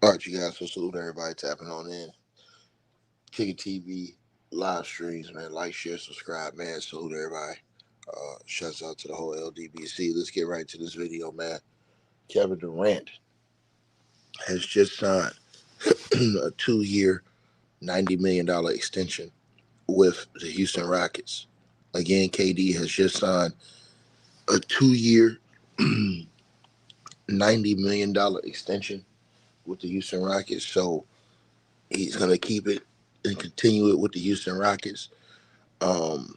All right, you guys. So salute everybody tapping on in. Kick TV live streams, man. Like, share, subscribe, man. Salute everybody. Shouts out to the whole LDBC. Let's get right to this video, man. Kevin Durant has just signed a 2 year, $90 million extension with the Houston Rockets. Again, KD has just signed a 2 year, $90 million extension with the Houston Rockets. So he's going to keep it and continue it with the Houston Rockets. Um,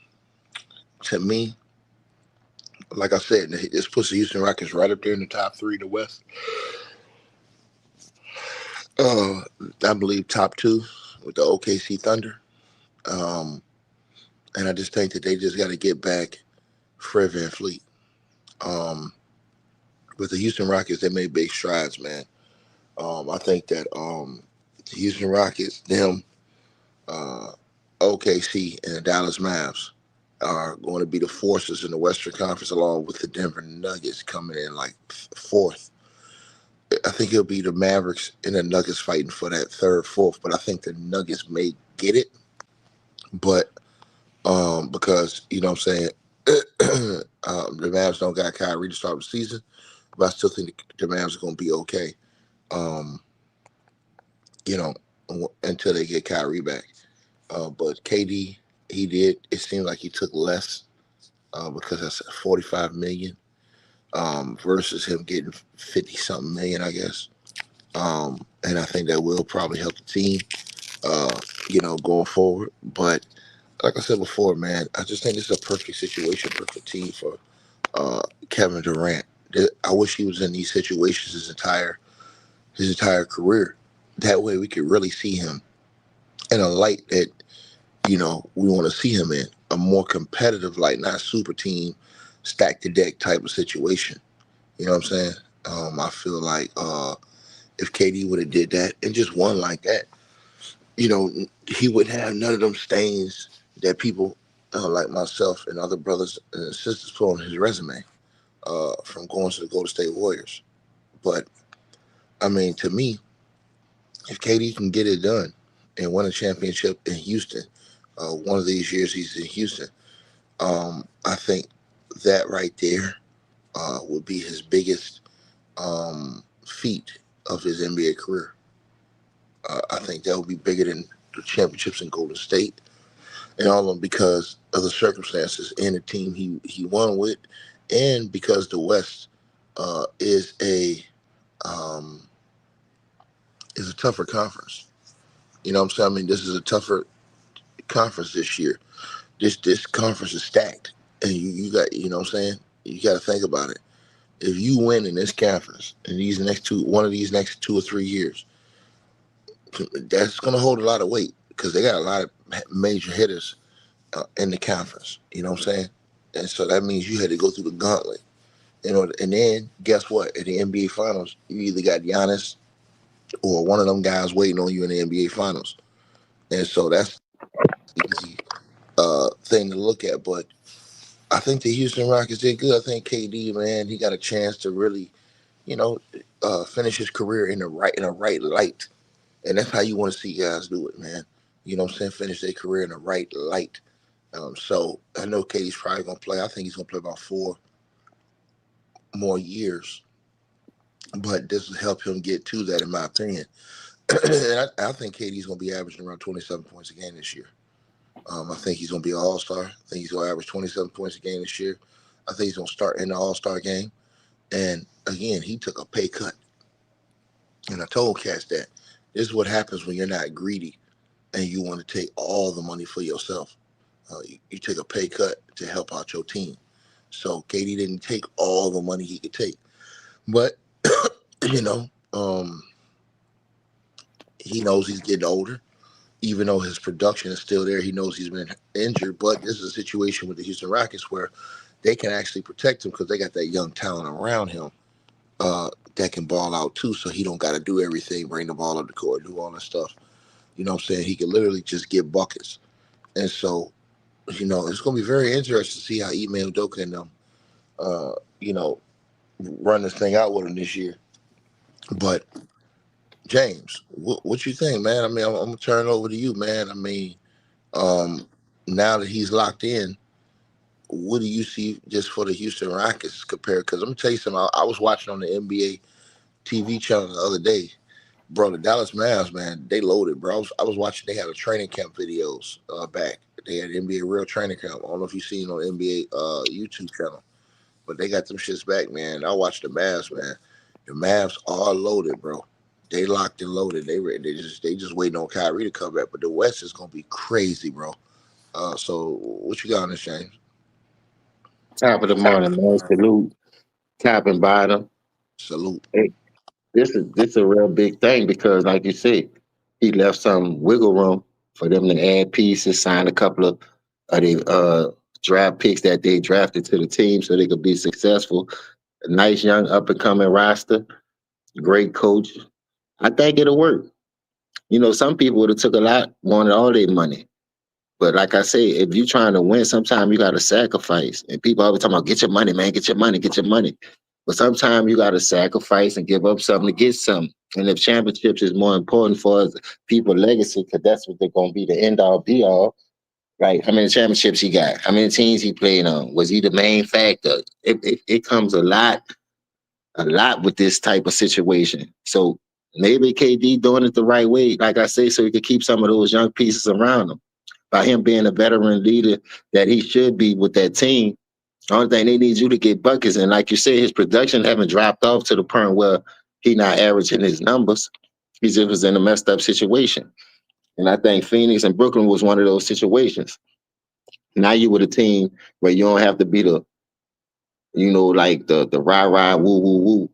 to me, like I said, this puts the Houston Rockets right up there in the top three in the West. Uh, I believe top two with the OKC Thunder. Um, and I just think that they just got to get back Fred VanVleet. Um, with the Houston Rockets, they made big strides, man. I think that the Houston Rockets, them, uh, OKC, and the Dallas Mavs are going to be the forces in the Western Conference, along with the Denver Nuggets coming in like fourth. I think it'll be the Mavericks and the Nuggets fighting for that third, fourth. But I think the Nuggets may get it. But because what I'm saying, the Mavs don't got Kyrie to start the season, but I still think the Mavs are going to be okay. Um, you know, until they get Kyrie back. But KD, he did. It seemed like he took less because that's 45 million versus him getting 50 something million, I guess. And I think that will probably help the team, going forward. But like I said before, man, I just think this is a perfect situation, perfect team for Kevin Durant. I wish he was in these situations his entire career. That way, we could really see him in a light that we want to see him in, a more competitive light, not super team, stack the deck type of situation. You know what I'm saying? I feel like if KD would have did that and just won like that, he wouldn't have none of them stains that people like myself and other brothers and sisters put on his resume from going to the Golden State Warriors. But I mean, to me, if KD can get it done and win a championship in Houston, one of these years he's in Houston, I think that right there would be his biggest feat of his NBA career. I think that would be bigger than the championships in Golden State and all of them because of the circumstances and the team he won with, and because the West is um, a tougher conference. You know what I'm saying? I mean, this is a tougher conference this year. This conference is stacked, and you got what I'm saying. You got to think about it. If you win in this conference in one of these next 2 or 3 years, that's going to hold a lot of weight because they got a lot of major hitters in the conference. You know what I'm saying? And so that means you had to go through the gauntlet. And then guess what? In the NBA Finals, you either got Giannis or one of them guys waiting on you in the NBA Finals. And so that's easy thing to look at. But I think the Houston Rockets did good. I think KD, man, he got a chance to really, you know, finish his career in a right light. And that's how you want to see guys do it, man. You know what I'm saying? Finish their career in the right light. So I know KD's probably gonna play. I think he's gonna play about 4 more years. But this will help him get to that, in my opinion. And I think KD's gonna be averaging around 27 points a game this year. I think he's gonna be an all-star. I think he's gonna average 27 points a game this year. I think he's gonna start in the all-star game. And again, he took a pay cut. And I told Cash that this is what happens when you're not greedy and you want to take all the money for yourself. You take a pay cut to help out your team. So KD didn't take all the money he could take, but you know, he knows he's getting older. Even though his production is still there, he knows he's been injured. But this is a situation with the Houston Rockets where they can actually protect him because they got that young talent around him that can ball out too. So he don't got to do everything, bring the ball up the court, do all that stuff. You know what I'm saying? He can literally just get buckets. And so, it's going to be very interesting to see how Ime Udoka and them, you know, run this thing out with him this year. But James, what you think, man? I mean, I'm gonna turn it over to you, man. I mean, um, now that he's locked in, what do you see just for the Houston Rockets compared? Because I'm gonna tell you something. I was watching on the NBA TV channel the other day, bro. The Dallas Mavs, man, they loaded, bro. I was watching. They had a training camp videos back. They had NBA real training camp. I don't know if you seen on NBA YouTube channel, but they got them shits back, man. I watched the Mavs, man. The Mavs are loaded, bro. They locked and loaded. They just waiting on Kyrie to come back. But the West is gonna be crazy, bro. So what you got on this, James? Top of the morning, man. Salute, top and bottom. Salute. Hey, this is a real big thing because, like you said, he left some wiggle room for them to add pieces, sign a couple of the draft picks that they drafted to the team so they could be successful. A nice young up and coming roster, great coach. I think it'll work. Some people would have took a lot, wanted all their money. But like I say, if you're trying to win, sometimes you got to sacrifice. And people always talking about get your money, man, get your money, get your money. But sometimes you got to sacrifice and give up something to get something. And if championships is more important for us, people legacy, because that's what they're going to be the end all be all. Right? How many championships he got? How many teams he played on? Was he the main factor? It comes a lot with this type of situation. So maybe KD doing it the right way, like I say, so he could keep some of those young pieces around him. By him being a veteran leader that he should be with that team, the only thing they need you to get buckets. And like you said, his production haven't dropped off to the point where he not averaging his numbers. He just was in a messed up situation. And I think Phoenix and Brooklyn was one of those situations. Now you with a team where you don't have to be like the rah rah woo woo woo.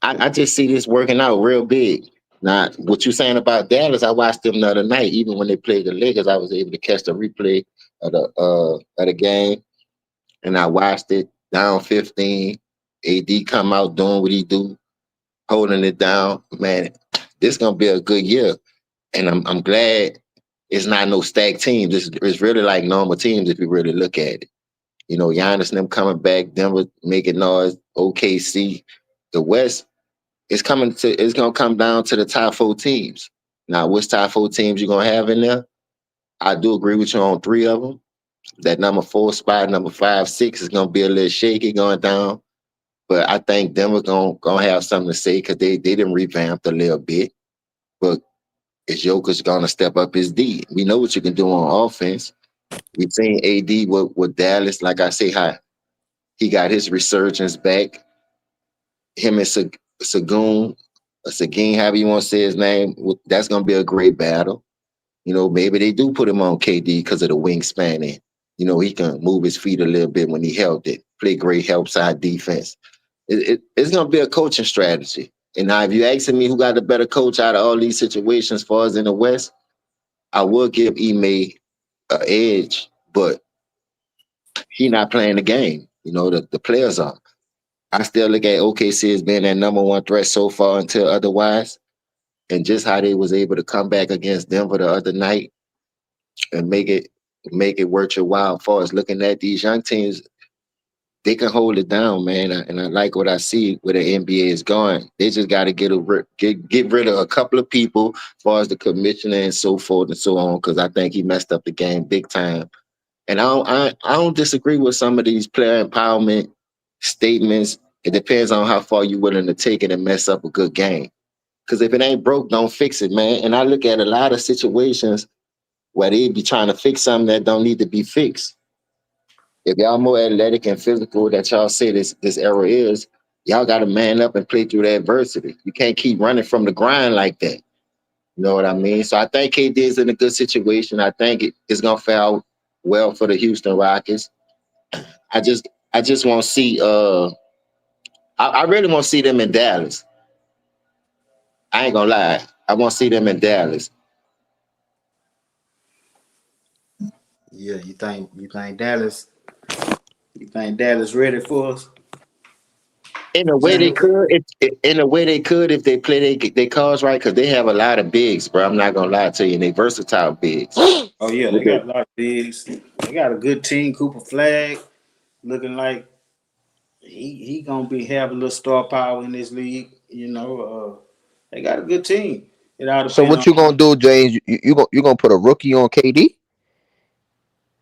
I just see this working out real big. Now, what you saying about Dallas? I watched them the other night. Even when they played the Lakers, I was able to catch the replay of the game, and I watched it down 15. AD come out doing what he do, holding it down. Man, this gonna be a good year, and I'm glad it's not no stacked team. This is really like normal teams if you really look at it. Giannis and them coming back, Denver making noise, OKC, the West. It's gonna come down to the top four teams. Now, which top four teams you gonna have in there? I do agree with you on three of them. That number four spot, number five, six is gonna be a little shaky going down. But I think Denver gonna have something to say because they didn't revamp a little bit. But is Jokic gonna step up his D? We know what you can do on offense. We've seen AD with Dallas. Like I say, how he got his resurgence back. Him and Sagoon, Seguin, however you want to say his name, that's gonna be a great battle. Maybe they do put him on KD because of the wingspan and he can move his feet a little bit when he held it, play great help side defense. It's gonna be a coaching strategy. And now if you asking me who got the better coach out of all these situations as far as in the West, I will give Ime an edge, but he not playing the game. The players are. I still look at OKC as being that number one threat so far until otherwise. And just how they was able to come back against Denver the other night and make it worth your while. As far as looking at these young teams, they can hold it down, man. And I like what I see where the NBA is going. They just got to get rid of a couple of people, as far as the commissioner and so forth and so on, because I think he messed up the game big time. And I don't disagree with some of these player empowerment statements. It depends on how far you're willing to take it and mess up a good game. Because if it ain't broke, don't fix it, man. And I look at a lot of situations where they be trying to fix something that don't need to be fixed. If y'all more athletic and physical that y'all say this era is, y'all got to man up and play through the adversity. You can't keep running from the grind like that. You know what I mean? So I think KD is in a good situation. I think it's gonna fail well for the Houston Rockets. I just want to see. I really want to see them in Dallas. I ain't gonna lie. I want to see them in Dallas. Yeah, you think Dallas ready for us, In a way they James? could, in a way they could if they play they cards right, because they have a lot of bigs, bro. I'm not gonna lie to you, and they versatile bigs. Oh yeah, they Look at got a lot of bigs. They got a good team. Cooper Flag looking like he gonna be have a little star power in this league. They got a good team. It all So depends what on you gonna do, James? You gonna put a rookie on KD?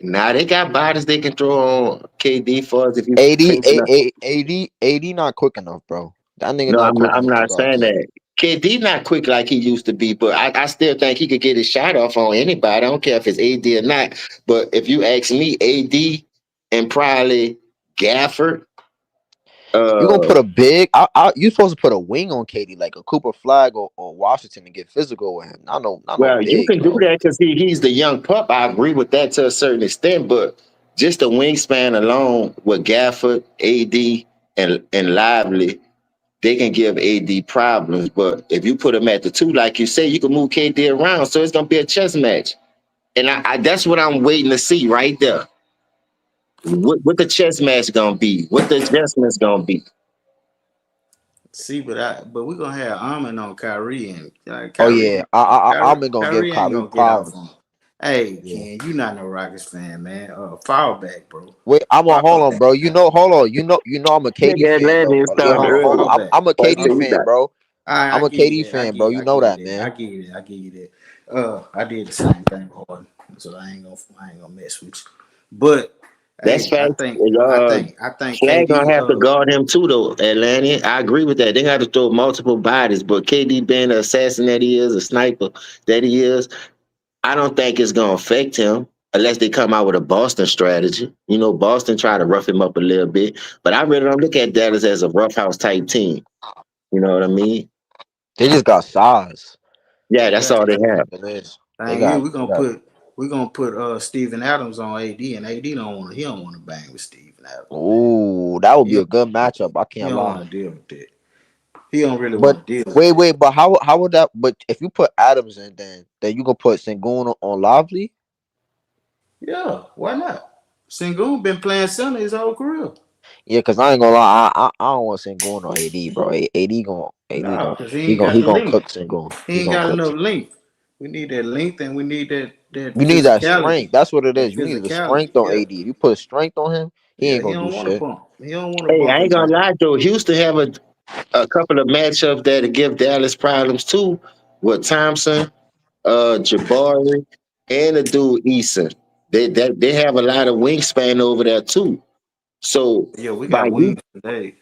Now they got bodies they can throw on KD for us if you AD, think enough. AD not quick enough, bro. That nigga No, not quick I'm enough to not guard saying KD. that. KD not quick like he used to be, but I still think he could get his shot off on anybody. I don't care if it's AD or not. But if you ask me, AD and probably Gafford, You gonna uh, put a big? You supposed to put a wing on KD, like a Cooper Flag or Washington, to get physical with him. Not no well, you big, can do bro. that because he's the young pup. I agree with that to a certain extent, but just the wingspan alone with Gafford, AD, and Lively, they can give AD problems. But if you put him at the two, like you say, you can move KD around, so it's gonna be a chess match. And I that's what I'm waiting to see right there. What the chess match gonna be? What the adjustments gonna be? see, but we're gonna have Almond on Kyrie and Oh yeah, I'm gonna give Kyrie ain't Kyrie gonna get off on. problems. Hey, Yeah. Ken, you not no Rockets fan, man. Fall back, bro. Wait, hold Fall on, back. bro. Hold on. I'm a KD Nigga, fan though, Atlanta bro. Yeah, started Fall early. back. I'm a Boy, KD say Fall you back. fan, got bro. I I'm a give you KD that. fan, bro. You I know give you that, that. I man. give you that. I give you that. I did the same thing, Harden. So I ain't gonna mess with you. But that's hey, facts. I think Flag gonna KD. have to guard him too, though. Atlanta, I agree with that. They got to throw multiple bodies, but KD being the assassin that he is, a sniper that he is, I don't think it's gonna affect him unless they come out with a Boston strategy. You know, Boston try to rough him up a little bit, but I really don't look at Dallas as a roughhouse type team. You know what I mean? They just got size. Yeah, They that's got all they have. It is. They thing is, got. They got. we're gonna put Steven Adams on AD, and AD don't want to bang with Steven Adams, man. Ooh, that would He be a don't, good matchup. I he can't don't lie. want to deal with that. He don't really But want to deal with wait, that. wait. But how would that? But if you put Adams in, then you gonna put Sengun on Lively? Yeah, why not? Sengun been playing center his whole career. Yeah, cause I ain't gonna lie. I don't want Sengun on AD, bro. Nah, cause He gonna cook Sengun. He He ain't gonna got cook. enough length. We need that length, and we need that You need that physicality. strength. That's what it That is. You need the physicality. strength on Yeah, AD. If you put strength on him, he yeah. ain't He gonna do don't want to shit. bump. He don't want to Hey, bump I ain't and gonna jump. lie though. Houston have a couple of matchups that give Dallas problems too, with Thompson, Jabari, and the dude Eason. They have a lot of wingspan over there too. So Yeah, we by got you wings today.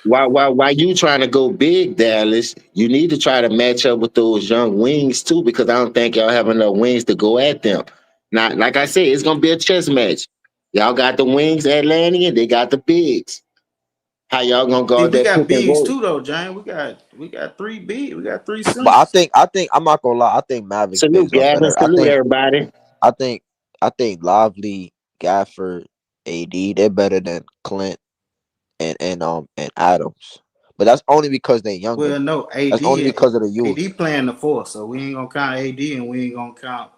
why you trying to go big, Dallas, you need to try to match up with those young wings too, because I don't think y'all have enough wings to go at them. Now, like I said, it's gonna be a chess match. Y'all got the wings, Atlantean, they got the bigs. How y'all gonna See, guard we that pick got and bigs roll? too, though, Jane. We got three big. We got three But centers. I think I'm not gonna lie. I think Mavericks Salute bigs are Gavin, better. salute everybody. I think I think Lively, Gafford, AD, they're better than Clint and Adams. But that's only because they're younger. Well, no, That's only because of the youth. AD playing the four, so we ain't gonna count AD, and we ain't gonna count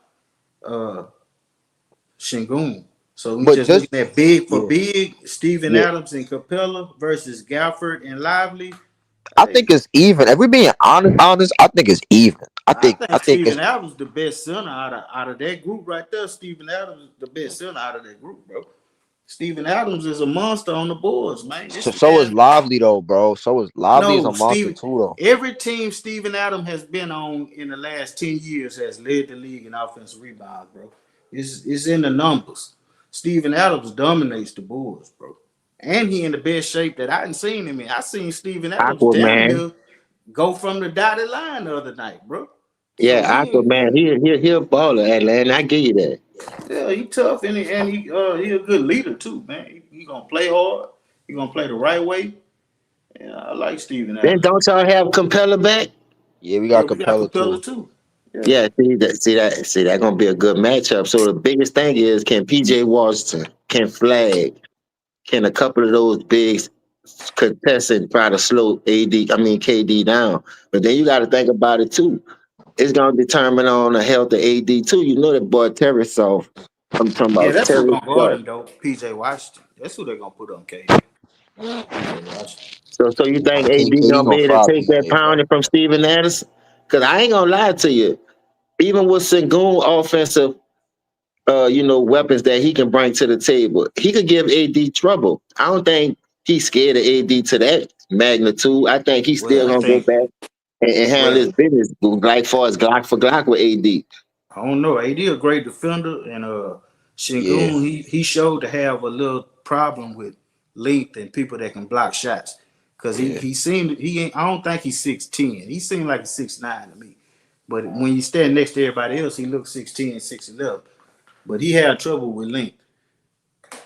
uh Shingun. So we But just just looking at big for yeah, big, Steven yeah. Adams and Capella versus Gafford and Lively. I Hey, think it's even. If we're being honest, I think it's even. I I think think Steven it's Adams the best center out of that group right there. Steven Adams is the best center out of that group, bro. Steven Adams is a monster on the boards, man. This so is man, Lively though, bro. So is Lively is a no, monster Steve. too though. Every team Steven Adams has been on in the last 10 years has led the league in offensive rebounds, bro. It's in the numbers. Steven Adams dominates the Bulls, bro. And he in the best shape that I didn't seen him in. I seen Steven Adams damn Aquaman. near go from the dotted line the other night, bro. So Yeah, he ain't, Aquaman. He a baller, Atlanta. I give you that. yeah, he tough and he a good leader too, man. He gonna play hard. He gonna play the right way. Yeah, I like Steven Then Adams. don't y'all have Capella back? Yeah, we Yeah, got we got Capella Capella too. too. Yeah. Yeah, see that gonna be a good matchup. So the biggest thing is, can PJ Washington, can Flag, can a couple of those bigs contest and try to slow KD down. But then you got to think about it too. It's gonna determine on the health of AD too. You know that boy Terry soft. I'm talking Yeah, about that's who Terry gonna guard soft. him though. PJ Washington. That's who they're gonna put on KD. PJ Washington. So you think AD KD gonna gonna be able to fry take that PJ, bro. pounding from Steven Adams? Because I ain't gonna lie to you. Even with Sengun offensive weapons that he can bring to the table, he could give AD trouble. I don't think he's scared of AD to that magnitude. I think he's Well, still gonna go back. and handle his Well, business like far as Glock for Glock with AD. I don't know. AD a great defender, and Yeah, Shingun he showed to have a little problem with length and people that can block shots. Cause yeah, he seemed he ain't I don't think he's 6'10". He seemed like he's 6'9" to me. But when you stand next to everybody else, he looks 6'10", 6'11". But he had trouble with length.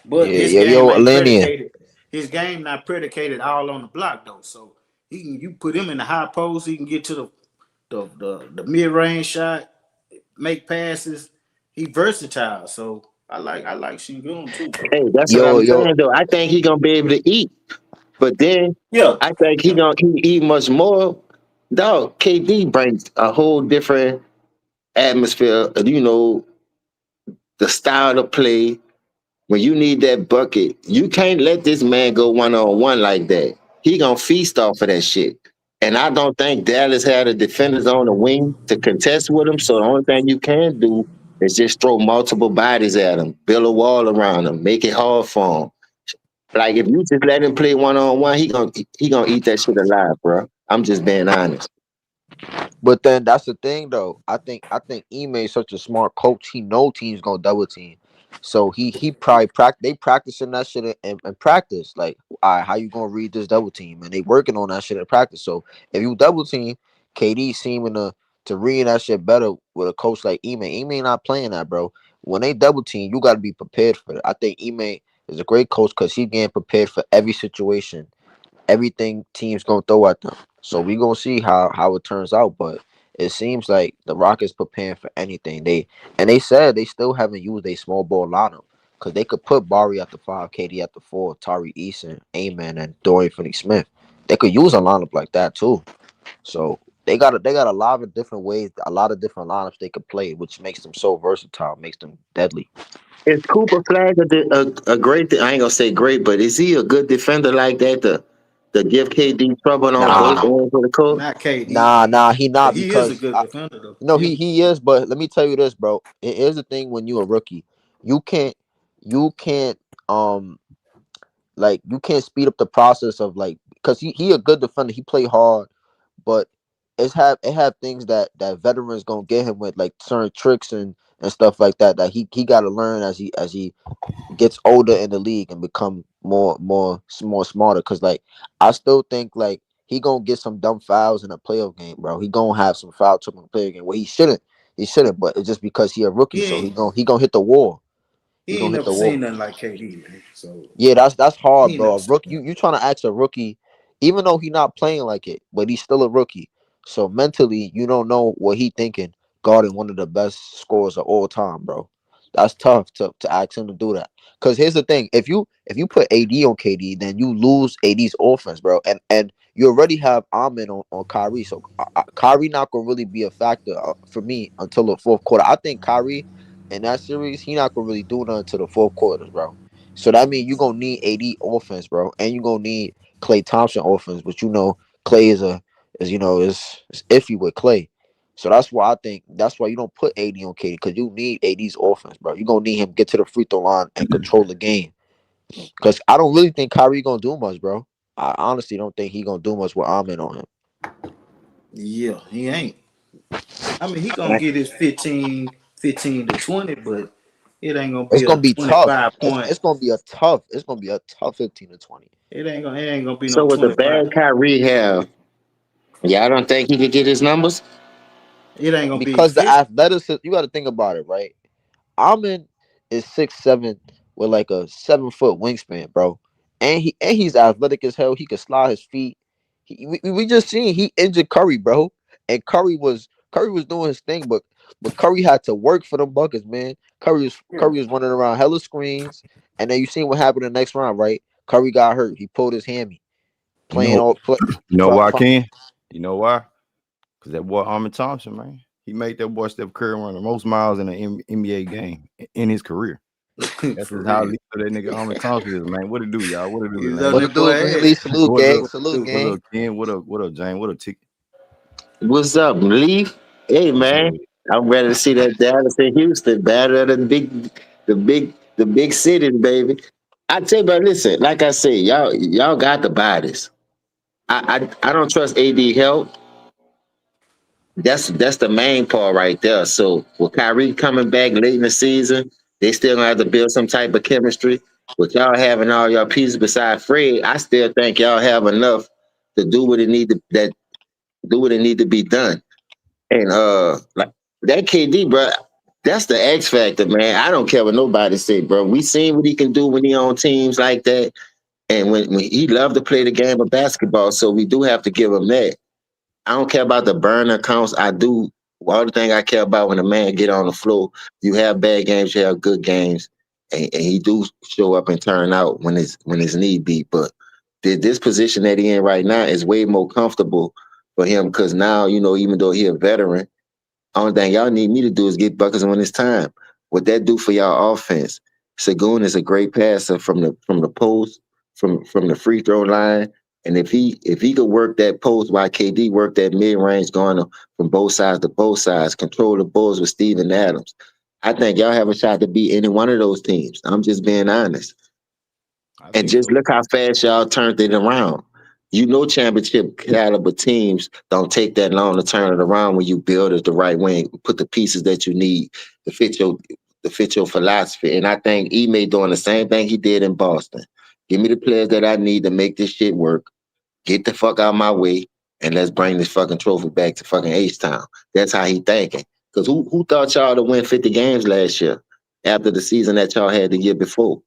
But yeah, his yo, game ain't Alenia. predicated. His game not predicated all on the block though. So he can you put him in the high post, he can get to the mid range shot, make passes. He versatile. So I like Shingun too, bro. Hey, that's what Yo, I'm yo, saying though. I think he gonna be able to eat, but then Yeah. I think he Yeah. gonna eat much more. Dog, KD brings a whole different atmosphere. You know, the style of play. When you need that bucket, you can't let this man go one on one like that. He gonna feast off of that shit. And I don't think Dallas had the defenders on the wing to contest with him. So the only thing you can do is just throw multiple bodies at him, build a wall around him, make it hard for him. Like if you just let him play one on one, he gonna eat that shit alive, bro. I'm just being honest. but then that's the thing though. I think Ime is such a smart coach. He know teams gonna double team, so he probably they practicing that shit in practice. Like, all right, how you gonna read this double team? And they working on that shit in practice. So if you double team, KD seeming to read that shit better with a coach like Ime. Ime not playing that, bro. When they double team, you got to be prepared for it. I think Ime is a great coach because he getting prepared for every situation, everything teams gonna throw at them. So we gonna see how it turns out. But it seems like the Rockets preparing for anything. They said they still haven't used a small ball lineup because they could put Barry at the 5, KD at the 4, Tari Eason, Amen, and Dorian Finney-Smith. They could use a lineup like that too. So they got a lot of different ways, a lot of different lineups they could play, which makes them so versatile, makes them deadly. Is Cooper Flag a great? I ain't gonna say great, but is he a good defender like that? To give KD trouble on both Nah, ends of the court. Not KD. nah, he But not he is a because good defender though. no, Yeah. he is, but let me tell you this, bro. Here's the thing: when you a rookie, you can't you can't um like you can't speed up the process of like because he a good defender. He play hard, but it have things that veterans gonna get him with like certain tricks and stuff like that he got to learn as he gets older in the league and become more smarter. Cause like I still think like he gonna get some dumb fouls in a playoff game, bro. He gonna have some foul trouble in a playoff game. Well, he shouldn't, but it's just because he a rookie, He so ain't he gonna hit the wall. He he gonna ain't hit never the wall. seen nothing like KD, man. So Yeah, that's he hard, ain't bro. never A seen rookie, you trying to ask a rookie, even though he not playing like it, but he's still a rookie. So mentally, you don't know what he thinking. Guarding one of the best scorers of all time, bro. That's tough to ask him to do that. Cause here's the thing: if you put AD on KD, then you lose AD's offense, bro. And you already have Ahmed on Kyrie, so Kyrie not gonna really be a factor for me until the fourth quarter. I think Kyrie in that series, he not gonna really do nothing to the fourth quarters, bro. So that means you're gonna need AD offense, bro, and you're gonna need Clay Thompson offense, but Clay is iffy with Clay. So that's why you don't put AD on KD because you need AD's offense, bro. You're gonna need him to get to the free throw line and control the game. Because I don't really think Kyrie gonna do much, bro. I honestly don't think he gonna do much with Ahmed on him. Yeah, he ain't. I mean, he gonna get his 15 to 20, but it ain't gonna It's be a gonna be tough. 25 It's, point. it's gonna be a tough. It's gonna be a tough 15 to 20. It ain't gonna be no So with the 25. bad Kyrie have, y'all don't think he could get his numbers? It ain't gonna be Because the 50. athleticism, you got to think about it, right? Almond is 6'7" with like a 7 foot wingspan, bro. And he's athletic as hell. He can slide his feet. We just seen he injured Curry, bro. And Curry was doing his thing, but Curry had to work for them buckets, man. Curry was running around hella screens. And then you seen what happened in the next round, right? Curry got hurt. He pulled his hammy. You Playing know, all play, you know fi- why, fi- Ken? You know why? Because that boy Armin Thompson, man, he made that boy Steph Curry run the most miles in an NBA game in his career. That's For just how real. lethal that nigga Armin Thompson is, man. What it do, y'all? What it do, He's on man? What that it do, boy Greenlee? ass. Salute, What's gang. up? What to Salute, do? What's gang. up, Ken? What up, Jane? What up, ticket? What's up, Leaf? Hey What's man, good? I'm ready to see that Dallas and Houston battle of the big cities, baby. I tell you, but listen, like I said, y'all got the bodies. I don't trust AD help. That's the main part right there. So with Kyrie coming back late in the season, they still gonna have to build some type of chemistry. With y'all having all your pieces beside Fred, I still think y'all have enough to do what it need to be done. And like that KD, bro, that's the X factor, man. I don't care what nobody say, bro. We seen what he can do when he on teams like that, and when he loved to play the game of basketball. So we do have to give him that. I don't care about the burner counts. I do. All the thing I care about when a man get on the floor, you have bad games, you have good games, and he do show up and turn out when his need be. But this position that he in right now is way more comfortable for him because now even though he a veteran, only thing y'all need me to do is get buckets when it's time. What that do for y'all offense? Sagoon is a great passer from the post, from the free throw line. And if he could work that post while KD work that mid range going from both sides to both sides, control the balls with Steven Adams, I think y'all have a shot to beat any one of those teams. I'm just being honest. I And think just so. look how fast y'all turned it around. Championship caliber teams don't take that long to turn it around when you build it the right way, put the pieces that you need to fit your philosophy. And I think Ime doing the same thing he did in Boston. Give me the players that I need to make this shit work. Get the fuck out of my way, and let's bring this fucking trophy back to fucking H Town. That's how he thinking. Because who thought y'all to win 50 games last year after the season that y'all had the year before?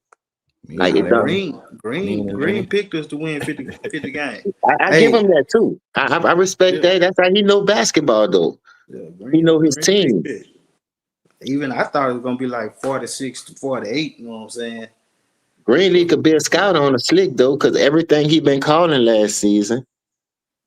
Me Like and Nah, it don't. Lenny. Green, Me Green, and Green Lenny. picked us to win 50 games. I give Hey, him that too. I respect yeah, that. That's how he know basketball though. yeah, He Green, know his Green picked team. it. Even I thought it was gonna be like 46 to 48. You know what I'm saying? Greenlee But could be a scout on the slick though, because everything he been calling last season,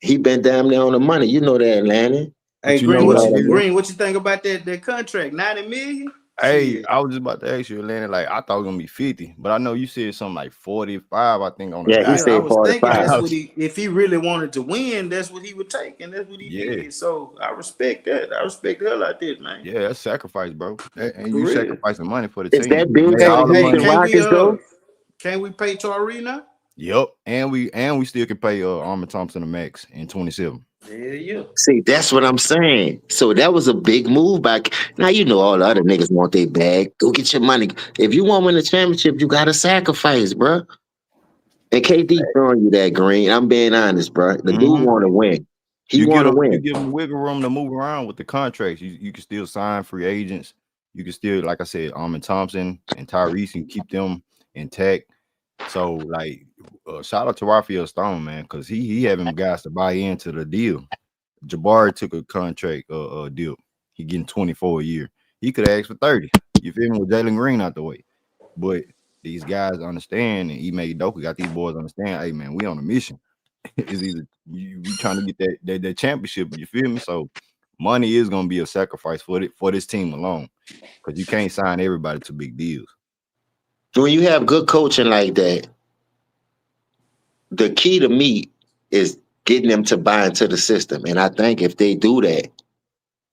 he been damn near on the money. You know that, Atlanta. But hey, you know Green, You what know it what I mean? is? Green, what you think about that contract? 90 million? Hey, Shit. I was just about to ask you, Lenny. Like, I thought it was gonna be 50, but I know you said something like 45, I think, on the Yeah, he Yeah, I contract. said was thinking 45. that's I what was- he if he really wanted to win, that's what he would take, and that's what he yeah, did. So I respect that. I respect the hell out of this, man. yeah, that's sacrifice, bro. And For you real. sacrificing money for the Is team. that You big made for Hey, the all the hey, Houston money. Rockets though? can we pay Torre now? Yep, and we still can pay Armin Thompson a max in 27. Yeah, yeah. See, that's what I'm saying. So that was a big move back. Now you know all the other niggas want their bag. Go get your money. If you want to win the championship, you gotta sacrifice, bro. And KD throwing you that green. I'm being honest, bro. The dude Hmm. want to win. He You want get to them, you win. give them wiggle room to move around with the contracts. You can still sign free agents. You can still, like I said, Armin Thompson and Tyrese, and keep them intact. So, like, shout out to Raphael Stone, man, because he having guys to buy into the deal. Jabari took a contract deal. He getting 24 a year. He could ask for 30. You feel me? With Jalen Green out the way. But these guys understand, and Ime Doka got these boys understand. Hey, man, we on a mission. Is either we trying to get that championship. You feel me? So money is gonna be a sacrifice for this team alone, because you can't sign everybody to big deals. When you have good coaching like that, the key to me is getting them to buy into the system. And I think if they do that,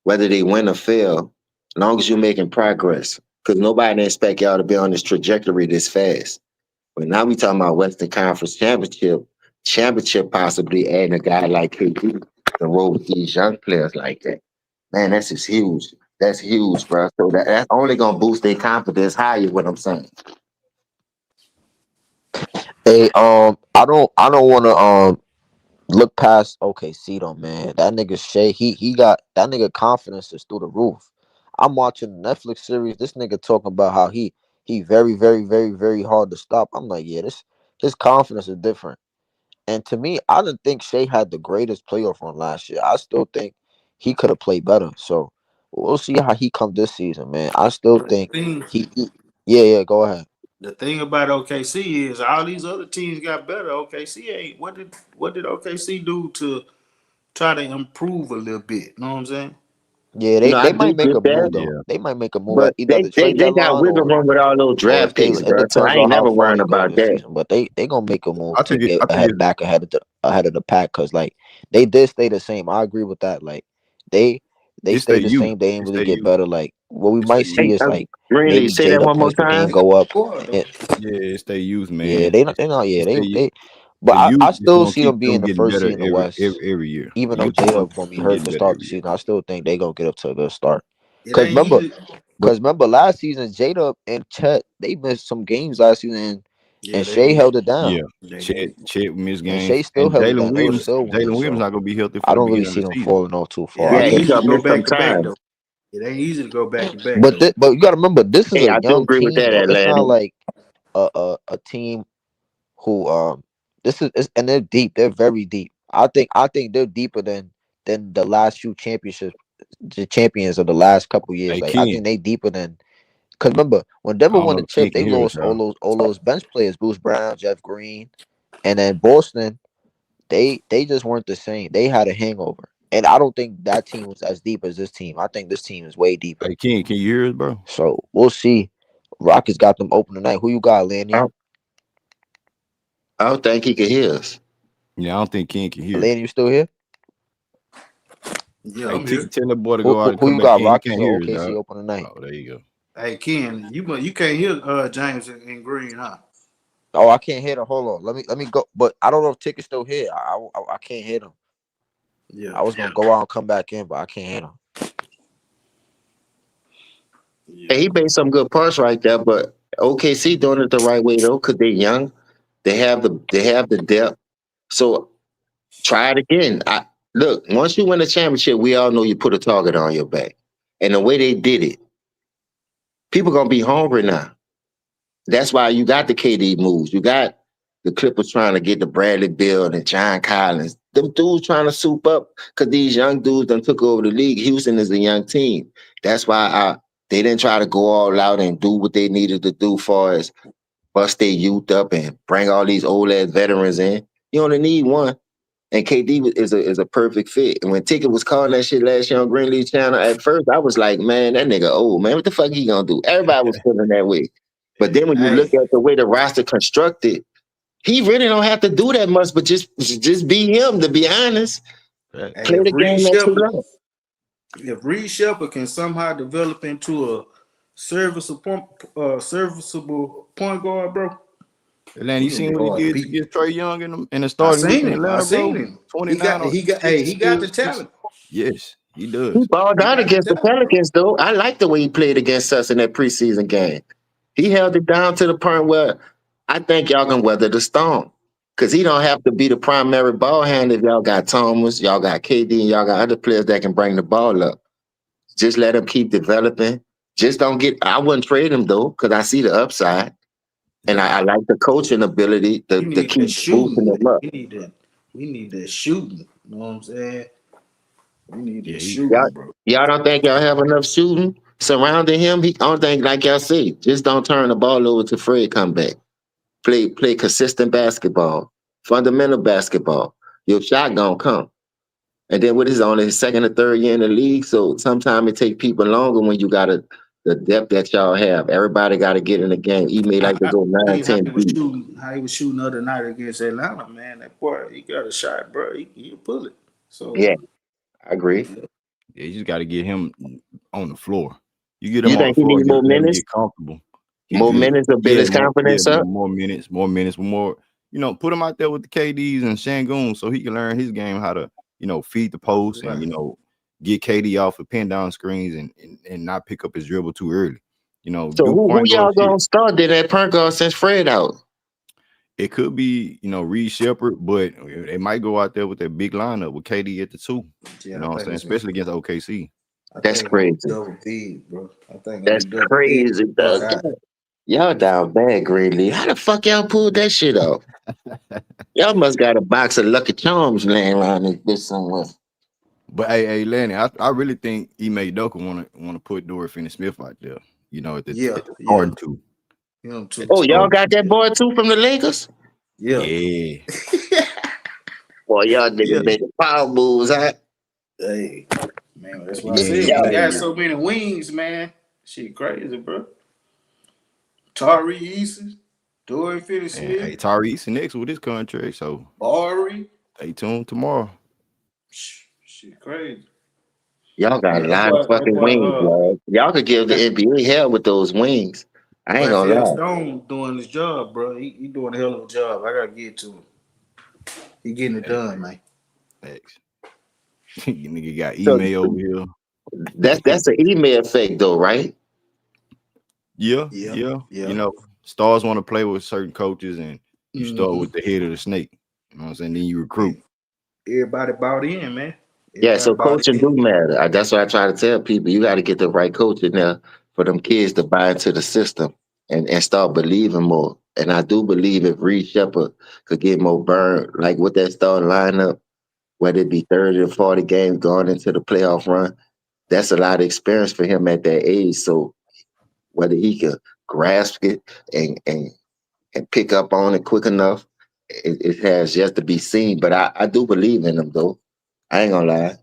whether they win or fail, as long as you're making progress, because nobody didn't expect y'all to be on this trajectory this fast. But now we talking about Western Conference championship possibly adding a guy like KD to roll with these young players like that. Man, that's just huge. That's huge, bro. So that's only gonna boost their confidence higher. What I'm saying. Hey, I don't want to look past OKC though, man. That nigga Shea, he got that nigga confidence is through the roof. I'm watching the Netflix series. This nigga talking about how he very very very very hard to stop. I'm like, yeah, this his confidence is different. And to me, I didn't think Shea had the greatest playoff run last year. I still think he could have played better. So we'll see how he come this season, man. I still But think yeah, yeah, go ahead. the thing about OKC is all these other teams got better. OKC ain't. What did OKC do to try to improve a little bit? You know what I'm saying? Yeah, No, I they do might make get a that, move though. Yeah, They might make a move but at either the trade they got deadline wiggle room with all those or draft if they picks, it bro. So depends I on ain't how never far worrying they go about this that. season. But they gonna make a move I to think it. get I think ahead it's back ahead of the pack because like they did stay the same. I agree with that. Like they they it's their stayed the youth. same. They didn't It's really their get youth. better. Like what we It's their might youth. see Hey, is like Greenlee, maybe say that Jada one more points per game time. go up. Quarter. And, Yeah, it's their youth, yeah, man. they not yeah It's their youth. But The youth I is still gonna see keep them them being the getting first better seed in the West. every year. Even The though youth is gonna J-Dub gonna keep be them hurt getting to better start the every year. season, I still think they gonna get up to a good start. It Cause ain't remember, easy. last season J-Dub and Chet they missed some games last season, Yeah, and they Shea did. held it down, Yeah, They Chet did. Chet missed and games, Shea still and held it down. They was still winning, Jalen Williams so not gonna be healthy for I the don't really beginning of see the them season. falling off too It far. I ain't Yeah, he think, easy to gonna go miss back some to back time. though. It ain't easy to go back to back but though. but you got to remember this is Hey, a I do young agree with team, that, bro. It's not Atlanta. like a team who this is and they're deep. They're very deep. I think they're deeper than the last few championships, the champions of the last couple years. Hey Like I Ken, think they deeper than. Cause remember when I Denver don't won know the if Ken chip, can they hear us, lost y'all. all those bench players: Bruce Brown, Jeff Green, and then Boston. They just weren't the same. They had a hangover, and I don't think that team was as deep as this team. I think this team is way deeper. Hey Ken, can you hear us, bro? So we'll see. Rockets got them open tonight. Who you got, I Lanny? don't, I don't think he can hear us. Yeah, I don't think Ken can hear us. Lanny, you still here? Yeah, Hey, I'm here. tell the boy to go out and Who come you back got, in. He Rockets can't or hear us, OKC dog. open tonight? Oh, there you go. Hey Ken, you can't hear James in Green, huh? Oh, I can't hear them. Hold on. Let me go. But I don't know if Ticket's still here. I can't hear them. Yeah, I was gonna go out and come back in, but I can't hear them. And yeah. he made some good punts right there, but OKC doing it the right way though, because they're young. They have the depth. So try it again. Look, once you win a championship, we all know you put a target on your back. And the way they did it, people gonna be hungry now. That's why you got the KD moves. You got the Clippers trying to get the Bradley Beal and John Collins. Them dudes trying to soup up because these young dudes done took over the league. Houston is a young team. That's why they didn't try to go all out and do what they needed to do for as bust their youth up and bring all these old ass veterans in. You only need one. And KD is a perfect fit. And when Ticket was calling that shit last year on Greenleaf Channel, at first I was like, man, that nigga old, man. What the fuck he gonna do? Everybody was feeling that way. But then when you look Hey, at the way the roster constructed, he really don't have to do that much, but just be him, to be honest. hey, Play the game that you love. If Reed Shepard can somehow develop into a serviceable point guard, bro, Atlanta, he you gonna be seen what he hard to did beat. against Trey Young in the I starting week seen in him. I Atlanta, seen bro? him. 29 on Hey, 6 he got the kills, 6. talent. Yes, he He does. balled He out got the against the talent, bro. Pelicans, though. I like the way he played against us in that preseason game. He held it down to the point where I think y'all can weather the storm. Cause he don't have to be the primary ball hand if y'all got Thomas, y'all got KD, and y'all got other players that can bring the ball up. Just let him keep developing. Just don't get. I wouldn't trade him though, because I see the upside, and Yeah. I like the coaching ability We to need that keep boosting shooting. him up. We need that shooting. You know what I'm saying? We need Yeah, that he, Y'all, shooting, bro. y'all don't think y'all have enough shooting surrounding him? I don't think, like y'all say, just don't turn the ball over to Fred. Come back, play consistent basketball, fundamental basketball. Your shot gonna come. And then what is on his second or third year in the league? So sometimes it take people longer when you got the depth that y'all have. Everybody got to get in the game. He may like to I go nine, seen how 10 he was deep. shooting. How he was shooting the other night against Atlanta, man. That boy, he got a shot, bro. He pull it. So Yeah, I agree. yeah, you just got to get him on the floor. You get him You on the think he floor, need more let him minutes? get comfortable. He More good. minutes to build Yeah, his confidence up? more minutes, more. Put him out there with the KDs and Shangoon so he can learn his game how to, feed the post and right. get KD off of pin down screens and not pick up his dribble too early. So Do who point guard y'all shit. gonna start then at point guard since Fred out? It could be, Reed Shepard, but they might go out there with that big lineup with KD at the two. You Yeah, know what I'm saying? Especially against OKC. I That's think it's gonna be crazy. double feed, bro. I think it's gonna be That's double feed. crazy, Start dog. out. Y'all down bad, Greenlee. How the fuck y'all pulled that shit off? Y'all must got a box of Lucky Charms laying around this bitch somewhere. But hey, Lenny, I really think Ime Doka wanna put Dorian Finney-Smith out there. Yeah, At the yeah. starting two. Him At the too. Oh, y'all starting got two. that boy too from the Lakers? Yeah. Yeah. Boy, y'all Yeah. niggas making power moves, huh? Hey, man, that's what I Ime said. ain't When you Y'all, got played. so many wings, man, shit crazy, bro. Tari Eason, Dorian Finney And Smith, hey, Tyrese next with his contract, so Bari. stay tuned tomorrow. Shit crazy. y'all got Hey, a lot of that fucking boy, wings, man. Y'all could give the NBA hell with those wings. I ain't boy, gonna Phil lie. Stone doing his job, bro. He doing a hell of a job. I gotta get to him. He getting it Facts. done, man. Facts. Nigga got So email over here. that's an email effect though, right? Yeah, Yeah, yeah. You yeah. know, stars want to play with certain coaches, and you start Mm-hmm. with the head of the snake. You know what I'm saying? Then you recruit. And everybody bought in, man. Yeah, Everybody so bought coaching in. do matter. That's what I try to tell people. You got to get the right coach in there for them kids to buy into the system and start believing more. And I do believe if Reed Shepard could get more burn, like with that starting lineup, whether it be 30 or 40 games going into the playoff run, that's a lot of experience for him at that age. So whether he could grasp it and pick up on it quick enough, it has yet to be seen. But I do believe in him though. I ain't gonna lie.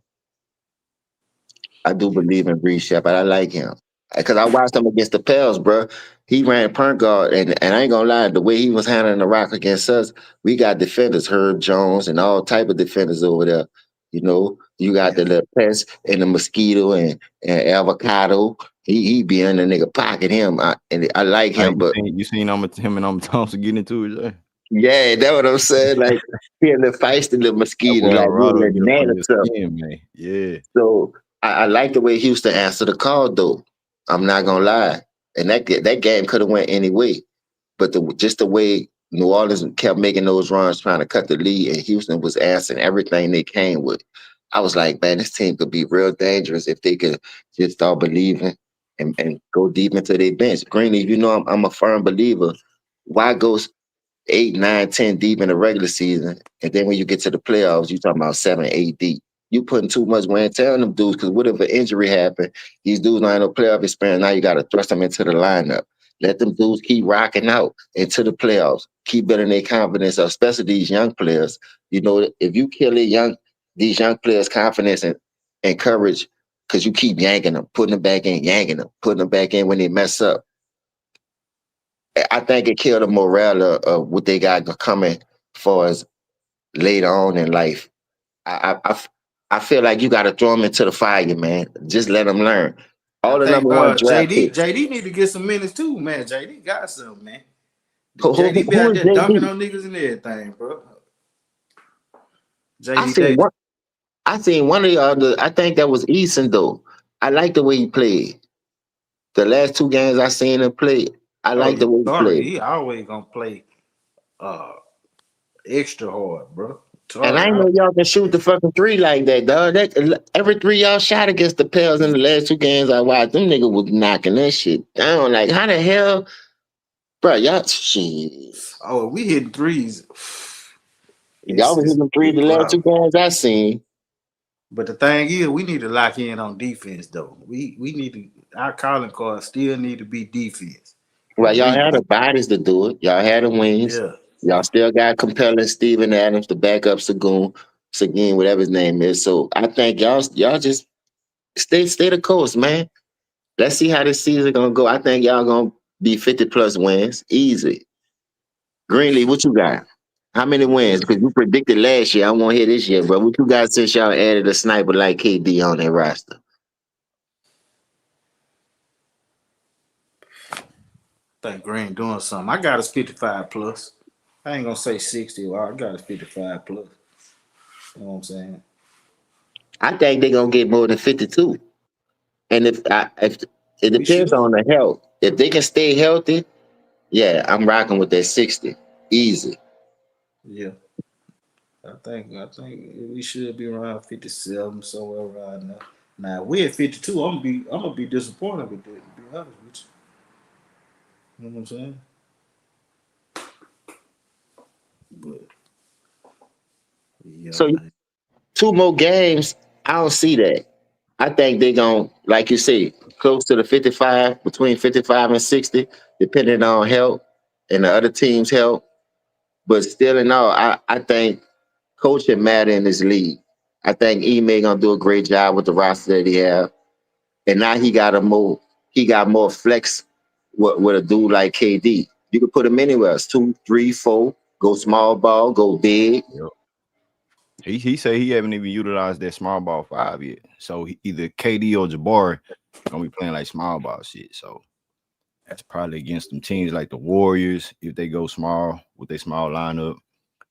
I do Yeah. believe in Reed Shepard. I like him because I watched him against the Pels, bro. He ran point guard, and I ain't gonna lie, the way he was handling the rock against us, we got defenders, Herb Jones, and all type of defenders over there. You know, you got the Yeah. little pest and the mosquito and avocado. He be in the nigga pocket him, and I like Hey, him, but you seen him and Thompson getting into it? Yeah? yeah, that's what I'm saying. Like he a little feisty little That mosquito, boy like he a Rado little get up gnat under or your something. skin, man. Yeah. So I like the way Houston answered the call, though. I'm not gonna lie, and that game could have went any way, but just the way New Orleans kept making those runs, trying to cut the lead, and Houston was answering everything they came with. I was like, man, this team could be real dangerous if they could just start believing and go deep into their bench. Greeny, you know I'm a firm believer. Why go 8, 9, 10 deep in the regular season, and then when you get to the playoffs, you talking about 7, 8 deep. You putting too much wear and tear on them dudes because what if an injury happen? These dudes not in no playoff experience. Now you got to thrust them into the lineup. Let them dudes keep rocking out into the playoffs. Keep building their confidence, up, especially these young players. You know, if you kill these young players' confidence and courage, because you keep yanking them, putting them back in, yanking them, putting them back in when they mess up, I think it killed the morale of what they got coming for us later on in life. I feel like you got to throw them into the fire, man. Just let them learn. I All the think number one draft JD picks. JD need to get some minutes too, man. JD got some, man. Who, who, JD be who out is there dunking JD? on niggas and everything, bro. I JD seen Davis. one. I seen one of y'all. I think that was Eason though. I like the way he played. The last two games I seen him play, I Oh like yeah, the way he Torrey, played. he always gonna play uh extra hard, bro. And Torrey, I know y'all can shoot the fucking three like that, dog. Every three y'all shot against the Pels in the last two games I watched, them niggas was knocking that shit down. Like, how the hell, bro? Y'all, shit. oh, we hitting threes. Y'all was It's hitting a them three big the last two problem. games I seen. But the thing is, we need to lock in on defense though. We need to our calling card still need to be defense Right, and y'all had the rebound. bodies to do it. Y'all had the wings. Yeah. Y'all still got compelling Steven Adams to back up Sagoon, whatever his name is. So I think y'all just stay the course, man. Let's see how this season gonna go. I think y'all gonna be 50 plus wins. Easy. Greenlee, what you got? How many wins? Yeah. Because you predicted last year. I won't hear this year, bro. What you got since y'all added a sniper like KD on that roster? Think Green doing something. I got us 55 plus. I ain't gonna say 60. Well, I got us 55 plus. You know what I'm saying? I think they're gonna get more than 52. And if it We depends should. on the health. If they can stay healthy, yeah, I'm rocking with that 60. Easy. Yeah. I think we should be around 57, somewhere around there. Now we at 52. I'm gonna be disappointed with that, to be honest with you. You know what I'm saying? But yeah, So man. two more games, I don't see that. I think they're gonna, like you say, close to the 55, between 55 and 60, depending on health and the other team's health. But still in all, I think coaching matter in this league. I think Ime gonna do a great job with the roster that he have. And now he got more flex with a dude like KD. You can put him anywhere else, 2, 3, 4, go small ball, go big. Yep. He say he haven't even utilized that small ball five yet. So either KD or Jabari gonna be playing like small ball shit. So that's probably against some teams like the Warriors if they go small with their small lineup.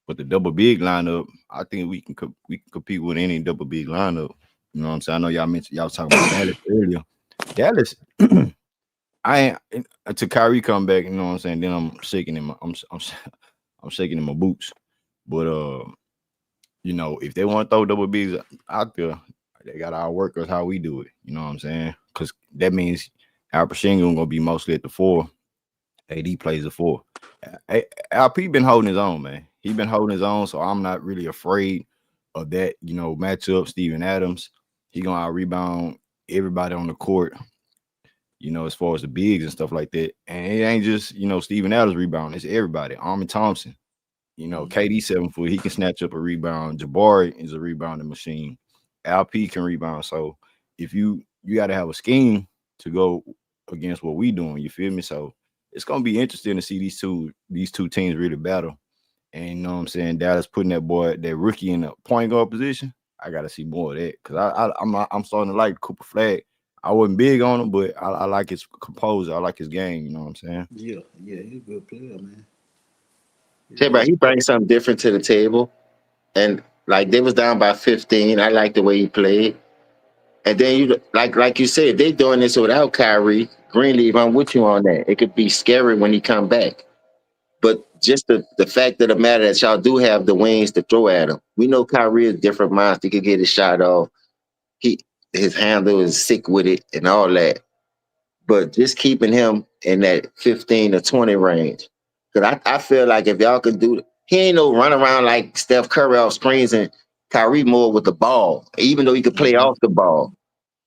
But the double big lineup, I think we can compete with any double big lineup. You know what I'm saying? I know y'all mentioned y'all was talking about Dallas earlier. Dallas, I ain't until Kyrie come back. You know what I'm saying? Then I'm shaking in my I'm shaking in my boots. But if they want to throw double B's out there, they got our workers how we do it. You know what I'm saying? Because that means our Pashinga gonna be mostly at the four. AD plays the four. LP been holding his own, man. He been holding his own, so I'm not really afraid of that. Matchup. Steven Adams, he gonna out rebound everybody on the court. As far as the bigs and stuff like that, and it ain't just Steven Adams rebound. It's everybody. Armin Thompson. KD 7 foot, he can snatch up a rebound. Jabari is a rebounding machine. LP can rebound. So if you got to have a scheme to go against what we doing, you feel me? So it's gonna be interesting to see these two teams really battle. And you know what I'm saying, Dallas putting that rookie in the point guard position. I gotta see more of that because I'm starting to like Cooper Flag. I wasn't big on him, but I like his composure. I like his game. You know what I'm saying? Yeah, yeah, he's a good player, man. He Yeah, but really he good. brings something different to the table. And like they was down by 15. I like the way he played. And then you like you said, they doing this without Kyrie. Greenleaf, I'm with you on that. It could be scary when he come back. But just the fact of the matter that y'all do have the wings to throw at him. We know Kyrie is a different monster. He could get his shot off. He his handle is sick with it and all that. But just keeping him in that 15 to 20 range. Because I feel like if y'all can do he ain't no run around like Steph Curry off screens and Kyrie more with the ball, even though he could play Mm-hmm. off the ball.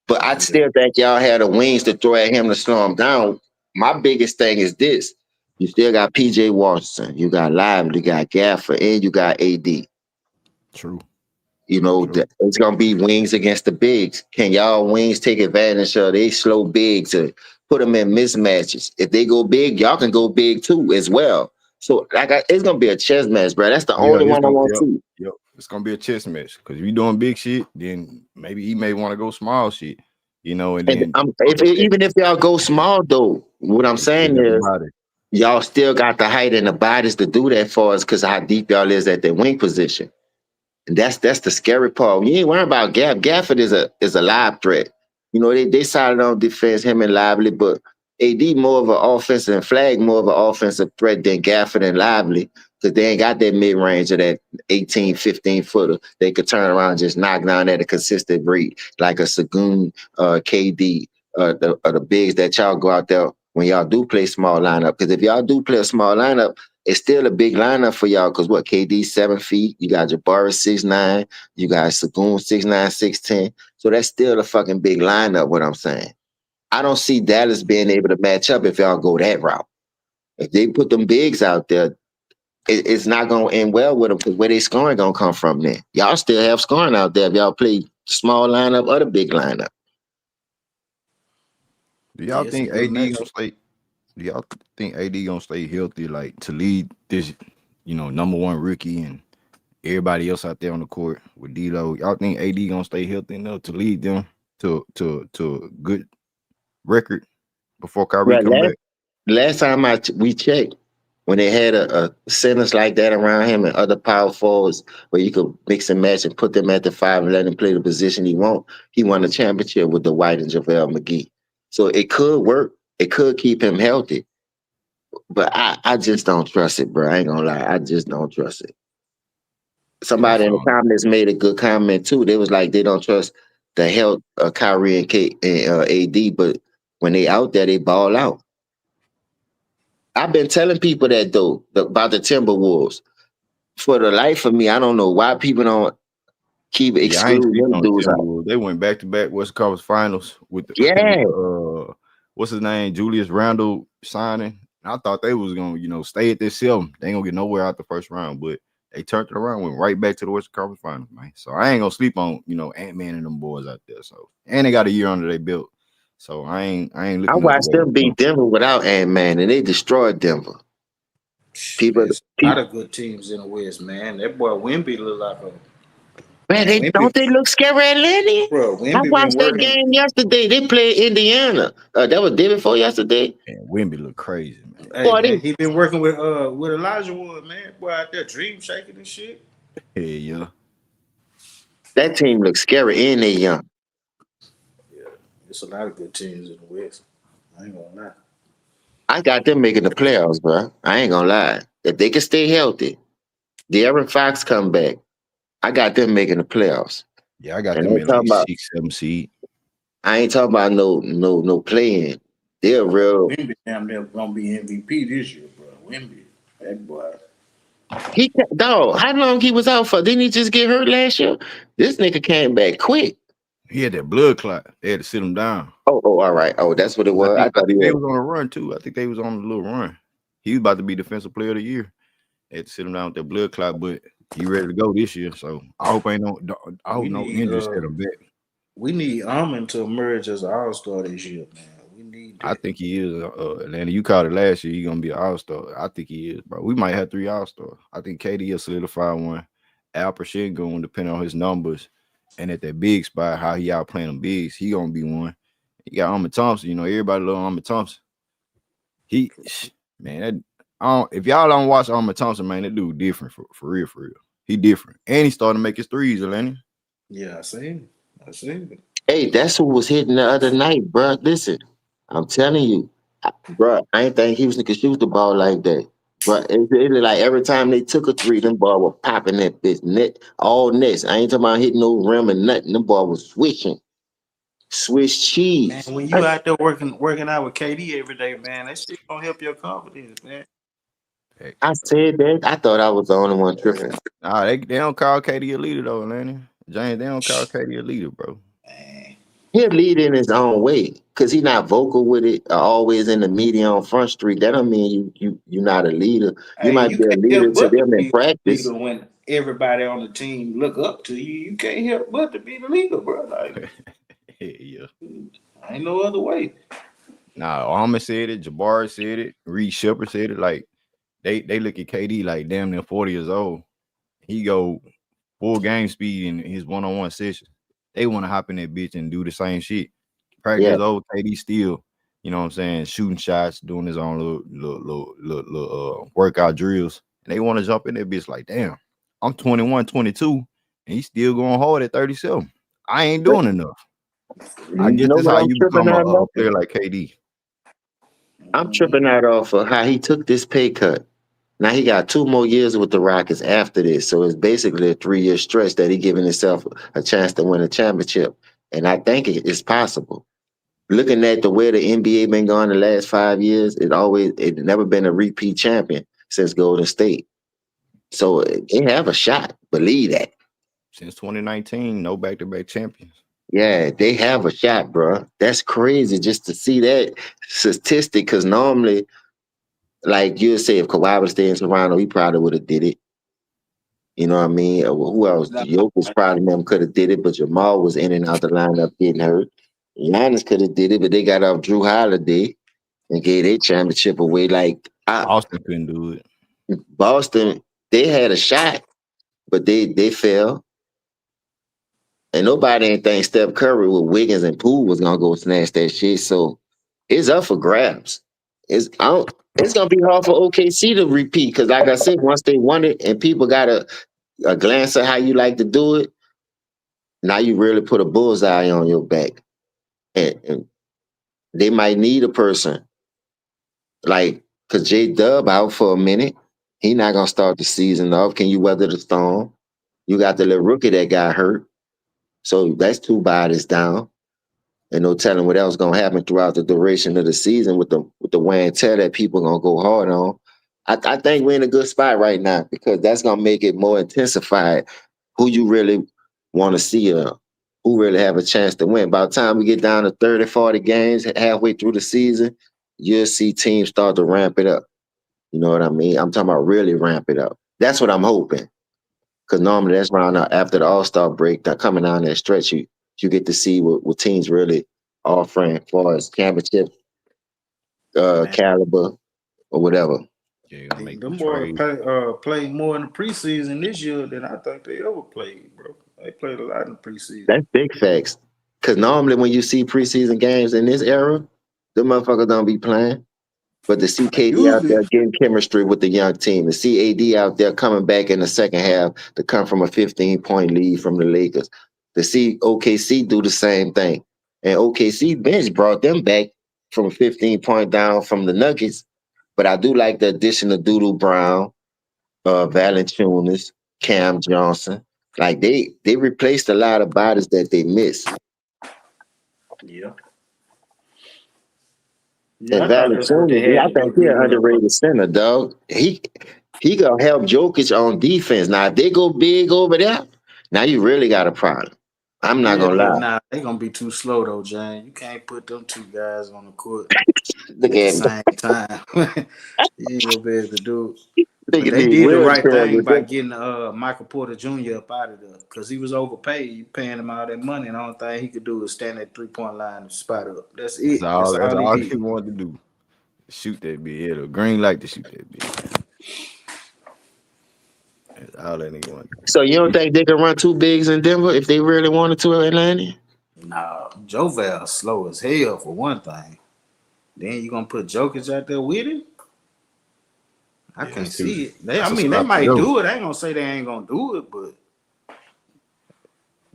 But I Yeah, still think y'all had the wings to throw at him to slow him down. My biggest thing is this. You still got PJ Washington, you got Lively, you got Gaffer, and you got AD. True. True. It's gonna be wings against the bigs. Can y'all wings take advantage of they slow bigs to put them in mismatches? If they go big, y'all can go big too as well. So it's gonna be a chess match, bro. That's the Oh yeah, only it's one I gonna want to yep, see. yep. It's gonna be a chess match because if you doing big shit, then maybe he may want to go small shit, and And then uppercut. even if y'all go small though, what I'm They still saying got the is body. y'all still got the height and the bodies to do that for us because how deep y'all is at their wing position. And that's the scary part. You ain't worrying about Gafford is a live threat. They decided on defense, him and Lively, but AD more of an offensive and Flag more of an offensive threat than Gafford and Lively because they ain't got that mid range of that 18, 15 footer. They could turn around and just knock down at a consistent rate, like a Sagoon, KD, the bigs that y'all go out there when y'all do play small lineup. Because if y'all do play a small lineup, it's still a big lineup for y'all because what KD 7 feet, you got Jabari 6'9", you got Sagoon 6'9", 6'10". So that's still a fucking big lineup. What I'm saying, I don't see Dallas being able to match up if y'all go that route. If they put them bigs out there, it's not gonna end well with them because where they scoring gonna come from then? Y'all still have scoring out there if y'all play small lineup or the big lineup. Do y'all yeah, it's a think good AD gonna matchup. stay? Do y'all think AD gonna stay healthy, like to lead this, number one rookie and everybody else out there on the court with D'Lo? Y'all think AD gonna stay healthy enough to lead them to a good record before Kyrie Well, come back? last time we checked, when they had a centers like that around him and other power forwards where you could mix and match and put them at the five and let him play the position he won the championship with the White and JaVale McGee. So it could work. It could keep him healthy. But I just don't trust it, bro. I ain't gonna lie. I just don't trust it. Yeah, that's Somebody in the all. comments made a good comment too. They was like they don't trust the health of Kyrie and AD, but when they out there, they ball out. I've been telling people that though about the Timberwolves. For the life of me, I don't know why people don't keep Yeah, I ain't excluding speaking them on the dudes out. Timberwolves. They went back to back West Conference Finals with the with Yeah, the what's his name, Julius Randle signing. I thought they was gonna stay at this 7. They ain't gonna get nowhere out the first round, but they turned it around, went right back to the Western Conference Finals, man. So I ain't gonna sleep on Ant Man and them boys out there. So and they got a year under their belt, so I ain't I looking nothing watched but them with them. beat Denver without Ant-Man, and they destroyed Denver. People, There's a lot people, of good teams in the West, man. That boy Wimby look like a man, they Wimby, don't they look scary at Lenny? bro. I Wimby been watched that working. game yesterday. They played Indiana. That was day before yesterday. And Wimby look crazy, Hey Boy, man, he been working with Elijah Wood, man. Boy out there dream shaking and shit. Hey, yeah. that team looks scary and they young. Yeah, it's a lot of good teams in the West. I ain't gonna lie. I got them making the playoffs, bro. I ain't gonna lie. If they can stay healthy, De'Aaron Fox come back. I got them making the playoffs. Yeah, I got And them at like 6, 7 seed. I ain't talking about no playing. They're real. Wimby damn near gonna be MVP this year, bro. Wimby, that boy. Dog, how long he was out for? Didn't he just get hurt last year? This nigga came back quick. He had that blood clot. They had to sit him down. All right. Oh, that's what it I was. I think I thought he think they had. was on a run too. I think they was on a little run. He was about to be defensive player of the year. They had to sit him down with that blood clot, but he ready to go this year. So I hope ain't no I hope We no need injuries set him back. we need Almond to emerge as an all star this year, man. We need I that. think he is. Atlanta, you called it last year. He gonna be an all star. I think he is, bro. We might have 3 all stars. I think KD will solidify one. Alper going depending on his numbers, and at that big spot, how he out playing them bigs, he gonna be one. You got Ahmed Thompson. You know everybody love Ahmed Thompson. He man, if y'all don't watch Ahmed Thompson, man, that dude different for real, for real. He different, and he starting to make his threes, Atlanta. Yeah, I seen it. I seen it. Hey, that's who was hitting the other night, bro. Listen, I'm telling you, bro. I ain't think he was gonna shoot the ball like that. But it like every time they took a three, them ball was popping that bitch net all nets. I ain't talking about hitting no rim and nothing. Them ball was swishing, swish Man, cheese. when you out there working out with KD every day, man, that shit gonna help your confidence, man. I said that. I thought I was the only one tripping. Nah, they don't call KD a leader though, Atlanta. James, they don't call KD a leader, bro. Man. He'll lead in his own way because he not vocal with it. Always in the media on Front Street. That don't mean you're not a leader. You Hey, might you be a can't leader help to but to them in be a practice. leader when everybody on the team look up to you. You can't help but to be the leader, bro. Like, Yeah. ain't no other way. Nah, Ahmed said it, Jabari said it, Reed Shepard said it. Like they look at KD like damn near 40 years old. He go full game speed in his one-on-one session. They want to hop in that bitch and do the same shit. Yeah, Practice over KD still, you know what I'm saying, shooting shots, doing his own little workout drills. And they want to jump in that bitch like, damn, I'm 21, 22, and he's still going hard at 37. I ain't but doing enough. I you guess know that's what how I'm you tripping become out a of? player like KD. I'm Mhm. tripping out off of how he took this pay cut. Now he got 2 more years with the Rockets after this, so it's basically a 3 year stretch that he giving himself a chance to win a championship. And I think it's possible. Looking at the way the NBA been going the last 5 years, it never been a repeat champion since Golden State. So they have a shot. Believe that. Since 2019, no back-to-back champions. Yeah, they have a shot, bro. That's crazy just to see that statistic. Because normally, like you say, if Kawhi would stay in Toronto, he probably would have did it. You know what I mean? Who else? Nah, Jokic probably them could have did it, but Jamal was in and out the lineup getting hurt. Giannis could have did it, but they got off Drew Holiday and gave their championship away. Like Austin couldn't do it. Boston, they had a shot, but they fell. And nobody ain't think Steph Curry with Wiggins and Poole was gonna go snatch that shit. So it's up for grabs. It's gonna be hard for OKC to repeat because, like I said, once they won it and people got a glance at how you like to do it, now you really put a bullseye on your back, and they might need a person like because J Dub out for a minute. He not gonna start the season off. Can you weather the storm? You got the little rookie that got hurt, so that's 2 bodies down. And no telling what else gonna happen throughout the duration of the season with the wear and tear that people gonna go hard on. I think we're in a good spot right now because that's gonna make it more intensified. Who you really want to see who really have a chance to win. By the time we get down to 30, 40 games halfway through the season, you'll see teams start to ramp it up. You know what I mean? I'm talking about really ramp it up. That's what I'm hoping. Because normally that's around after the All Star break, that coming down that stretch, you get to see what teams really offering as far as championship man. caliber or whatever. Yeah, gonna make them Them boys trades. played more in the preseason this year than I think they ever played, bro. They played a lot in the preseason. That's big facts. Because normally when you see preseason games in this era, the motherfuckers don't be playing. But to see KD out Usually, there getting chemistry with the young team, to see AD out there coming back in the second half to come from a 15-point lead from the Lakers, to see OKC do the same thing. And OKC bench brought them back from a 15-point down from the Nuggets. But I do like the addition of Doodle Brown, Valanciunas, Cam Johnson. Like they replaced a lot of bodies that they missed. yeah, yeah, And I thought that's what they Valanciunas, had I to do think to he's get an rid of. underrated center, dog. He gonna help Jokic on defense. Now, if they go big over there, now you really got a problem. I'm not Yeah, gonna but lie. nah, they gonna be too slow though, Jane. You can't put them two guys on the court Look at the at him. same time. You ain't gonna be able to do it. But Nigga they need did the right wheelchair thing with by them. getting Michael Porter Jr. up out of there because he was overpaid. You paying him all that money, and the only thing he could do is stand at 3 point line and spot up. That's That's it. all. That's That's all he all he did. wanted to do. Shoot that bitch. Yeah, the green light to shoot that bitch. That's all that nigga wanted to So you don't do. think they can run two bigs in Denver if they really wanted to in Atlanta? Nah, Jovel slow as hell for one thing. Then you gonna put Jokic out there with him? I Yeah, can't see it. I that's a mean, they sloppy might go. do it. I ain't gonna say they ain't gonna do it, but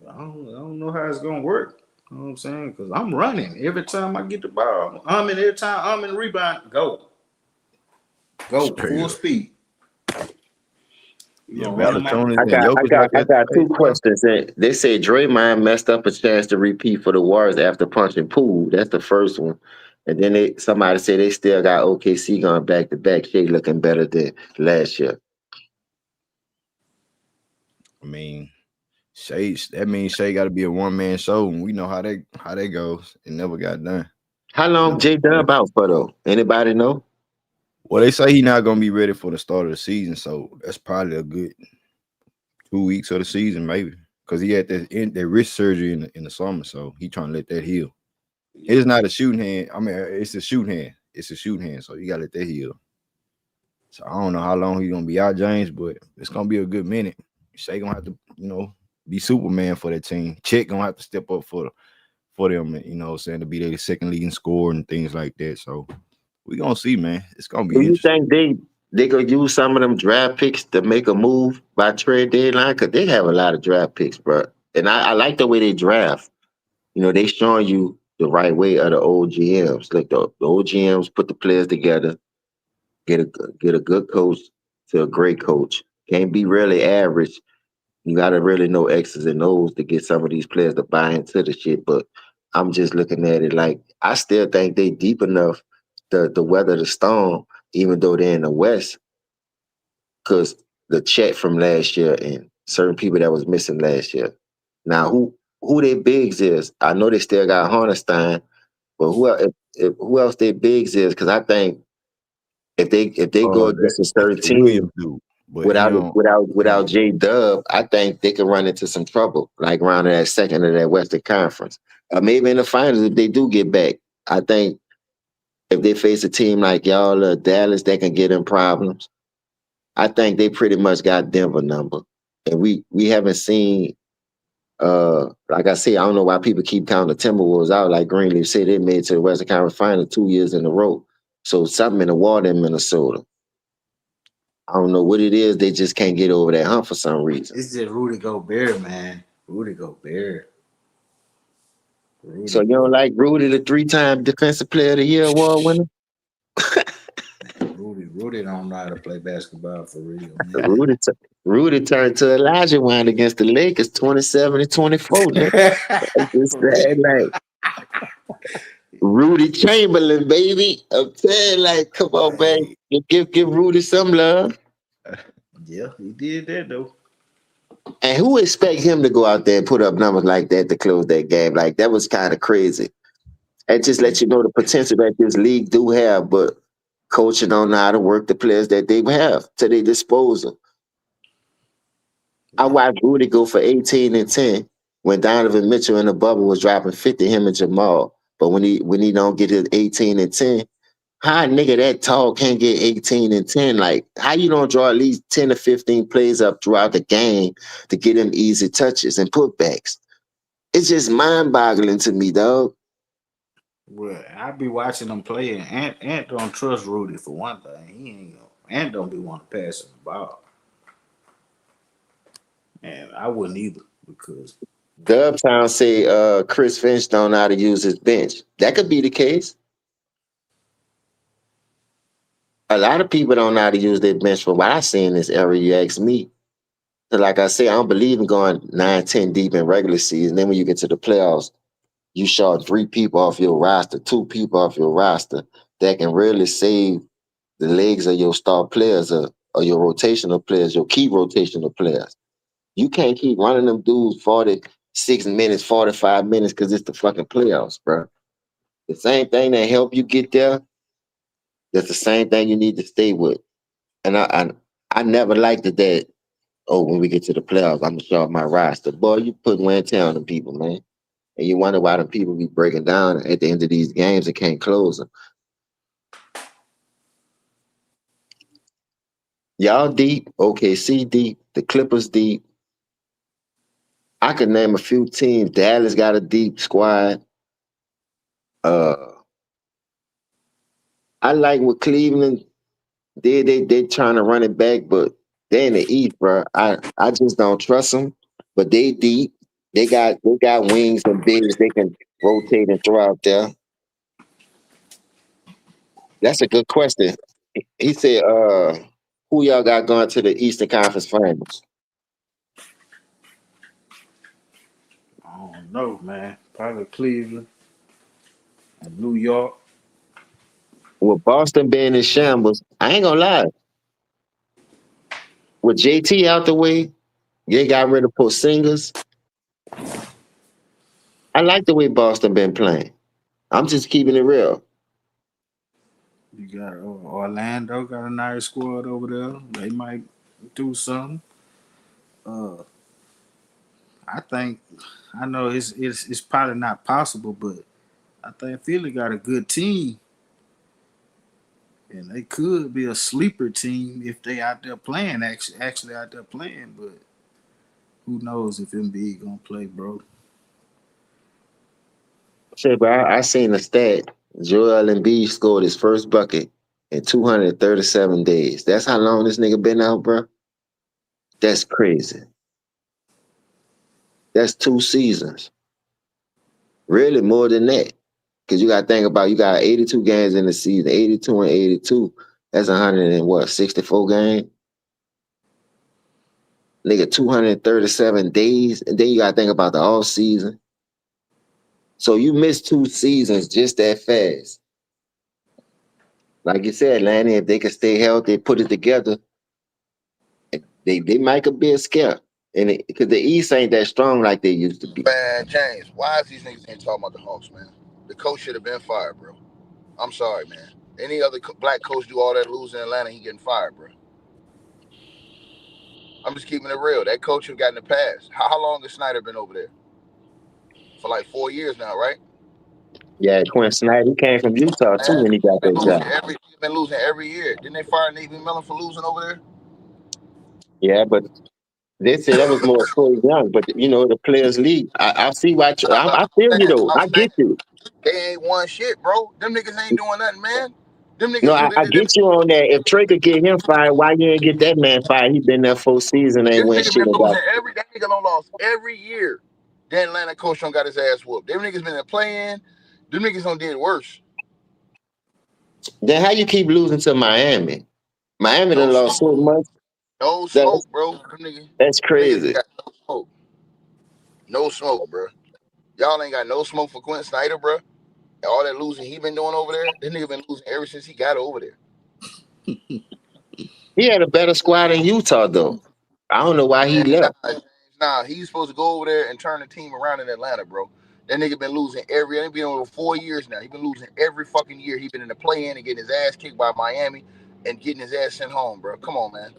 I don't know how it's gonna work. You know what I'm saying? Because I'm running every time I get the ball. Every time I'm in rebound, go Straight full up. speed. You Yeah, gonna run them off? Valachunas and Jokic like I at the got two pace, bro. questions. They say Draymond messed up a chance to repeat for the Warriors after punching Poole. That's the first one. And then somebody said they still got OKC going back to back. Shea looking better than last year. I mean, that means Shea got to be a one man show, and we know how that goes. It never got done. How long Never J got done. Dub out for though? Anybody know? Well, they say he not gonna be ready for the start of the season, so that's probably a good 2 weeks of the season, maybe, because he had that wrist surgery in the summer, so he trying to let that heal. It's not a shooting hand. I mean, it's a shooting hand. It's a shooting hand, so you gotta let that heal. So I don't know how long he's gonna be out, James, but it's gonna be a good minute. Shea gonna have to, be Superman for that team. Chet gonna have to step up for them, saying to be their second leading scorer and things like that. So we gonna see, man. It's gonna Do be you interesting. think they gonna use some of them draft picks to make a move by trade deadline? Cause they have a lot of draft picks, bro. And I like the way they draft. They showing you the right way of the old GMs. Like the old GMs put the players together, get a good coach to a great coach. Can't be really average. You got to really know X's and O's to get some of these players to buy into the shit. But I'm just looking at it like I still think they deep enough to weather the storm, even though they're in the West, because the check from last year and certain people that was missing last year. Now who their bigs is? I know they still got Hornstein, but who else their bigs is? Because I think if they go That against a that's certain the Williams team dude, but he without don't. without J Dub, I think they could run into some trouble, like around that second of that Western Conference. Maybe in the finals if they do get back. I think if they face a team like y'all or Dallas that can get in problems, I think they pretty much got Denver number. And we haven't seen like I say, I don't know why people keep counting the Timberwolves out. Like Greenleaf said, they made it to the Western Conference Final 2 years in a row. So something in the water in Minnesota. I don't know what it is. They just can't get over that hump for some reason. It's just Rudy Gobert, man. Rudy Gobert. So Rudy you don't Gobert. like Rudy, the three-time Defensive Player of the Year award winner? Rudy don't know how to play basketball for real, man. Rudy, t- Rudy turned to Elijah Wan against the Lakers, 27-24. Nigga. I just For said real. like Rudy Chamberlain, baby. I'm saying like, come on, man, Hey, give Rudy some love. yeah, he did that though. And who expect him to go out there and put up numbers like that to close that game? Like that was kind of crazy. And just let you know the potential that this league do have, but coaching don't know how to work the players that they have to their disposal. I Yeah, watched Rudy go for 18 and 10 when Donovan Mitchell in the bubble was dropping 50, him and Jamal. But when he don't get his 18 and 10, how a nigga that tall can't get 18 and 10? Like, how you don't draw at least 10 to 15 plays up throughout the game to get him easy touches and putbacks? It's just mind boggling to me, dog. Well, I be watching them play, and Ant don't trust Rudy for one thing. He ain't gonna. Ant don't be want to pass him the ball, and I wouldn't either because Dubtown say Chris Finch don't know how to use his bench. That could be the case. A lot of people don't know how to use their bench for what I see in this area, you ask me. So like I say, I don't believe in going 9, 10 deep in regular season. Then when you get to the playoffs, you short 3 people off your roster, 2 people off your roster that can really save the legs of your star players or your rotational players, your key rotational players. You can't keep running them dudes 46 minutes, 45 minutes because it's the fucking playoffs, bro. The same thing that helped you get there, that's the same thing you need to stay with. And I never liked it that, oh, when we get to the playoffs, I'm gonna show up my roster. Boy, you put wear and tear on them people, man. And you wonder why them people be breaking down at the end of these games and can't close them. Y'all deep, OKC deep, the Clippers deep. I could name a few teams. Dallas got a deep squad. Uh, I like what Cleveland did. They trying to run it back, but they in the East, bro. I just don't trust them. But they deep. They got wings and bigs. They can rotate and throw out there. That's a good question. He said, who y'all got going to the Eastern Conference Finals? I don't know, man. Probably Cleveland and New York. With Boston being in shambles, I ain't gonna lie. With JT out the way, they got rid of Porzingis. I like the way Boston been playing. I'm just keeping it real. You got Orlando got a nice squad over there. They might do something. Uh, I think I know it's probably not possible, but I think Philly got a good team, and they could be a sleeper team if they out there playing actually out there playing. But who knows if Embiid gonna play, bro? Shit, bro, I seen a stat. Joel Embiid scored his first bucket in 237 days. That's how long this nigga been out, bro. That's crazy. That's 2 seasons. Really more than that. Because you got to think about you got 82 games in the season, 82 and 82. That's 100 and what, 64 games? Nigga, 237 days. And then you got to think about the off season. So you missed 2 seasons just that fast. Like you said, Lanny, if they could stay healthy, put it together, they might could be a scare. And because the East ain't that strong like they used to be. Man, James, why is these niggas ain't talking about the Hawks, man? The coach should have been fired, bro. I'm sorry, man. Any other black coach do all that losing in Atlanta, he getting fired, bro. I'm just keeping it real. That coach who got in the past. How long has Snyder been over there? For like 4 years now, right? Yeah, Quinn Snyder, he came from Utah too Man, when he got been that losing job. every been losing every year. Didn't they fire Nate McMillan for losing over there? Yeah, but they said that was more Troy Young, but you know the players league. I see why I feel you though. I'm I saying get you. they ain't won shit, bro. Them niggas ain't doing nothing, man. Them No, niggas do I get you on that. If Trey could get him fired, why you ain't get that man fired? He been there 4 seasons, ain't this win nigga shit been and got. losing every that nigga done lost every year. That Atlanta coach done got his ass whooped. Them niggas been playing. Them niggas done did worse. Then how you keep losing to Miami? Miami No done lost so smoke. much. No That's smoke, bro. that's Them niggas crazy. got no smoke. No smoke, bro. Y'all ain't got no smoke for Quentin Snyder, bro. All that losing he been doing over there, this nigga been losing ever since he got over there. He had a better squad in Utah though. I don't know why he Man, left. nah, he's supposed to go over there and turn the team around in Atlanta, bro. That nigga been losing every. He been over 4 years now. He been losing every fucking year. He been in the play-in and getting his ass kicked by Miami and getting his ass sent home, bro. Come on, man.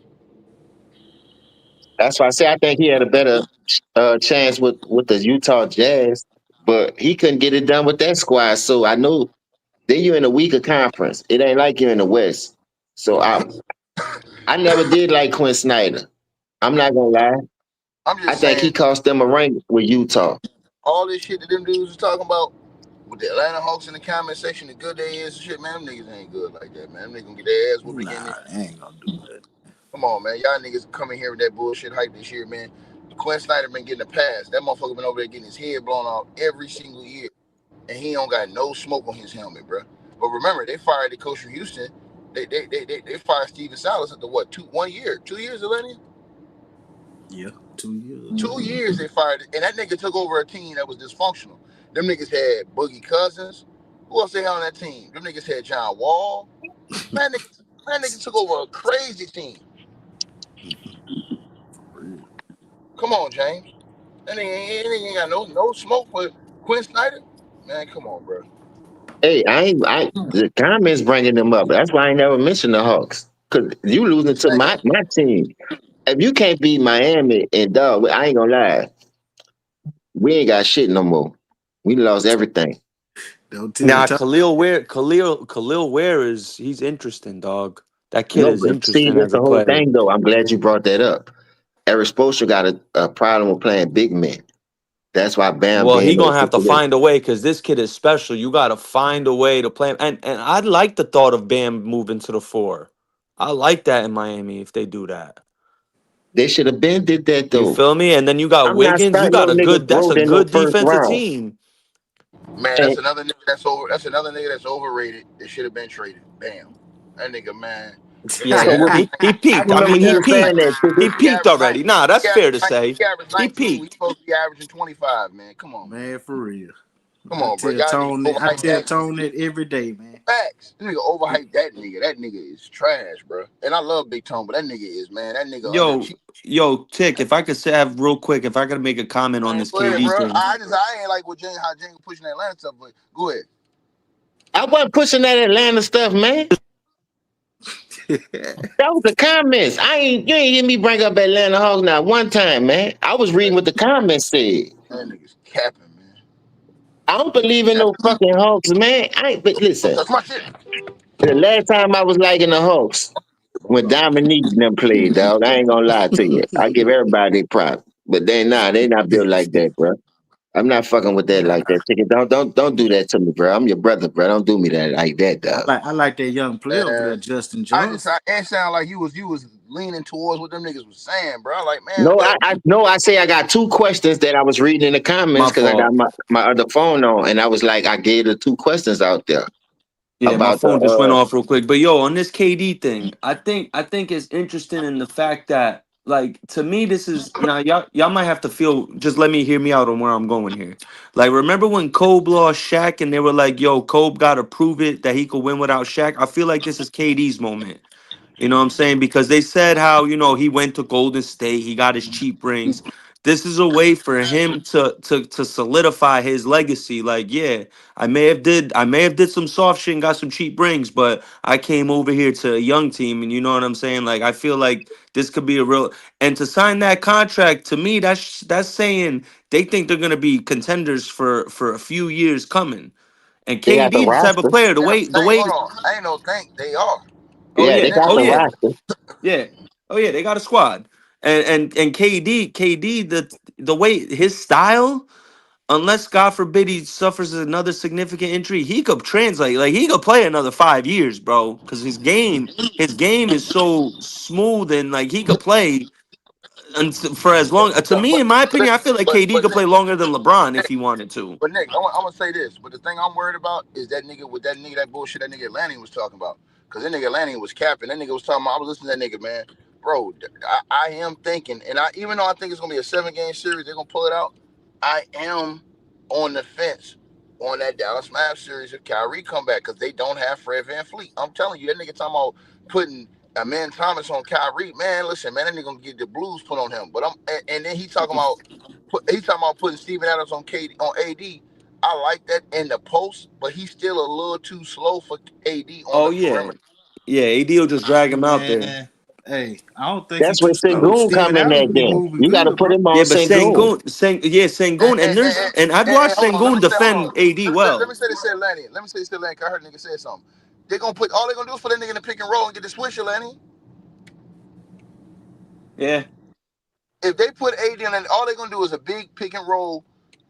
That's why I say I think he had a better chance with the Utah Jazz, but he couldn't get it done with that squad. So I know then you're in a weaker conference. It ain't like you're in the West. So I never did like Quinn Snyder. I'm not gonna lie. I'm I just think saying, he cost them a ring with Utah. all this shit that them dudes was talking about, with the Atlanta Hawks in the comment section, the good they is and shit, man, them niggas ain't good like that, man. Them niggas gonna get their ass whooped again Nah, this they ain't gonna do that. Come on, man. Y'all niggas coming here with that bullshit hype this year, man. Quinn Snyder been getting a pass. That motherfucker been over there getting his head blown off every single year. And he don't got no smoke on his helmet, bro. But remember, they fired the coach from Houston. They fired Steven Silas after what, 1 year? 2 years, Atlanta? Yeah, 2 years. 2 years they fired it. And that nigga took over a team that was dysfunctional. Them niggas had Boogie Cousins. Who else they had on that team? Them niggas had John Wall. Man, nigga took over a crazy team. For real. Come on, James. That nigga ain't got no smoke for Quinn Snyder. Man, come on, bro. Hey, the comments bringing them up. That's why I ain't never mentioned the Hawks. Cause you losing to Same. my team. If you can't beat Miami and dog, I ain't gonna lie, we ain't got shit no more. We lost everything. Don't Now tell. Khalil Ware is he's interesting, dog. That kid No, is but see, interesting that's as a the whole player. thing though. I'm glad you brought that up. Eric Spoelstra got a problem with playing big men. That's why Bam Well, he being in gonna a have to situation. find a way because this kid is special. You got to find a way to play him. And I like the thought of Bam moving to the four. I like that in Miami if they do that. They should have been did that You though. feel me? And then you got I'm not Wiggins. You starting no got a nigga good. That's throat a in no good first defensive round. team. Man, And that's another nigga that's overrated. That should have been traded. Bam. That nigga, man. That Yeah, so nigga what? he I peaked. I remember mean, you he were saying peaked. that. He Too. he peaked averaged already. Nah, that's fair to say. he averaged He 19. He's peaked. supposed to be averaging 25, man. Come on, man. Man, for real. Come on, bro. Y'all niggas I overhyped tell that. Tone that every day, man. Facts. This nigga overhyped that nigga. That nigga is trash, bro. And I love Big Tone, but that nigga is, man. That nigga Yo, underachieved. Tick. If I could say have real quick, if I could make a comment on Man, this go ahead, KD bro. thing. I ain't like what how Jane pushing that Atlanta stuff, but go ahead. I wasn't pushing that Atlanta stuff, man. That was the comments. You ain't hear me bring up Atlanta Hawks not one time, man. I was reading what the comments said. That nigga's capping, man. I don't That believe nigga's in no capping. fucking Hawks, man. But Don't listen, touch my shit. the last time I was liking the Hawks when Dominique and them played, dog. I ain't gonna lie to you. I give everybody their props. But they not built like that, bro. I'm not fucking with that like Nah, that. Chicken, don't do that to me, bro. I'm your brother, bro. Don't do me that like that, dog. I like that young player over there, Man, Justin Johnson. it sounded like you was leaning towards what them niggas was saying, bro. Like, man, No, what? I say I got two questions that I was reading in the comments My because I got fault. my other phone on, and I was like, I gave the two questions out there Yeah, my about the phone just went off real quick. But yo, on this KD thing, I think it's interesting in the fact that like to me this is now y'all might have to feel just let me hear me out on where I'm going here. Like remember when Kobe lost Shaq and they were like, yo, Kobe gotta prove it that he could win without Shaq? I feel like this is KD's moment. You know what I'm saying? Because they said how, he went to Golden State, he got his cheap rings. This is a way for him to solidify his legacy. Like, yeah, I may have did some soft shit and got some cheap rings, but I came over here to a young team and you know what I'm saying? Like I feel like this could be a real and to sign that contract to me that's saying they think they're going to be contenders for a few years coming. And they got the KD the type of roster. player, They don't think. Hold on. I ain't no think. They are. oh Yeah, they yeah. Nigga, got Oh the yeah. roster. Yeah. Oh yeah, they got a squad. And KD the way his style, unless God forbid he suffers another significant injury, he could translate. Like he could play another 5 years, bro. Cause his game is so smooth and like he could play for as long to me, in my opinion, I feel like KD but could play longer than LeBron if he wanted to. But Nick, I'm gonna say this. But the thing I'm worried about is that bullshit that nigga Lanning was talking about. Cause that nigga Lanning was capping. That nigga was talking about. I was listening to that nigga, man. Bro, I am thinking, and I even though I think it's gonna be a 7 game series, they're gonna pull it out. I am on the fence on that Dallas Mavs series if Kyrie come back because they don't have Fred Van Fleet. I'm telling you, that nigga talking about putting a man Thomas on Kyrie. Man, listen, man, that nigga gonna get the blues put on him. But and then he talking about putting Steven Adams on AD. I like that in the post, but he's still a little too slow for AD on Oh the yeah. perimeter. Yeah, AD will just drag him out there. Man, hey, I don't think he That's where too slow. Sengun Steven come in Adams at be then. moving You got to good, put bro. him on Yeah, but Sengun. Sengun, and I'd watch Hold on, let me Sengun say, hold defend on. AD Let well. me say this here, Lanny. Let me say this here, Lanny. 'Cause I heard a nigga say something. They gonna put all they gonna do is put that nigga in the pick and roll and get the swisher, Lanny. Yeah. If they put AD in, all they gonna do is a big pick and roll,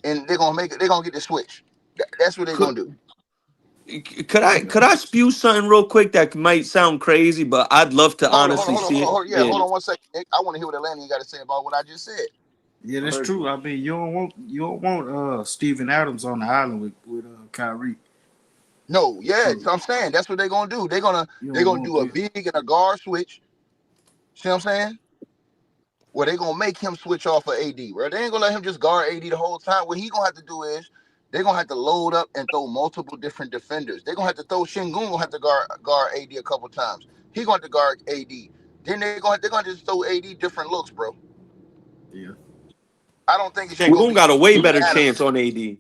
and they're gonna make it. They're gonna get the switch. That's what they're Could gonna do. could I spew something real quick that might sound crazy, but I'd love to honestly see it. Yeah, Yeah, hold on one second, Nick. I want to hear what Atlanta got to say about what I just said. Yeah, I that's heard true. you. I mean, you don't want Steven Adams on the island with Kyrie. No, yeah, So so I'm saying that's what they're gonna do. you They're don't gonna want do a that. big and a guard switch. See what I'm saying? Where they gonna make him switch off of AD, bro. They ain't gonna let him just guard AD the whole time. What he gonna have to do is they're gonna have to load up and throw multiple different defenders. They're gonna have to throw Shingun gonna have to guard AD a couple times. He gonna have to guard AD. Then they're gonna just throw AD different looks, bro. Yeah. I don't think it's just gonna Sengun be got a way Steven better Adams. chance on AD.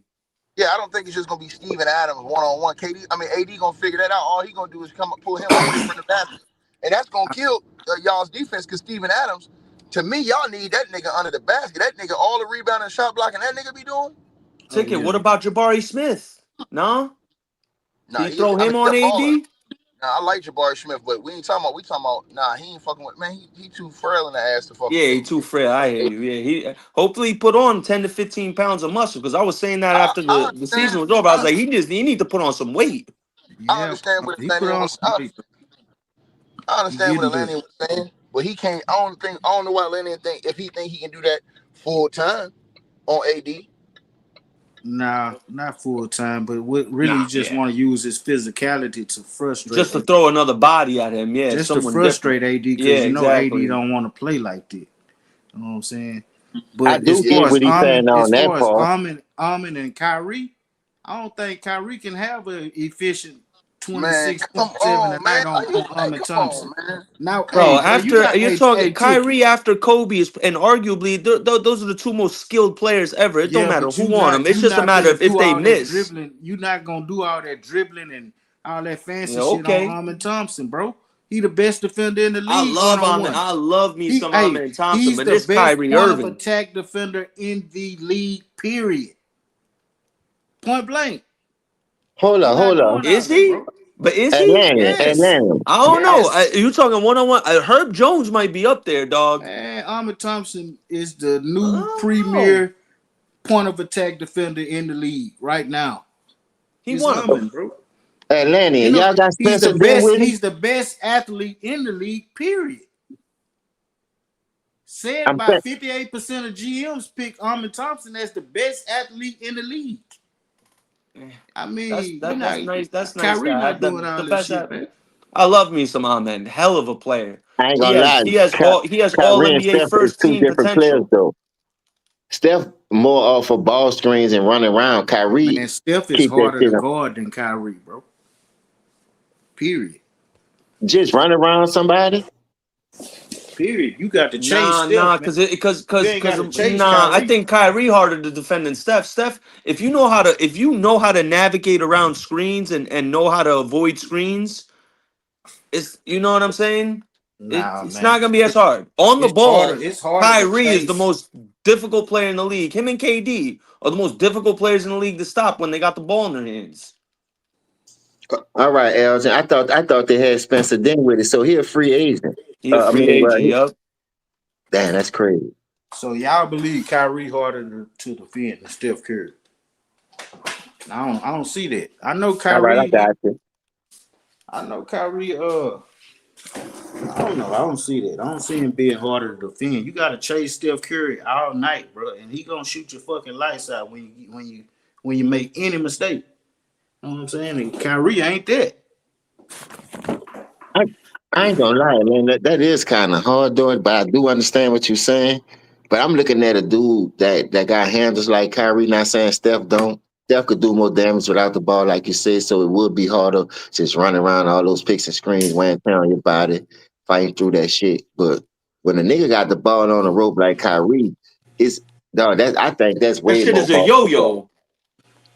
Yeah, I don't think it's just gonna be Steven Adams one on one. AD gonna figure that out. All he gonna do is come up, pull him away from the basket, and that's gonna kill y'all's defense. Cause Steven Adams, to me, y'all need that nigga under the basket. That nigga all the rebound and shot blocking that nigga be doing. Oh Ticket. yeah. What about Jabari Smith? No, Nah, can you throw I him mean, he on a baller. AD? Nah, I like Jabari Smith, but we ain't talking about. We talking about. Nah, he ain't fucking with. Man, he too frail in the ass to fuck with Yeah, he dudes. too frail. I hear you. Yeah, he hopefully he put on 10 to 15 pounds of muscle because I was saying that after I the understand. season was over. I was like, he need to put on some weight. I Yeah. understand what He put Atlantean on was. some weight. I He understand what getting there. Atlantean was saying, but he can't. I don't know why Atlantean think if he think he can do that full time on AD. Nah, not full time, but what really Nah, you just yeah. want to use his physicality to frustrate Just to AD. throw another body at him. Yeah, Just to someone different. frustrate AD Yeah, because AD exactly. don't want to play like that. You know what I'm saying? I But do get what he's saying on As that far as part. Armin and Kyrie, I don't think Kyrie can have an efficient Man, come 26.7 a on, man. night Are you on like, Armin come Thompson. on, man? Now, Bro, hey, you after got you're a talking ticket. Kyrie after Kobe is, and arguably those are the two most skilled players ever. It don't Yeah, matter but who on them. It's you just a not matter finna of if do they all that miss. dribbling. You not gonna do all that dribbling and all that Yeah, fancy shit on okay. Armin Thompson, bro. He the best defender in the league, one on one. I love me some Ahmed Thompson, He's but the this best Kyrie point of Irving. attack defender in the league. Period. Point blank. Hold He on, not hold on. doing all Is that, he? bro. But is he? Atlanta, Yes. Atlanta. I don't know. Yes. You talking 1 on 1? Herb Jones might be up there, dog. Man, Ahmed Thompson is the I new don't know. premier point of attack defender in the league right now. He It's one of Ahmed, them. bro. Atlanta. You know, Y'all got he's the Spencer best. Dinwiddie? He's the best athlete in the league. Period. Said I'm by saying 58% of GMs pick Ahmed Thompson as the best athlete in the league. I mean, you That's not nice. That's nice to Kyrie have not doing the all this best. shit, man. I love me some Ahmed. Hell of a player. I ain't gonna lie. He has all Kyrie and NBA Steph is first two team different players potential. though. Steph more off of ball screens and running around. Man, Kyrie Steph is keep that harder shit to up. guard than Kyrie, bro. Period. Just run around somebody. Period. You got to chase Nah, Steph, man. You ain't got because to chase nah. I Kyrie. think Kyrie harder to defend than Steph. Steph, if you know how to navigate around screens and know how to avoid screens, it's you know what I'm saying. Nah, It's man. not gonna be as hard on the It's harder. ball. It's harder to Kyrie is the chase. most difficult player in the league. Him and KD are the most difficult players in the league to stop when they got the ball in their hands. All right, Elgin. I thought they had Spencer Dinwiddie, so he a free agent. He a I free mean, well, agent. Yup. damn, that's crazy. So y'all believe Kyrie harder to defend than Steph Curry? I don't see that. All right, I got you. I know Kyrie. I don't know. I don't see that. I don't see him being harder to defend. You got to chase Steph Curry all night, bro, and he gonna shoot your fucking lights out when you make any mistake. You know what I'm saying? And Kyrie ain't that. I, I ain't gonna lie, man. That is kind of hard doing, but I do understand what you're saying. But I'm looking at a dude that got handles like Kyrie. Not saying Steph don't. Steph could do more damage without the ball, like you said. So it would be harder just running around all those picks and screens, wearing down on your body, fighting through that shit. But when a nigga got the ball on the rope like Kyrie, it's dog. That I think that's That way shit more is a hard to guard. yo-yo.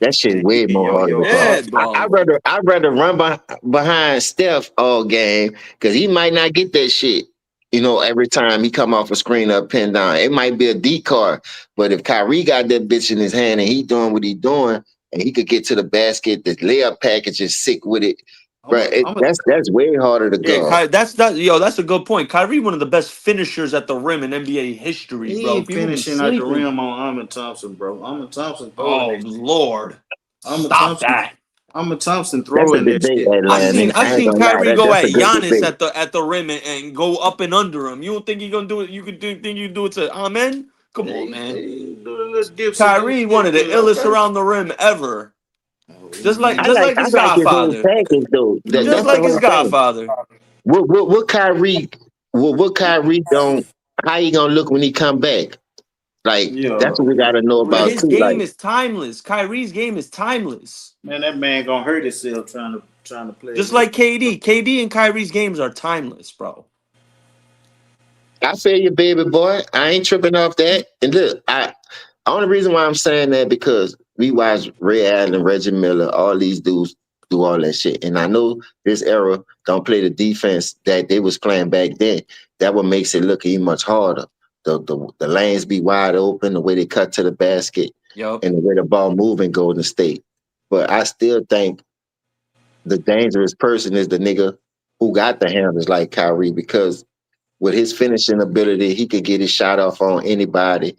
That shit Yeah, he way can more harder to yo guard. Yeah, hard. I dog. rather run behind Steph all game because he might not get that shit. You know, every time he come off a screen up, pin down, it might be a D card. But if Kyrie got that bitch in his hand and he doing what he doing, and he could get to the basket, the layup package is sick with it, I'm but a, I'm a, that's way harder to Yeah, guard. that's a good point. Kyrie, one of the best finishers at the rim in NBA history, he bro. ain't People be finishing at the sleeping. rim on Ahmed Thompson, bro. Ahmed Thompson throwing Oh that shit. Lord. I'm a Stop Thompson. that. I'm a Thompson That's a throwing that debate, shit. Atlanta. I've I ain't seen gonna lie. Kyrie go That's at a good Giannis debate. at the rim and go up and under him. You don't think he gonna do it? You could think you do it to Amen? Come on, man. They do a little dipsy do Kyrie, one shit, of the but illest okay. around the rim ever. Oh, I Just like like I his like his whole godfather. package though. Just That's the like his whole thing. godfather. What Kyrie what Kyrie don't how he gonna look when he come back? Like yeah, that's what we gotta know But about real. his too. game Like is timeless. Kyrie's game is timeless. Man, that man gonna hurt himself trying to play Just against. like KD. KD and Kyrie's games are timeless, bro. I feel you, baby boy. I ain't tripping off that. And look, I only reason why I'm saying that because we watch Ray Allen, Reggie Miller, all these dudes do all that shit. And I know this era don't play the defense that they was playing back then. That what makes it look even much harder. The lanes be wide open, the way they cut to the basket, Yup. and the way the ball move in Golden State. But I still think the dangerous person is the nigga who got the handles like Kyrie because with his finishing ability, he could get his shot off on anybody.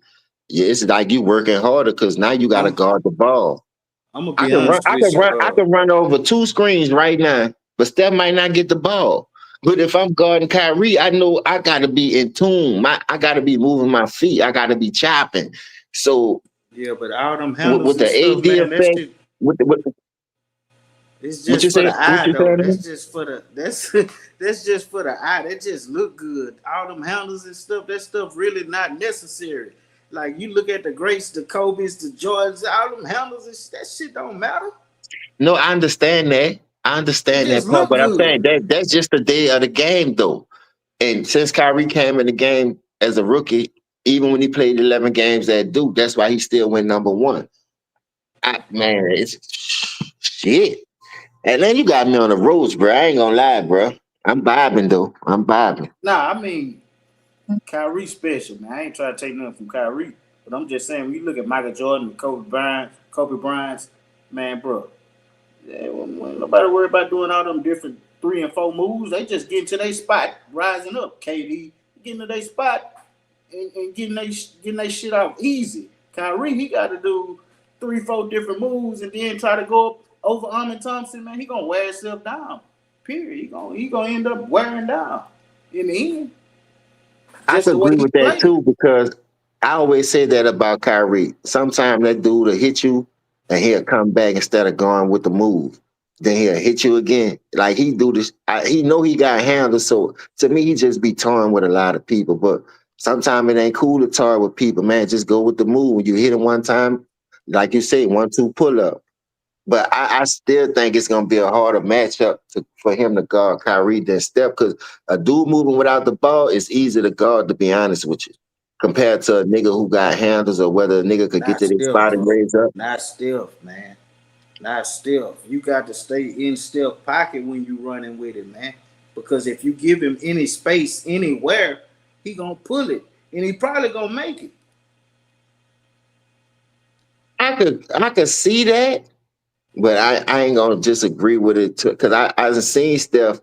Yeah, it's like you working harder because now you got to I'm guard the ball. I'm gonna I be can run. honest I with can you. run. I can run over two screens right now, but Steph might not get the ball. But if I'm guarding Kyrie, I know I got to be in tune. I got to be moving my feet. I got to be chopping. So Yeah, but all them with handles the and stuff, AD man, that effect, shit. with It's what you just for the say? What eye you though. saying to me? That's just for the that's just for the eye. That just look good. All them handles and stuff, that stuff really not necessary. Like you look at the greats, the Kobe's, the Jordans, all them handles and that shit don't matter. No, I understand that. I It understand just that part, look but I'm good. saying that's just the day of the game, though. And since Kyrie came in the game as a rookie, even when he played 11 games at Duke, that's why he still went number one. Man, it's shit. And then you got me on the ropes, bro. I ain't gonna lie, bro. I'm vibing though. I'm vibing. Nah, I mean Kyrie special, man. I ain't trying to take nothing from Kyrie, but I'm just saying when you look at Michael Jordan, Kobe Bryant, man, bro. Yeah, when nobody worry about doing all them different 3 and 4 moves. They just get to their spot, rising up. KD getting to their spot and getting they shit out easy. Kyrie, he got to do 3, 4 different moves and then try to go up over Armin Thompson. Man, he gonna wear himself down. Period. He gonna end up wearing down in the end. I Just could the way agree he with that played. too because I always say that about Kyrie. Sometimes that dude will hit you and he'll come back instead of going with the move. Then he'll hit you again. Like he do this. He know he got handles. So to me, he just be toying with a lot of people. But sometimes it ain't cool to toy with people, man. Just go with the move. When you hit him one time, like you say, 1-2 pull up. But I still think it's gonna be a harder matchup for him to guard Kyrie than Steph because a dude moving without the ball is easy to guard, to be honest with you, compared to a nigga who got handles or whether a nigga could get Not to their still, spot and bro. raise up. Not still, man. Not still. You got to stay in still pocket when you running with it, man. Because if you give him any space anywhere, he gonna pull it, and he probably gonna make it. I could see that, but I ain't gonna disagree with it because I seen Steph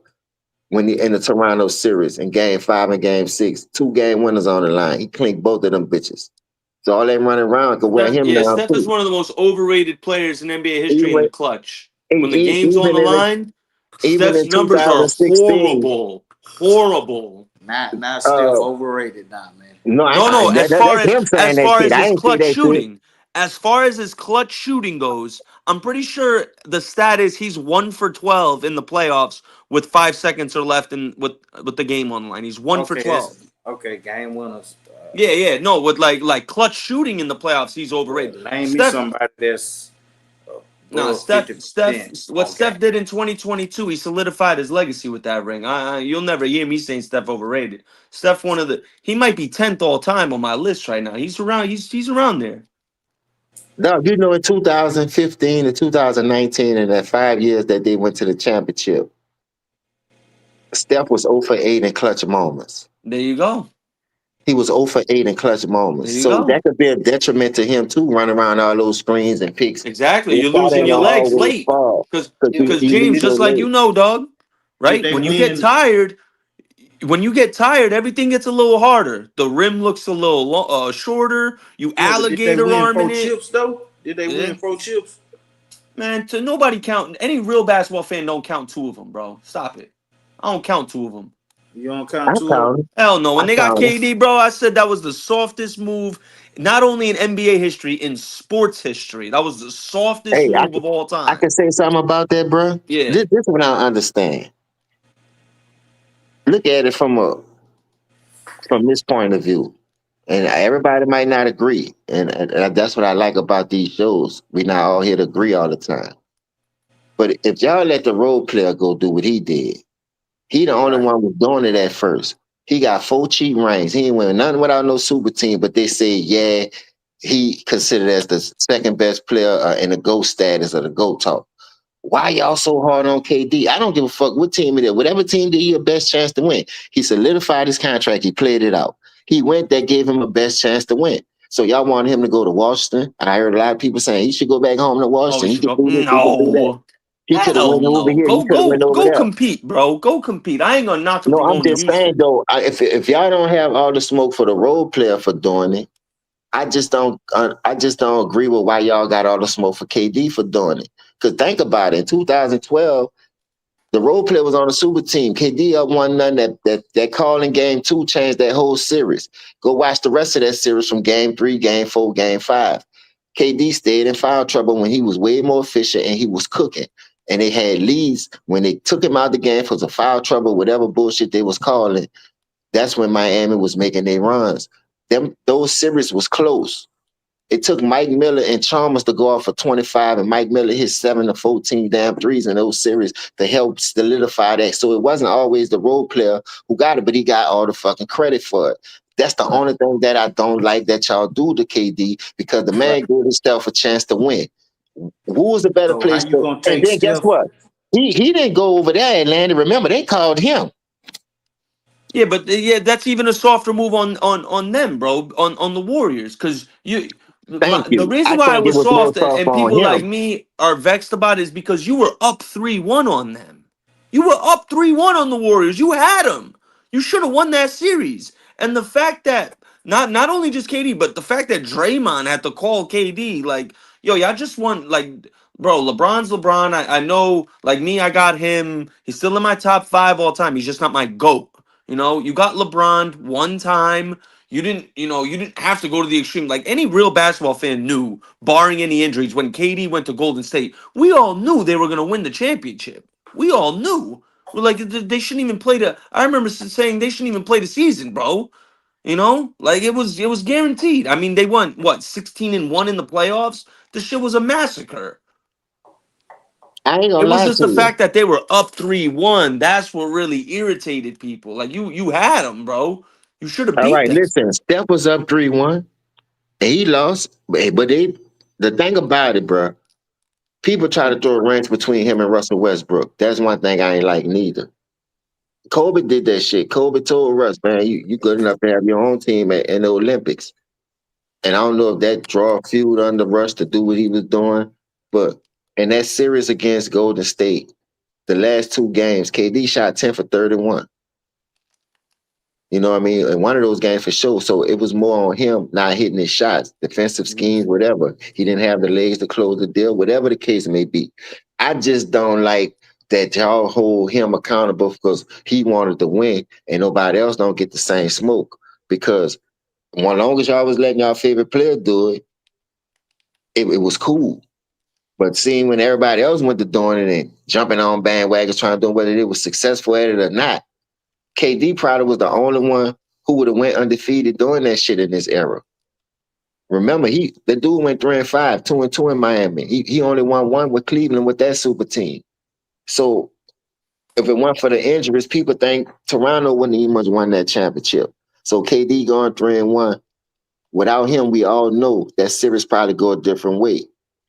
when he in the Toronto series in game 5 and game 6, 2 game winners on the line. He clinked both of them bitches. So all they running around could wear Steph, him yeah, down Steph is too. one of the most overrated players in NBA history in Even the clutch. When the game's on even the in the line, even Steph's in numbers are 2016. horrible. Horrible. Not still Uh, overrated now, man. no, No, no. that's him saying As that far shit. as I his ain't see clutch that shit. shooting, as far as his clutch shooting goes, I'm pretty sure the stat is he's 1 for 12 in the playoffs with 5 seconds or left in with the game on the line. He's one for Okay, twelve. okay. Game winners. Yeah, yeah. No, with like clutch shooting in the playoffs, he's overrated. Name me Steph, somebody that's nah, above 50% What on game. Steph did in 2022, he solidified his legacy with that ring. You'll never hear me saying Steph overrated. Steph, he might be 10th all time on my list right now. He's around there. No, in 2015 and 2019, in that 5 years that they went to the championship, Steph was 0 for 8 in clutch moments. There you go. He was 0 for 8 in clutch There moments. you So go. that could be a detriment to him too, running around all those screens and picks. Exactly. His You're shot losing ain't your gonna legs always late. fall Because because If because he James, leaves so just like late. you know, dog, if right? they When you get win, tired, everything gets a little harder. The rim looks a little shorter. You yeah, but did they alligator win arm four in it. chips though? Did they Yeah. win 4 chips? Man, to nobody count. Any real basketball fan don't count two of them, bro. Stop it. I don't count two of them. You don't I count two of them? count it. Hell no. I When they got count it. KD, bro, I said that was the softest move, not only in NBA history, in sports history. That was the softest Hey, move of all I time. can say something about that, bro. Yeah. This is what I understand. Look at it from this point of view. And everybody might not agree. And that's what I like about these shows. We not all here to agree all the time. But if y'all let the role player go do what he did, he the only Right. one was doing it at first. He got 4 cheating rings. He ain't winning nothing without no super team. But they say, yeah, he considered as the second best player in the GOAT status of the GOAT talk. Why y'all so hard on KD? I don't give a fuck what team it is. Whatever team did he a best chance to win. He solidified his contract. He played it out. He went that gave him a best chance to win. So y'all want him to go to Washington? I heard a lot of people saying he should go back home to Oh, he Washington. He should could go. do this. He could do that. No. He could have Hell went over no. here. He Go, could have go, went over go there. compete, bro. Go compete. I ain't gonna knock him No, for I'm going to just saying Houston. though. If y'all don't have all the smoke for the role player for doing it, I just don't. I just don't agree with why y'all got all the smoke for KD for doing it. Because think about it. In 2012. The role player was on the super team. KD up 1-0. That call in game 2 changed that whole series. Go watch the rest of that series from game 3, game 4, game 5. KD stayed in foul trouble when he was way more efficient and he was cooking. And they had leads when they took him out the game for the foul trouble, whatever bullshit they was calling. That's when Miami was making their runs. Those series was close. It took Mike Miller and Chalmers to go off for 25, and Mike Miller hit 7 to 14 damn threes in those series to help solidify that. So it wasn't always the role player who got it, but he got all the fucking credit for it. That's the Right. only thing that I don't like that y'all do to KD because the Right. man gave himself a chance to win. Who was the better So how place you to? gonna And take then guess Steph? what? He didn't go over there, Atlanta. Remember, they called him. Yeah, but yeah, that's even a softer move on them, bro. On the Warriors, because Thank the you. reason I why it think it was was more soft soft and on people like him. me are vexed about it is because you were up 3-1 on them. You were up 3-1 on the Warriors. You had them. You should have won that series. And the fact that not only just KD, but the fact that Draymond had to call KD, like, yo, y'all just won, like, bro, LeBron's LeBron. I know, like me, I got him. He's still in my top 5 all time. He's just not my GOAT. You know, you got LeBron one time. You didn't have to go to the extreme. Like any real basketball fan knew, barring any injuries, when KD went to Golden State, we all knew they were gonna win the championship. We all knew. We're like, they shouldn't even play the. I remember saying they shouldn't even play the season, bro. You know, like it was guaranteed. I mean, they won what 16-1 in the playoffs. The shit was a massacre. I ain't It gonna was lie just to the you. fact that they were up 3-1. That's what really irritated people. Like you had them, bro. You should have All beat right, them. listen. Steph was up 3-1. And he lost, but the thing about it, bro, people try to throw a wrench between him and Russell Westbrook. That's one thing I ain't like neither. Kobe did that shit. Kobe told Russ, man, you good enough to have your own team in the Olympics. And I don't know if that draw fueled under Russ to do what he was doing, but in that series against Golden State, the last 2 games, KD shot 10 for 31. You know what I mean? In one of those games for sure. So it was more on him not hitting his shots, defensive schemes, whatever. He didn't have the legs to close the deal, whatever the case may be. I just don't like that y'all hold him accountable because he wanted to win and nobody else don't get the same smoke. Because as long as y'all was letting y'all favorite player do it, it was cool. But seeing when everybody else went to doing it and jumping on bandwagons trying to do whether it was successful at it or not, KD probably was the only one who would have went undefeated doing that shit in this era. Remember, the dude went 3-5, 2-2 in Miami. He only won one with Cleveland with that super team. So if it weren't for the injuries, people think Toronto wouldn't even much won that championship. So KD going 3-1. Without him, we all know that series probably go a different way.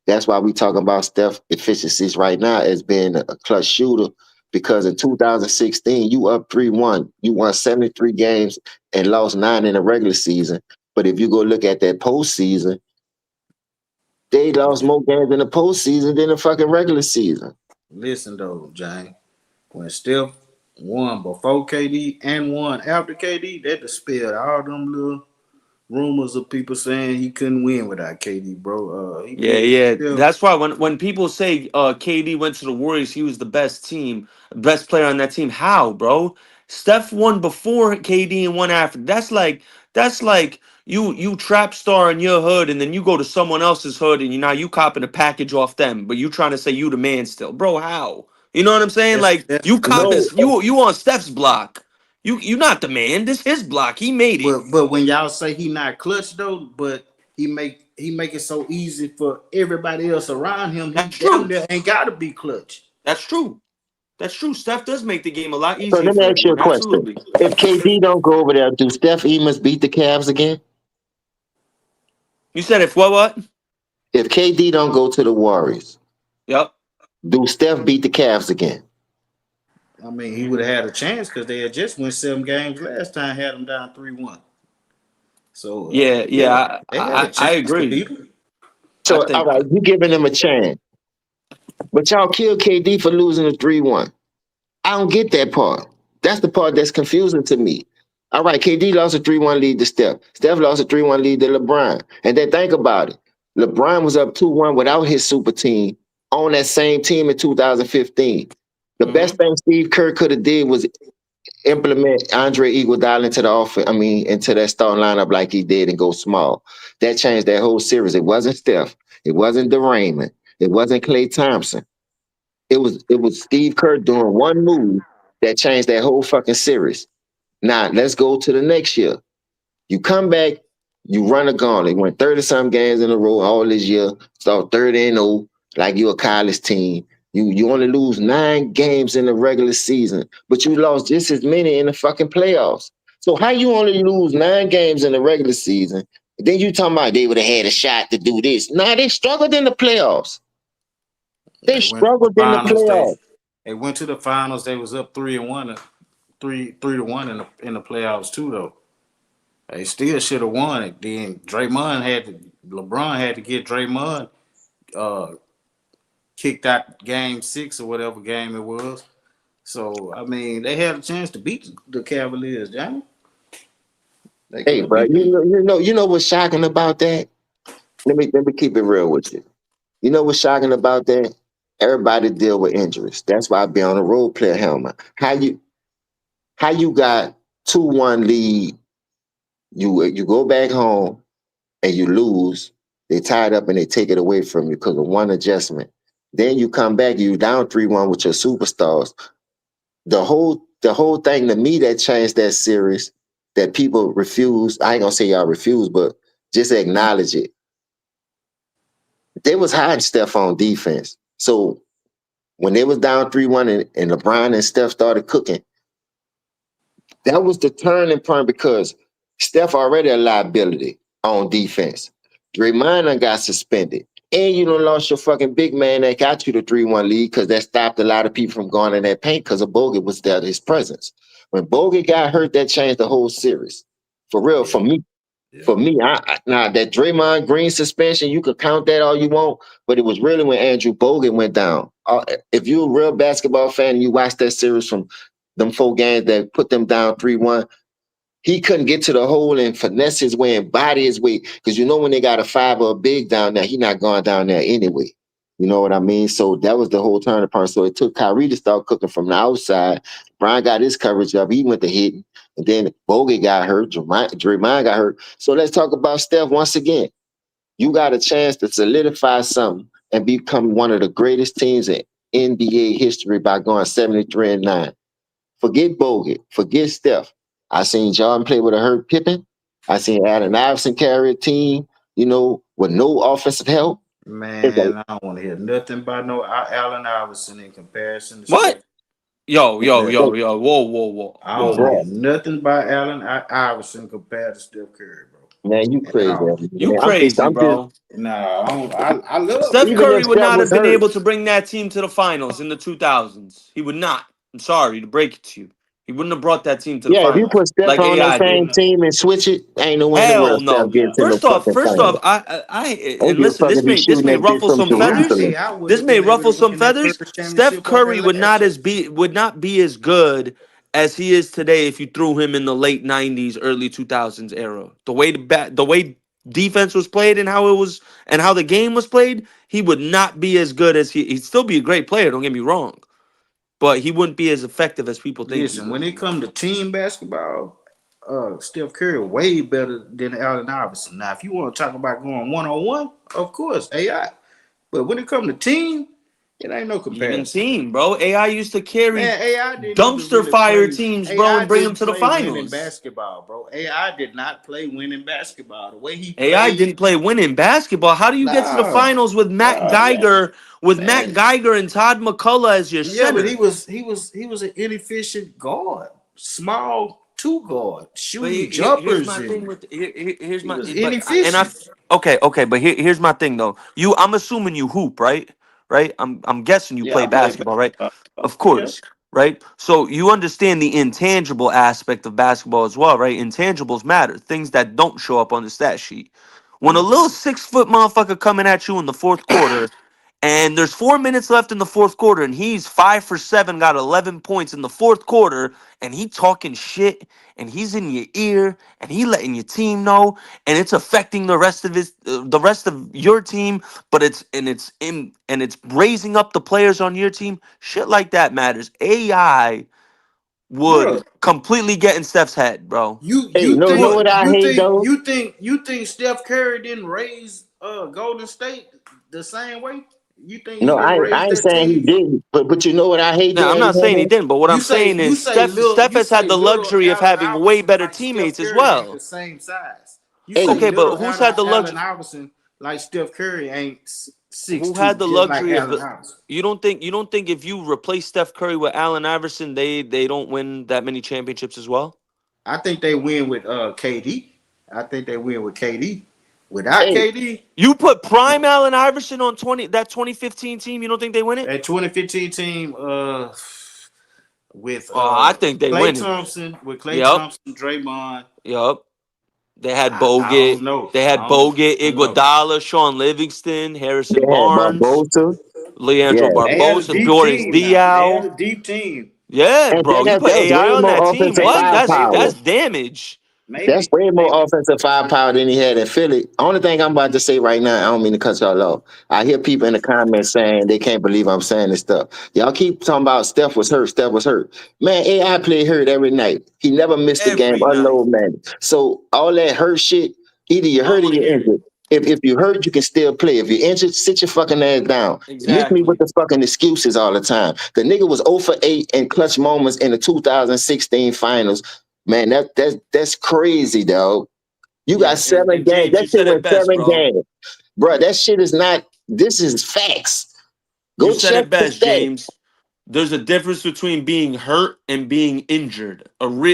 That's why we talking about Steph efficiencies right now as being a clutch shooter. Because in 2016, you up 3-1. You won 73 games and lost 9 in the regular season. But if you go look at that postseason, they lost more games in the postseason than the fucking regular season. Listen though, Jane. When Steph won before KD and won after KD, that dispelled all them little rumors of people saying he couldn't win without KD, bro. He Yeah, beat yeah. Steph. That's why when people say KD went to the Warriors, he was the best team, best player on that team. How, bro? Steph won before KD and won after. That's like you trap star in your hood and then you go to someone else's hood and you copping a package off them, but you trying to say you the man still. Bro, how? You know what I'm saying? Like That's you copping No, you on Steph's block. You not the man. This his block. He made it. but when y'all say he not clutch though, but he make it so easy for everybody else around him. He That's damn true. near ain't gotta be clutch. That's true. That's true. Steph does make the game a lot so easier let me for ask you a everyone. question. Absolutely. If KD don't go over there, do Steph Emus beat the Cavs again? You said if what? If KD don't go to the Warriors, Yep. do Steph beat the Cavs again? I mean, he would have had a chance because they had just went 7 games last time, had them down 3-1. So Yeah, yeah, yeah. they had a I chance to agree. beat him. I So, all think right, you giving them a chance, but y'all killed KD for losing a 3-1. I don't get that part. That's the part that's confusing to me. All right, KD lost a 3-1 lead to Steph. Steph lost a 3-1 lead to LeBron. And then think about it. LeBron was up 2-1 without his super team on that same team in 2015. The best hmm thing Steve Kerr could have did was implement Andre Iguodala into the offense. I mean, into that starting lineup like he did and go small. That changed that whole series. It wasn't Steph. It wasn't Durant. It wasn't Klay Thompson. It was Steve Kerr doing one move that changed that whole fucking series. Now let's go to the next year. You come back, you run a gauntlet. You went 30 some games in a row all this year. Start 30-0, like you a college team. You only lose 9 games in the regular season, but you lost just as many in the fucking playoffs. So how you only lose 9 games in the regular season? Then you talking about they would have had a shot to do this. Nah, they struggled in the playoffs. They They went to the struggled in the finals. playoffs. They went to the finals. They was up 3-1, 3-1 in the playoffs too though. They still should have won it. Then LeBron had to get Draymond uh, kicked out game 6 or whatever game it was. So I mean, they had a chance to beat the Cavaliers, Johnny. They could Hey, have bro, beat them. you know what's shocking about that? Let me keep it real with you. You know what's shocking about that? Everybody deal with injuries. That's why I be on a role player helmet. How you got 2-1 lead, you go back home and you lose, they tie it up and they take it away from you because of one adjustment. Then you come back, you down 3-1 with your superstars. The whole thing to me that changed that series that people refuse, I ain't gonna say y'all refuse, but just acknowledge it. They was hiding Steph on defense. So when they was down 3-1 and LeBron and Steph started cooking, that was the turning point because Steph already a liability on defense. Draymond done got suspended. And you done lost your fucking big man that got you the 3-1 lead because that stopped a lot of people from going in that paint because of Bogut was there, his presence. When Bogut got hurt, that changed the whole series. For real, Yeah, for me, yeah. for me, now that Draymond Green suspension, you could count that all you want, but it was really when Andrew Bogut went down. If you're a real basketball fan and you watch that series from them 4 games that put them down 3-1, he couldn't get to the hole and finesse his way and body his way. Because you know when they got a 5 or a big down there, he not going down there anyway. You know what I mean? So that was the whole turning point. So it took Kyrie to start cooking from the outside. Brian got his coverage up. He went to hitting. And then Bogut got hurt. Draymond got hurt. So let's talk about Steph once again. You got a chance to solidify something and become one of the greatest teams in NBA history by going 73-9. Forget Bogut. Forget Steph. I seen Jordan play with a hurt Pippen. I seen Allen Iverson carry a team, with no offensive help. It's a, Man, I don't want to hear nothing about no Allen Iverson in comparison to What? Steph. Yo, yo, Okay, yo, yo. Whoa, whoa, whoa, I don't want to whoa. hear bro, nothing about Allen Iverson compared to Steph Curry, bro. man, you At crazy, all. You man. crazy, I'm just, bro. Nah, I love Steph even Allen if Curry would Steph not was have been hurt, able to bring that team to the finals in the 2000s. He would not. I'm sorry to break it to you. He wouldn't have brought that team to the yeah, if you finals put Steph like on that AI same did. team and switch it, ain't no way in the Hell world Steph no. getting to no fucking First off, final. I I don't and give a listen. fuck if he's This shooting may that bitch ruffle from some feathers. Jerusalem. AI would This have may been able ruffle to some win that feathers. first Steph championship on that Curry would last not year. as be would not be as good as he is today if you threw him in the late 90s, early 2000s era. The way defense was played and how it was and how the game was played, he would not be as good as he'd still be a great player, don't get me wrong. But he wouldn't be as effective as people think he Listen, would when it be. comes to team basketball, Steph Curry way better than Allen Iverson. Now, if you want to talk about going 1-on-1, of course, AI. But when it comes to team, it ain't no Even comparison. team, bro. AI used to carry Man, AI didn't even dumpster really fire play. teams, bro, AI and bring them didn't to the play winning finals. basketball, bro. AI did not play winning basketball. The way he AI played, didn't play winning basketball. How do you get to the nah, finals with Matt nah, Geiger, man. And Todd McCullough as your Yeah, but he center? was he was he was an inefficient guard, small two guard, But shooting here's jumpers, my thing and with here's he my was but and I inefficient. okay, but here's my thing though. I'm assuming you hoop, right? Right? I'm guessing you Yeah, play I played basketball, right? basketball. Of Yeah. course, right? So you understand the intangible aspect of basketball as well, right? Intangibles matter, things that don't show up on the stat sheet. When a little Mhm. 6 foot motherfucker coming at you in the fourth quarter and there's 4 minutes left in the fourth quarter, and he's 5 for 7, got 11 points in the fourth quarter, and he talking shit, and he's in your ear, and he letting your team know, and it's affecting the rest of your team, but it's raising up the players on your team. Shit like that matters. AI Bro, would completely get in Steph's head, bro. you Hey, you know think what Would. I you hate think though? you think you think Steph Curry didn't raise Golden State the same way? You think he No, didn't I raise ain't that saying he team? didn't, but you know what I hate Now, I'm doing, not saying he man? didn't, but what I'm saying You is say Steph has had the little luxury of Allen having way Iverson better like Steph teammates as Curry ain't well. the same size. You say Hey, Okay, but little who's had the Allen luxury? Iverson like Steph Curry ain't six Who had two, the just like luxury of Allen the? Iverson. You don't think if you replace Steph Curry with Allen Iverson, they don't win that many championships as well? I think they win with KD. I think they win with KD. Without hey, KD, You put prime Allen Iverson on 2015 team. You don't think they win it? that 2015 team with Oh, I think they Klay win it. Thompson, Yep, Draymond. yep. They had I don't Bogut. know. They had Bogut, I don't know. Iguodala, Sean Livingston, they Harrison had Barnes, Barbosa. Leandro Yeah. They had a Barbosa, deep Boris team now. They had Diaw. a deep team. Yeah, And bro. You put that was AI way on that more team. offensive What? That's firepower. damage. That's Maybe, way more maybe. offensive firepower than he had in Philly. Only thing I'm about to say right now, I don't mean to cut y'all off. I hear people in the comments saying they can't believe I'm saying this stuff. Y'all keep talking about Steph was hurt, Steph was hurt. Man, AI play hurt every night. He never missed a game, Every night. unload man. So all that hurt shit, either you're I don't hurt or want to you're hear it. injured. If you hurt, you can still play. If you're injured, sit your fucking ass down. Miss me with Exactly. the fucking excuses all the time. The nigga was 0 for 8 in clutch moments in the 2016 finals. Man, that's crazy, dog. You got Yeah, seven and games. James, That you shit said it went best, 7 bro. games. Bro, that shit is not, this is facts. You Go said check it the best, stats. James. There's a difference between being hurt and being injured.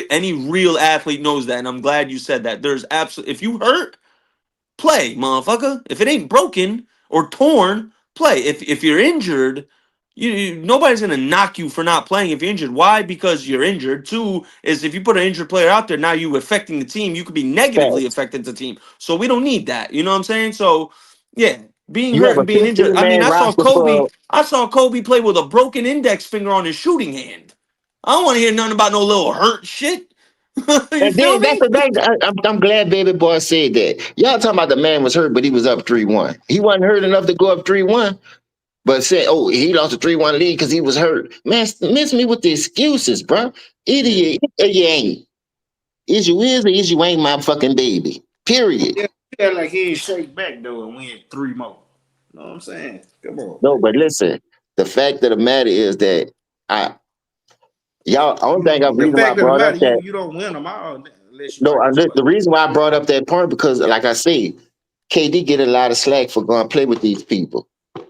Any real athlete knows that, and I'm glad you said that. There's absolutely if you hurt, play, motherfucker. If it ain't broken or torn, play. If you're injured, nobody's gonna knock you for not playing if you're injured. Why? Because you're injured. Two is if you put an injured player out there, now you affecting the team. You could be negatively Facts. affecting the team. So we don't need that. You know what I'm saying? So yeah, being You hurt have a and being injured. 15 I mean, man roster for, I saw Kobe play with a broken index finger on his shooting hand. I don't want to hear nothing about no little hurt shit. You and feel then that's me? the thing. I'm glad Baby Boy said that. Y'all talking about the man was hurt, but he was up 3-1. He wasn't hurt enough to go up 3-1, but said, oh, he lost a 3-1 lead because he was hurt. Man, miss me with the excuses, bro. Either Yeah. you ain't. Is you is or is you ain't my fucking baby. Period. Yeah, yeah, like he ain't shake back though and win three more. You know what I'm saying? Come on, No, man. but listen, the fact of the matter is that I y'all only thing I The reason why I fact of the brought up matter, that you don't win them all unless you no, like Kobe. the reason why I brought up that point because like I say, KD get a lot of slack for going to play with these people.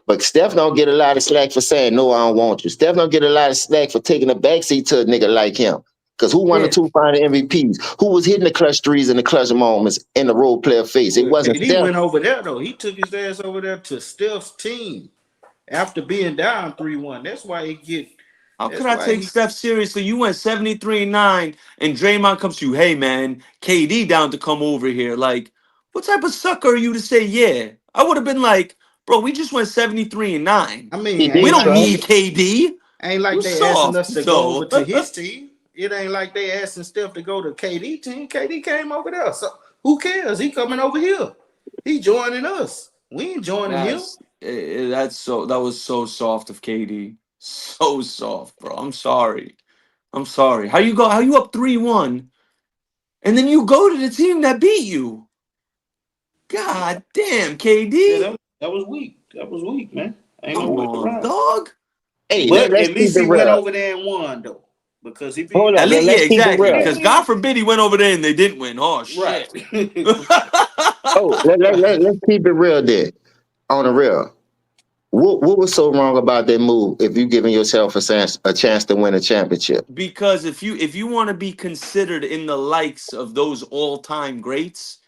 But Steph don't get a lot of slack for saying no, I don't want you. Steph don't get a lot of slack for taking a backseat to a nigga like him. Because who won the Yeah. two final MVPs? Who was hitting the clutch threes in the clutch moments in the role player face? It Well, wasn't KD Steph. went over there though. He took his ass over there to Steph's team after being down 3-1. That's why he get. How could That's I why take he. Steph seriously? You went 73-9, and Draymond comes to you, hey man, KD down to come over here. Like, what type of sucker are you to say yeah? I would have been like, bro, we just went 73-9. I He mean, We did don't trust. need KD. ain't You like they asking us soft to go over though. to his team. it ain't like they asking Steph to go to KD team. KD came over there. So who cares? He coming over here. He joining us. We ain't joining him. That was so soft of KD. So soft, bro. I'm sorry. I'm sorry. How you up 3-1 and then you go to the team that beat you? God damn, Yeah, KD. that was weak. That was weak, man. Ain't no Come way on, around. dog. Hey, But let's at keep least it he went real. over there and won though. Because if Hold he At on, least, yeah, let's keep it exactly. real. Because God forbid he went over there and they didn't win. Oh right. shit. Oh, let's keep it real then. On the real. What was so wrong about that move if you giving yourself a chance to win a championship? Because if you want to be considered in the likes of those all-time greats,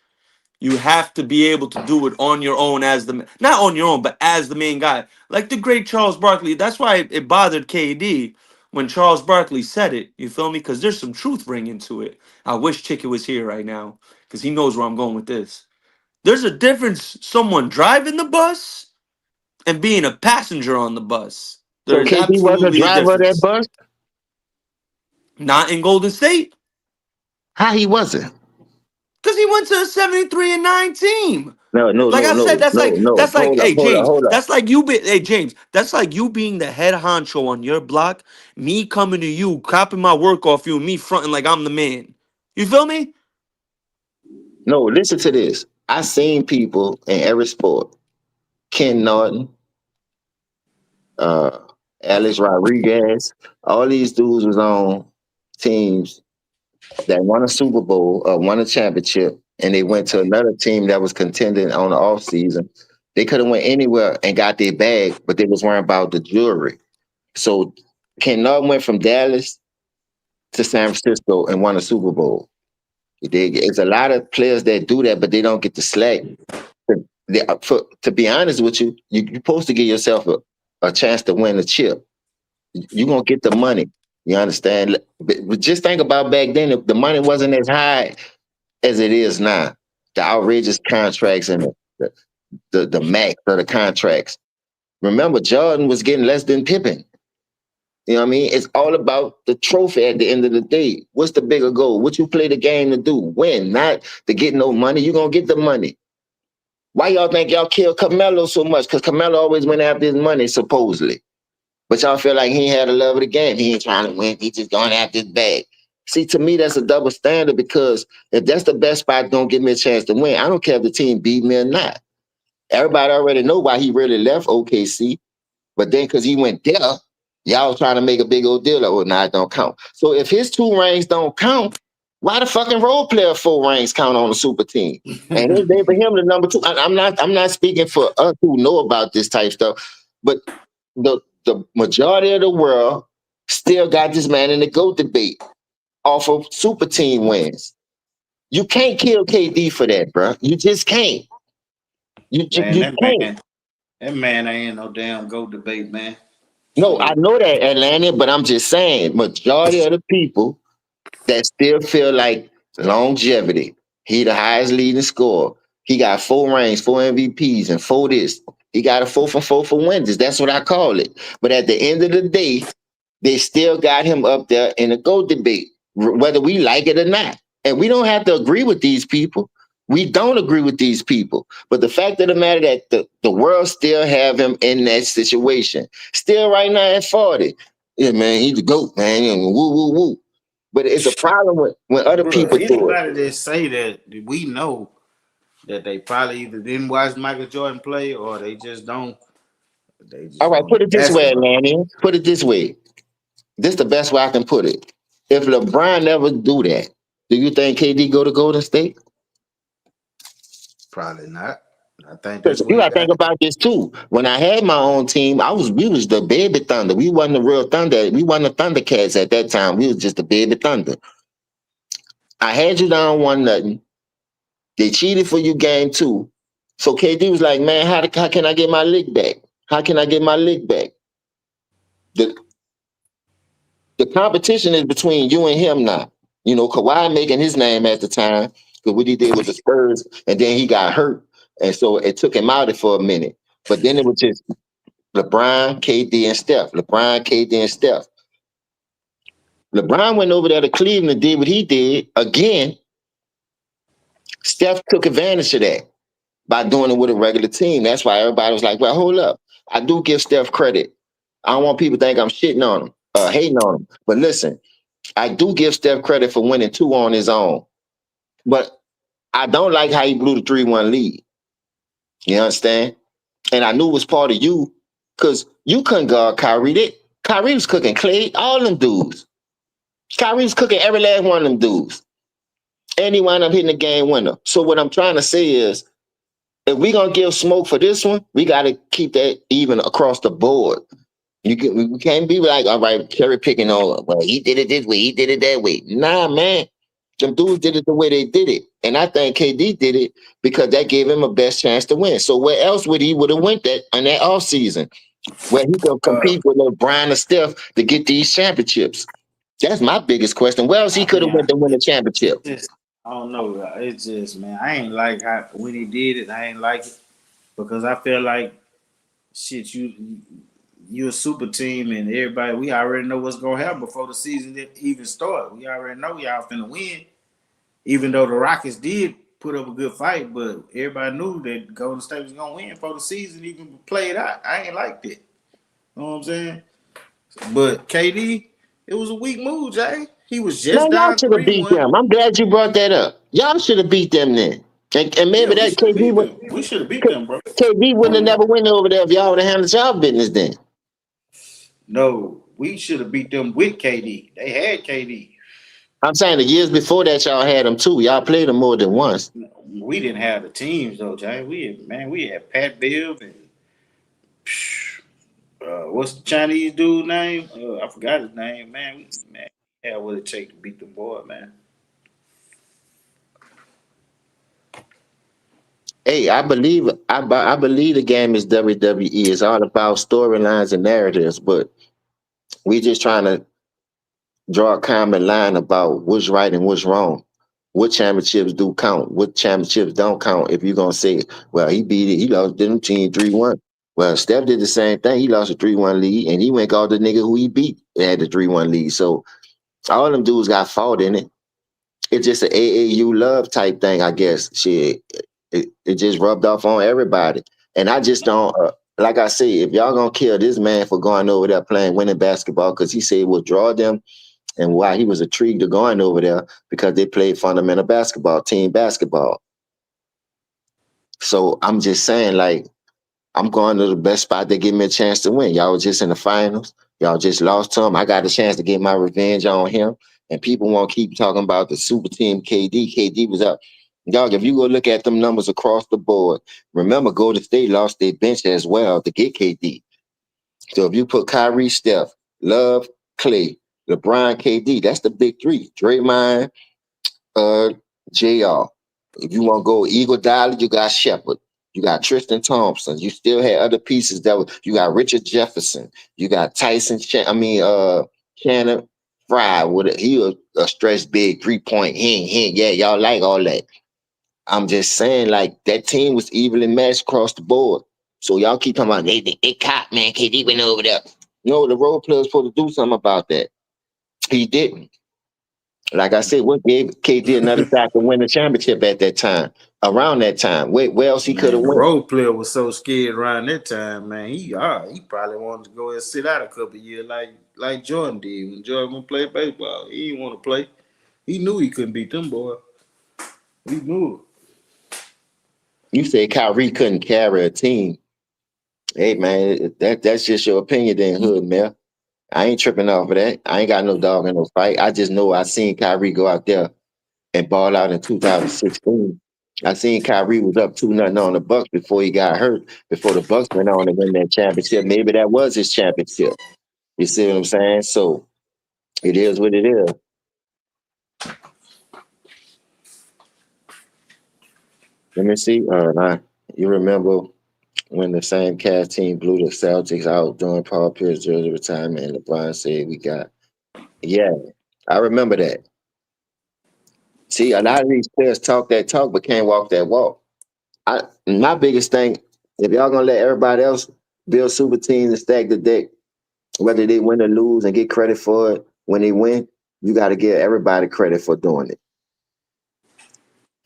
you have to be able to do it on your own as not on your own, but as the main guy. Like the great Charles Barkley. That's why it bothered KD when Charles Barkley said it. You feel me? Because there's some truth ringing to it. I wish Chicken was here right now because he knows where I'm going with this. There's a difference someone driving the bus and being a passenger on the bus. There So is KD wasn't a absolutely a driver of that difference. bus? Not in Golden State How he wasn't? because he went to a 73-9 team. No, no, Like no, I said, no, no, no. that's like, Hold up, hey hold up, James, hold up. that's like you be hey James, that's like you being the head honcho on your block, me coming to you, copying my work off you, and me fronting like I'm the man. You feel me? No, listen to this. I seen people in every sport. Ken Norton, uh, Alex Rodriguez, all these dudes was on teams that won a Super Bowl or won a championship, and they went to another team that was contending on the off season. They could have went anywhere and got their bag, but they was worrying about the jewelry. So Ken Norton went from Dallas to San Francisco and won a Super Bowl. There's a lot of players that do that, but they don't get the slack. To be honest with you, you're supposed to give yourself a chance to win a chip. You're going to get the money. You understand? But just think about back then, the money wasn't as high as it is now. The outrageous contracts and the max of the contracts. Remember, Jordan was getting less than Pippen. You know what I mean? It's all about the trophy at the end of the day. What's the bigger goal? What you play the game to do? Win, not to get no money. You're going to get the money. Why y'all think y'all kill Carmelo so much? Because Carmelo always went after his money, supposedly. But y'all feel like he had a love of the game. He ain't trying to win. He just going after his bag. See, to me, that's a double standard because if that's the best spot, don't give me a chance to win. I don't care if the team beat me or not. Everybody already know why he really left OKC. But then because he went there, y'all trying to make a big old deal. Like, well, nah, it don't count. So if his 2 rings don't count, why the fucking role player 4 rings count on the super team? And they for him the number two. I'm not speaking for us who know about this type stuff, but the majority of the world still got this man in the GOAT debate off of super team wins. You can't kill KD for that, bro. You just can't. Man, You can't. that man ain't no damn go debate, man. No, I Straight. know that, Atlanta, but I'm just saying, majority of the people that still feel like longevity. He the highest leading scorer. He got 4 rings, 4 MVPs, and 4 this. He got a 4 for 4 for Wendy's. That's what I call it. But at the end of the day, they still got him up there in the GOAT debate, whether we like it or not. And we don't have to agree with these people. We don't agree with these people. But the fact of the matter that the world still have him in that situation. Still right now at 40. Yeah, man, he's the GOAT, man. And woo, woo, woo. But it's a problem when other Bro, people do it. anybody that say that, we know that they probably either didn't watch Michael Jordan play or they All just right, don't know put it this way, basketball. Lanny. Put it this way. This is the best way I can put it. If LeBron never do that, do you think KD go to Golden State? Probably not. I think Because that's what you he gotta got. think about this too. When I had my own team, we was the baby thunder. We wasn't the real thunder. We wasn't the Thundercats at that time. We was just the baby thunder. I had you down 1-0. They cheated for you game 2. So KD was like, man, how can I get my lick back? How can I get my lick back? The the competition is between you and him now. You know, Kawhi making his name at the time because what he did with the Spurs, and then he got hurt, and so it took him out for a minute. But then it was just LeBron, KD, and Steph. LeBron, KD, and Steph. LeBron went over there to Cleveland and did what he did. Again, Steph took advantage of that by doing it with a regular team. That's why everybody was like, well, hold up. I do give Steph credit. I don't want people to think I'm shitting on him, hating on him. But listen, I do give Steph credit for winning two on his own. But I don't like how he blew the 3-1 lead. You understand? And I knew it was part of you because you couldn't guard Kyrie. Kyrie was cooking Clay, all them dudes. Kyrie was cooking every last one of them dudes. And he wound up hitting the game winner. So what I'm trying to say is, if we gonna give smoke for this one, we gotta keep that even across the board. We can't be like, all right, cherry picking on, well, he did it this way, he did it that way. Nah, man. Them dudes did it the way they did it. And I think KD did it because that gave him a best chance to win. So where else would have went that in that offseason? Where he could Uh, compete with LeBron and Steph to get these championships? That's my biggest question. Where else he I could mean, have went to win a championship? just I don't know. It's just man, I ain't like how when he did it. I ain't like it because I feel like shit. You a super team and everybody. We already know what's gonna happen before the season even start. We already know y'all finna win. Even though the Rockets did put up a good fight, but everybody knew that Golden State was gonna win before the season even played out. I ain't like that. You know what I'm saying? But KD, it was a weak move, Jay. He was Man, just y'all down should have beat 3-1. them. I'm glad you brought that up. Y'all should have beat them then. And Yeah, maybe we that should have KD beat would them. We should have beat them, bro. KD wouldn't have never went over there if y'all would have handled y'all business then. No, we should have beat them with KD. They had KD. I'm saying the years before that y'all had them too. Y'all played them more than once. We didn't have the teams though, Jay. We had Pat Bev and what's the Chinese dude name? I forgot his name, man. Man, yeah, what it take to beat the boy, man. Hey, I believe the game is WWE. It's all about storylines and narratives, but we just trying to draw a common line about what's right and what's wrong. What championships do count? What championships don't count? If you're gonna say, well, he beat it, he lost them team 3-1. Well, Steph did the same thing. He lost a 3-1 lead, and he went called the nigga who he beat had the 3-1 lead. So all them dudes got fault in it. It's just an AAU love type thing, I guess. Shit, it just rubbed off on everybody. And I just don't, like I say, if y'all gonna kill this man for going over there playing winning basketball, because he said it will draw them, and why he was intrigued to going over there because they played fundamental basketball, team basketball. So I'm just saying, like, I'm going to the best spot that give me a chance to win. Y'all was just in the finals. Y'all just lost to him. I got a chance to get my revenge on him. And people won't keep talking about the super team KD. KD was up. Dog, if you go look at them numbers across the board, remember Golden State lost their bench as well to get KD. So if you put Kyrie, Steph, Love, Clay, LeBron, KD, that's the big three. Draymond, uh, JR. If you want to go Eagle Dollar, you got Shepard. You got Tristan Thompson. You still had other pieces that was, you got Richard Jefferson. You got Tyson, Shannon Fry with he was a stretch big 3 point. Yeah, y'all like all that. I'm just saying, like, that team was evenly matched across the board. So y'all keep talking about they caught, man. KD went over there. No, the role player's supposed to do something about that. He didn't. Like I said, what gave KD another shot to win the championship at that time? Around that time, where else he could Man, have the went? role player was so scared around that time, man. He probably wanted to go and sit out a couple of years like Jordan did when Jordan would play baseball. He didn't want to play. He knew he couldn't beat them boys. He knew You say Kyrie couldn't carry a team. Hey man, that's just your opinion, then hood man. I ain't tripping off of that. I ain't got no dog in no fight. I just know I seen Kyrie go out there and ball out in 2016. I seen Kyrie was up 2-0 on the Bucks before he got hurt. Before the Bucks went on to win that championship, maybe that was his championship. You see what I'm saying? So it is what it is. Let me see. You remember when the same cast team blew the Celtics out during Paul Pierce jersey retirement, and LeBron said we got. Yeah, I remember that. See, a lot of these players talk that talk but can't walk that walk. My biggest thing, if y'all gonna let everybody else build super teams and stack the deck, whether they win or lose and get credit for it when they win, You got to give everybody credit for doing it.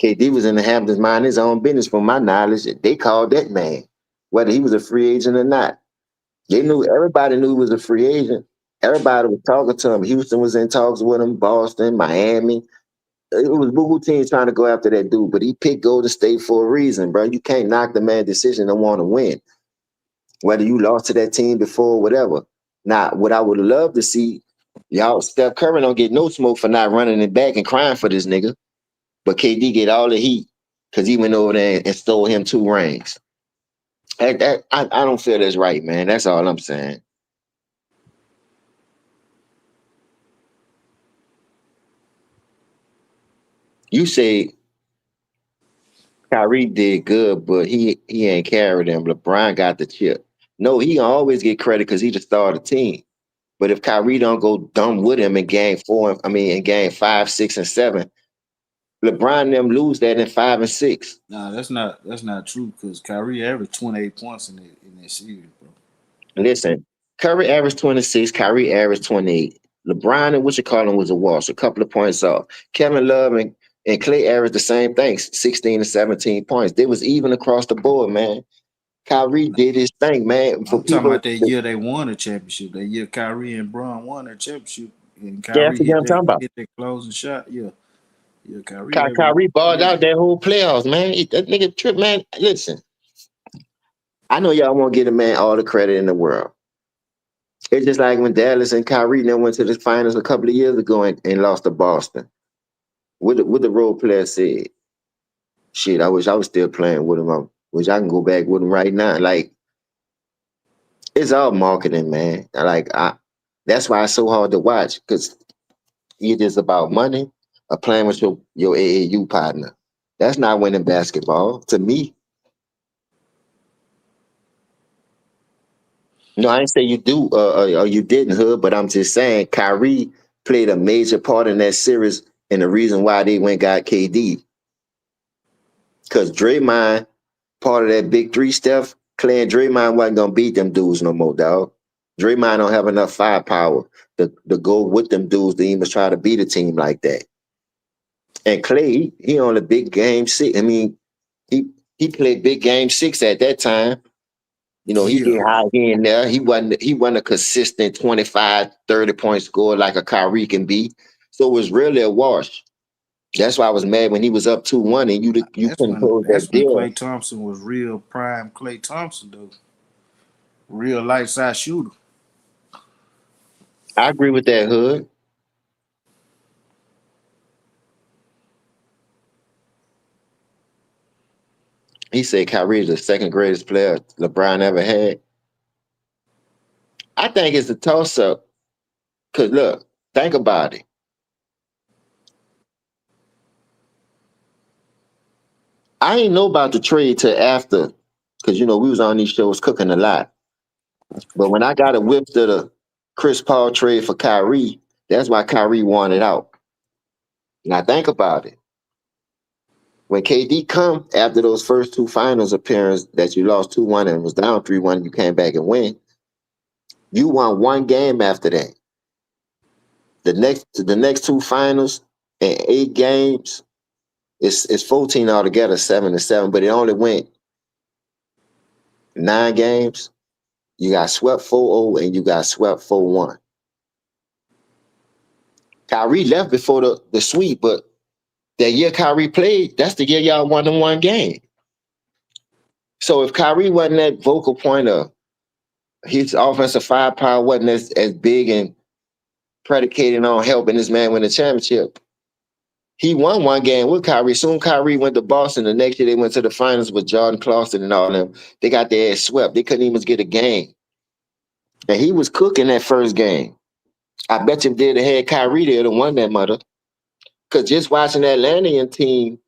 KD was in the Hamptons minding his own business, from my knowledge. They called that man, whether he was a free agent or not. They knew, everybody knew he was a free agent. Everybody was talking to him. Houston was in talks with him, Boston, Miami. It was boo teams trying to go after that dude, but he picked Golden State for a reason, bro. You can't knock the man's decision to want to win, whether you lost to that team before or whatever. Now, what I would love to see, y'all, Steph Curry don't get no smoke for not running it back and crying for this nigga, but KD get all the heat because he went over there and stole him 2 rings. I don't feel that's right, man. That's all I'm saying. You say Kyrie did good, but he ain't carried them. LeBron got the chip. No, he always get credit because he the star of the team. But if Kyrie don't go dumb with him in game 4, in game 5, 6, and 7, LeBron and them lose that in 5 and 6. Nah, that's not true because Kyrie averaged 28 points in that series, bro. Listen, Curry averaged 26, Kyrie averaged 28. LeBron and what you call him was a wash, a couple of points off. Kevin Love and Clay averaged the same thing, 16 and 17 points. They was even across the board, man. Kyrie Nah, did his thing, man. For I'm talking people, about that year they won the championship. That year Kyrie and Bron won that championship, and yeah, I Kyrie forget hit I'm that talking about. hit that closing shot. Yeah, yeah, Kyrie averaged Kyrie balled crazy. out that whole playoffs, man. That nigga trip, man. Listen, I know y'all won't give the man all the credit in the world. It's just like when Dallas and Kyrie then went to the finals a couple of years ago and lost to Boston. What the role player said, shit, I wish I was still playing with him. I wish I can go back with him right now. Like, it's all marketing, man. That's why it's so hard to watch, because it's just about money or playing with your AAU partner. That's not winning basketball to me. No, I didn't say you do or you didn't, Hood, but I'm just saying Kyrie played a major part in that series and the reason why they went got KD. Because Draymond, part of that big three, Steph, Clay and Draymond wasn't gonna beat them dudes no more, dog. Draymond don't have enough firepower to go with them dudes to even try to beat a team like that. And Clay, he on a big game 6. He he played big game 6 at that time. He Yeah, get high here and there. He wasn't a consistent 25, 30 point scorer like a Kyrie can be. So it was really a wash. That's why I was mad when he was up 2-1 and you that's couldn't when close that that's when deal. Klay Thompson was real prime. Klay Thompson, though, real light side shooter. I agree with that, Hood. He said Kyrie is the second greatest player LeBron ever had. I think it's a toss up. Cause look, think about it. I ain't know about the trade till after, because we was on these shows cooking a lot. But when I got a whiff to the Chris Paul trade for Kyrie, that's why Kyrie wanted out. Now think about it. When KD come after those first 2 finals appearances that you lost 2-1 and was down 3-1, you came back and win. You won one game after that. The next 2 finals and 8 games, it's 14 altogether, 7-7, but it only went 9 games. You got swept 4-0 and you got swept 4-1. Kyrie left before the sweep, but that year Kyrie played, that's the year y'all won the one game. So if Kyrie wasn't that vocal point of his offensive firepower wasn't as big and predicated on helping this man win the championship, he won one game with Kyrie. Soon Kyrie went to Boston. The next year they went to the finals with Jordan Clarkson and all them. They got their ass swept. They couldn't even get a game. And he was cooking that first game. I bet you if they'd have had Kyrie there to won that mother. Because just watching that Atlantean team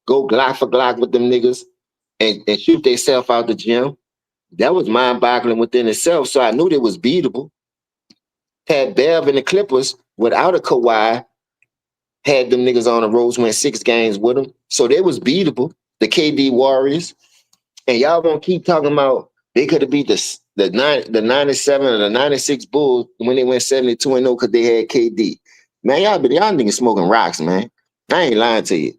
go Glock for Glock with them niggas and shoot themselves out the gym, that was mind-boggling within itself. So I knew they was beatable. Had Bev and the Clippers without a Kawhi, had them niggas on the roads, went 6 games with them. So they was beatable. The KD Warriors. And y'all gonna keep talking about they could have beat the 97 or the 96 Bulls when they went 72-0 because they had KD. Man, y'all niggas smoking rocks, man. I ain't lying to you.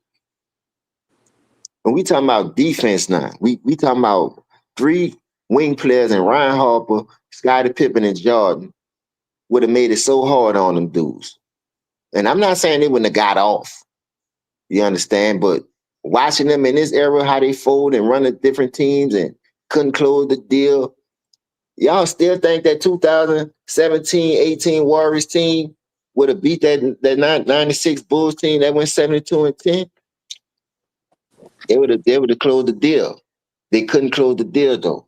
When we talking about defense now, we talking about three wing players and Ryan Harper, Scottie Pippen, and Jordan would have made it so hard on them dudes. And I'm not saying they wouldn't have got off. You understand? But watching them in this era, how they fold and run the different teams and couldn't close the deal. Y'all still think that 2017, 18 Warriors team would have beat that 96 Bulls team that went 72 and 10? They would have closed the deal. They couldn't close the deal though.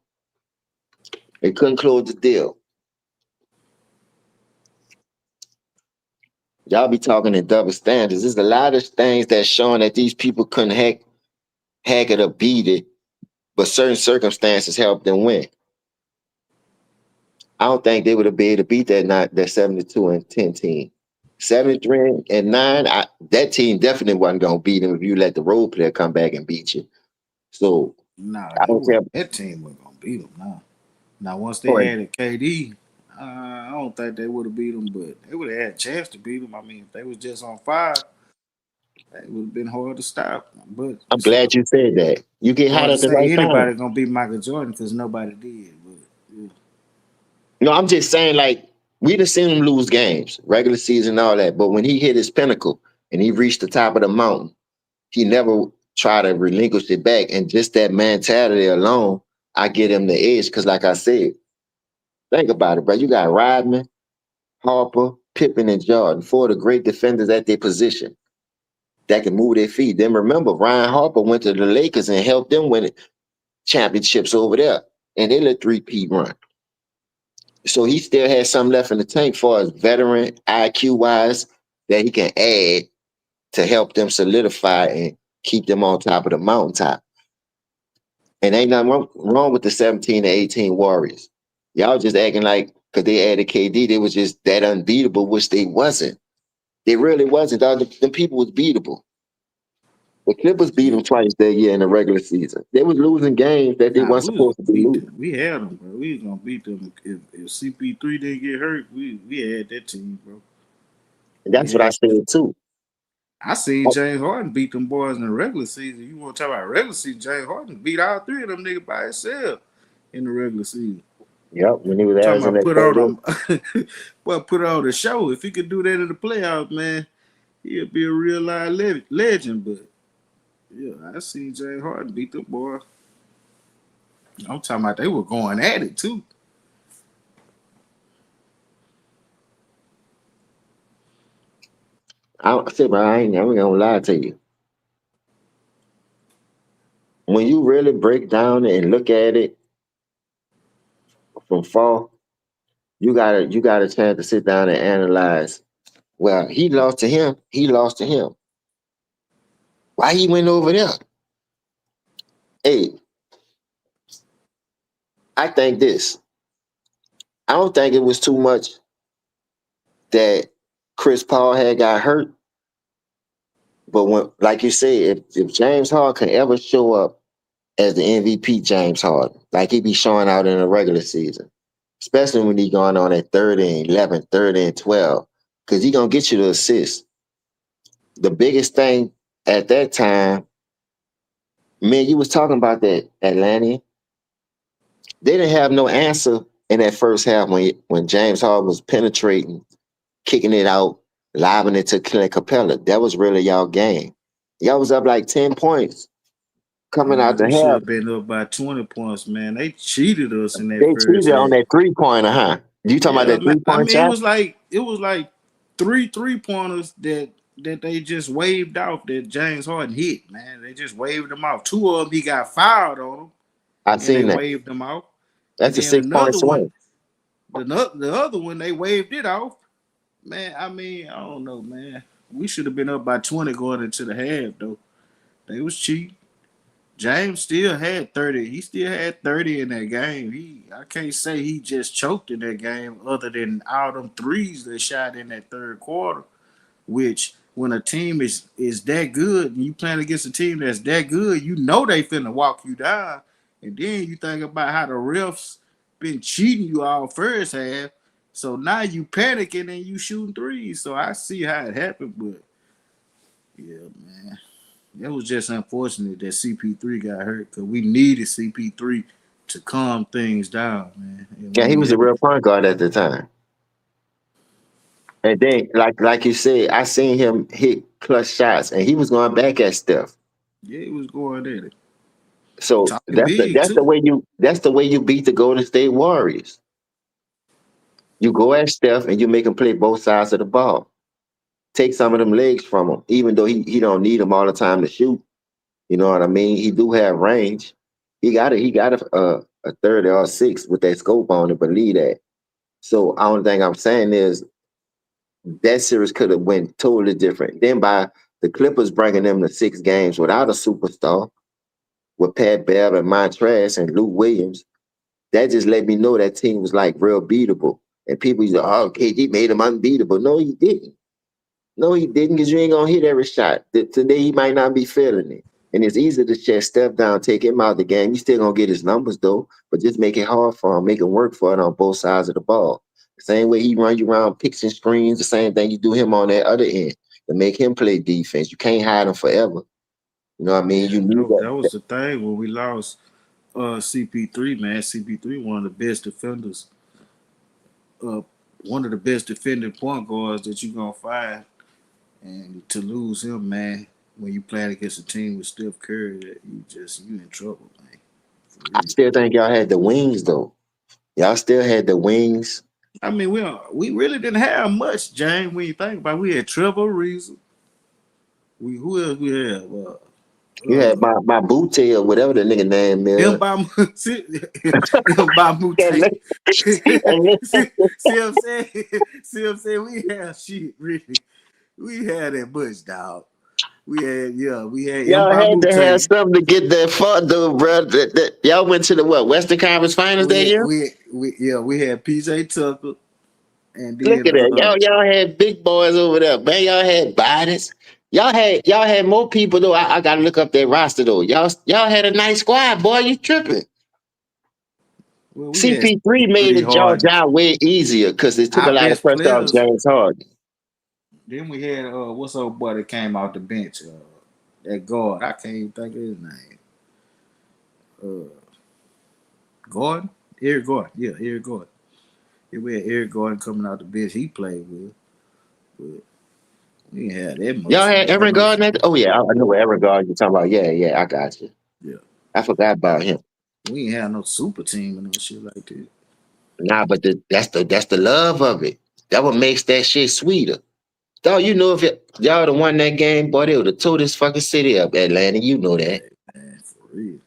They couldn't close the deal. Y'all be talking in double standards. There's a lot of things that's showing that these people couldn't hack it or beat it, but certain circumstances helped them win. I don't think they would have been able to beat that 72 and 10 team. 73 and 9, that team definitely wasn't gonna beat them if you let the role player come back and beat you. So Nah, I they don't would. care. That team was gonna beat them. Now once they Boy, added KD, I don't think they would have beat them, but they would have had a chance to beat them. I mean, if they was just on fire, it would have been hard to stop. But I'm it's glad you said that. You get hot hard to at the say right time. anybody gonna beat Michael Jordan because nobody did. But yeah. No, I'm just saying, like, we done seen him lose games, regular season, and all that. But when he hit his pinnacle and he reached the top of the mountain, he never tried to relinquish it back. And just that mentality alone, I get him the edge. Because, like I said, think about it, bro. You got Rodman, Harper, Pippen, and Jordan, four of the great defenders at their position that can move their feet. Then remember, Ryan Harper went to the Lakers and helped them win championships over there. And they let three-peat run. So he still has some left in the tank for as veteran IQ wise that he can add to help them solidify and keep them on top of the mountaintop. And ain't nothing wrong with the 17 to 18 Warriors. Y'all just acting like because they added KD, they was just that unbeatable, which they wasn't. They really wasn't. Them people was beatable. The Clippers beat them Shit. twice that year in the regular season. They was losing games that they Nah, weren't we was supposed to gonna be beat losing. them. We had them, bro. We was gonna beat them if CP3 didn't get hurt. We had that team, bro. And We that's what I had. said too. I seen James Harden beat them boys in the regular season. You want to talk about regular season? James Harden beat all three of them niggas by himself in the regular season. Yep, when he was Talking averaging about that put 38. on a well, put on the show. If he could do that in the playoffs, man, he'll be a real live legend. But yeah, I seen James Harden beat them boy. I'm talking about they were going at it too. I said, but I ain't never gonna lie to you. When you really break down and look at it from far, you got a chance to sit down and analyze. Well, he lost to him. He lost to him. Why he went over there? Hey, I think this. I don't think it was too much that Chris Paul had got hurt. But when, like you said, if James Harden can ever show up as the MVP James Harden, like he be showing out in the regular season, especially when he going on at 30 and 11, 30 and 12, because he going to get you the assist. The biggest thing at that time, man, you was talking about that Atlanta. They didn't have no answer in that first half when James Harden was penetrating, kicking it out, lobbing it to Clint Capella. That was really y'all game. Y'all was up like 10 points coming out Man, the we should half. have been up by 20 points, man. They cheated us in that They first cheated on half. that 3-pointer, huh? You talking about Yeah, that man. I 3-point mean, shot? it was like three pointers that they just waved off that James Harden hit. Man, they just waved them off. Two of them he got fouled on them, I and they seen that. waved them off. And That's a then 6-point another one, swing. the other one they waved it off. Man, I mean, I don't know, man. We should have been up by 20 going into the half though. They was cheap. James still had 30. He still had 30 in that game. I can't say he just choked in that game other than all them threes they shot in that third quarter, which when a team is that good and you playing against a team that's that good, you know they finna walk you down. And then you think about how the refs been cheating you all first half. So now you panicking and you shooting threes. So I see how it happened, but yeah, man, it was just unfortunate that CP3 got hurt because we needed CP3 to calm things down, man. And Yeah, when he he was a had, real point guard at the time. And then, like you said, I seen him hit clutch shots, and he was going back at Steph. yeah, he was going at it, So talking big that's the too. way you beat the Golden State Warriors. You go at Steph and you make him play both sides of the ball. Take some of them legs from him, even though he don't need them all the time to shoot. You know what I mean? He do have range. He got a 30 or six with that scope on it, believe that. So I only thing I'm saying is that series could have went totally different. Then by the Clippers bringing them to 6 games without a superstar, with Pat Bev and Montrez and Lou Williams, that just let me know that team was like real beatable. And people used to, oh, KD made him unbeatable. No, he didn't. No, he didn't, because you ain't gonna hit every shot. Today he might not be feeling it. And it's easy to just step down, take him out the game. You still gonna get his numbers though, but just make it hard for him, make it work for it on both sides of the ball. The same way he run you around picks and screens, the same thing you do him on that other end to make him play defense. You can't hide him forever. You know what I mean? Yeah, You need that that. was the thing when we lost CP3, man. CP3, one of the best defenders, uh, one of the best defending point guards that you're gonna find. And to lose him, man, when you playing against a team with Steph Curry, that you in trouble, man. For I real. still think y'all had the wings though. Y'all still had the wings. I mean, we really didn't have much, James. When you think about it, we had Trevor Reason. We who else we had? You had Uh, my boot tail, whatever the nigga name is. Mbamu, Mbamu And Tate. let- and let- See what I'm saying? See what I'm saying? We had shit, really. We had that much, dog. We had Y'all had Mbamu to have Tate. something to get that far, though, bro. Y'all went to the what Western Conference Finals that year. We had PJ Tucker and Look then at that. Y'all had big boys over there, man. Y'all had bodies. Y'all had more people though. I gotta look up that roster though. Y'all had a nice squad, boy. You tripping? we had CP3 made three the hard. job way easier because it took a Our lot of best pressure off players. James Harden. Then we had what's old boy that came out the bench? That guard. I can't even think of his name. Uh, Gordon, Eric Gordon. Yeah, Eric Gordon. Yeah, we had Eric Gordon coming out the bench. He played with, but we ain't had that Y'all much. had Aaron Gardner. Oh yeah, I know what Aaron Gardner you're talking about. Yeah, yeah, I got you. Yeah, I forgot about him. we ain't had no super team and no shit like that. Nah, but that's the love of it. That what makes that shit sweeter. Dog, you know if y'all would have won that game, boy, they would have tore this fucking city up, Atlanta. You know that. Man, for real.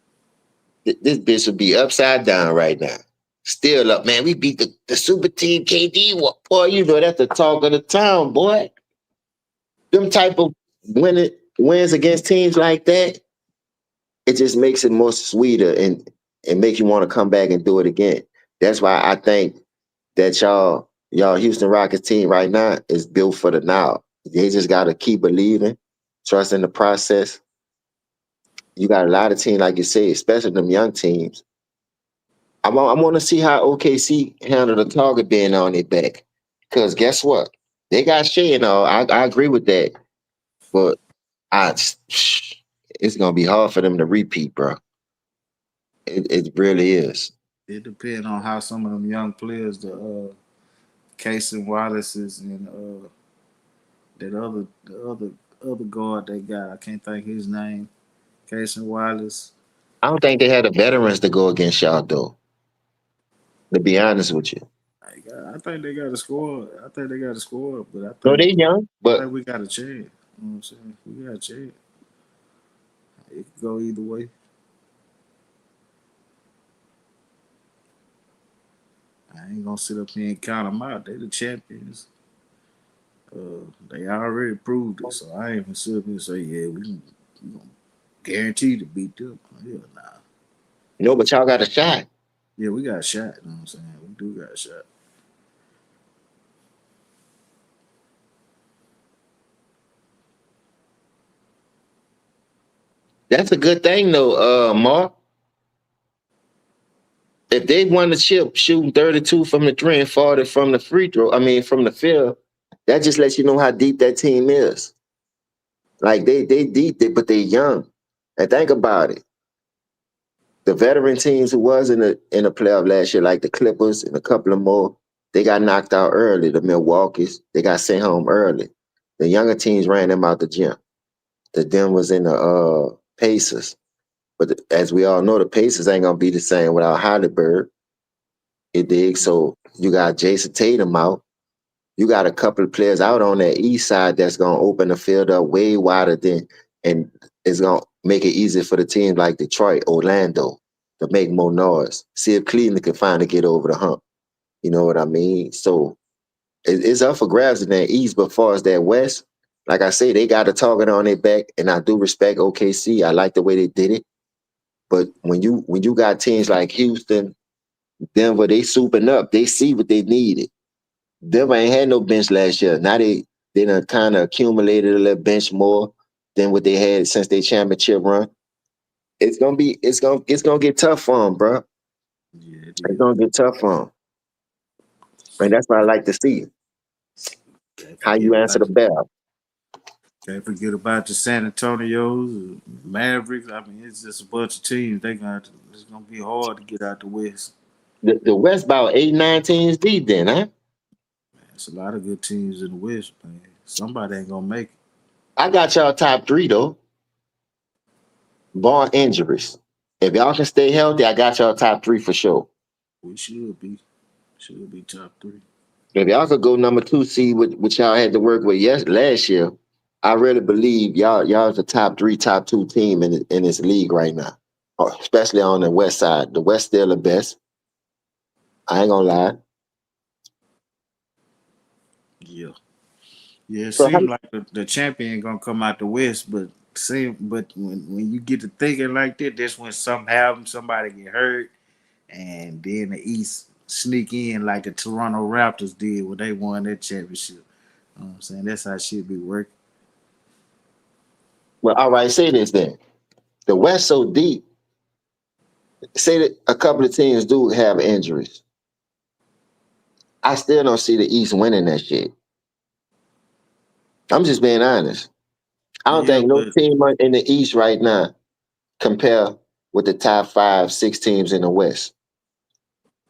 This bitch would be upside down right now. Still up, man. We beat the super team KD. Boy, you know that's the talk of the town, boy. Them type of wins against teams like that, it just makes it more sweeter and make you want to come back and do it again. That's why I think that y'all Houston Rockets team right now is built for the now. They just gotta keep believing, trust in the process. You got a lot of teams, like you say, especially them young teams. I want to see how OKC handle the target being on their back. Because guess what? They got Shea and all. I agree with that. But I, it's going to be hard for them to repeat, bro. It really is. It depends on how some of them young players, the Casey Wallace's and that other guard they got. I can't think his name. Casey Wallace. I don't think they had the veterans to go against y'all, though, to be honest with you. I think they got a score. I think they got a score, but No, they young, I but think we got a chance. You know what I'm saying? We got a chance. It could go either way. I ain't gonna sit up here and count them out. They the champions. They already proved it, so I ain't gonna sit up here and say, yeah, we gonna guarantee to beat them. Hell nah. no, but y'all got a shot. Yeah, we got a shot. You know what I'm saying? We do got a shot. That's a good thing, though, Mark. If they won the chip shooting 32 from the three and 40 from the free throw, I mean from the field, that just lets you know how deep that team is. Like they deep, but they young. And think about it. The veteran teams who was in the playoff last year, like the Clippers and a couple of more, they got knocked out early. The Milwaukee's, they got sent home early. The younger teams ran them out the gym. The Denver's and the Pacers. But as we all know, the Pacers ain't gonna be the same without Halliburton. You dig? So you got Jason Tatum out. You got a couple of players out on that east side that's gonna open the field up way wider than, and it's gonna make it easier for the teams like Detroit, Orlando to make more noise. See if Cleveland can finally get over the hump. You know what I mean? So it's up for grabs in that east, but far as that west, like I say, they got a target on their back, and I do respect OKC. I like the way they did it. But when you got teams like Houston, Denver, they souping up. They see what they needed. Denver ain't had no bench last year. Now they done kind of accumulated a little bench more than what they had since they championship run. It's gonna get tough for them, bro. Yeah, it It's is. gonna get tough for them, and that's what I like to see. Can't How forget you answer about the bell. can't forget about the San Antonio's, Mavericks. I mean, it's just a bunch of teams. It's gonna be hard to get out the West. The West about 8, 9 teams deep, then, huh? It's a lot of good teams in the West, man. Somebody ain't gonna make it. I got y'all top three though, bar injuries. If y'all can stay healthy, I got y'all top three for sure. We should be top three. If y'all could go number two seed with y'all had to work with last year, I really believe y'all's the top three, top two team in this league right now. Especially on the west side. The West still the best. I ain't gonna lie. Yeah, yeah. It So how, seems like the champion gonna come out the West, but when you get to thinking like that, that's when something happens. Somebody get hurt, and then the East sneak in like the Toronto Raptors did when they won that championship. You know what I'm saying? That's how shit be working. well, all right, say this then. The West so deep. Say that a couple of teams do have injuries. I still don't see the East winning that shit. I'm just being honest. I don't Yeah, think no but team in the East right now compare with the top 5, 6 teams in the West.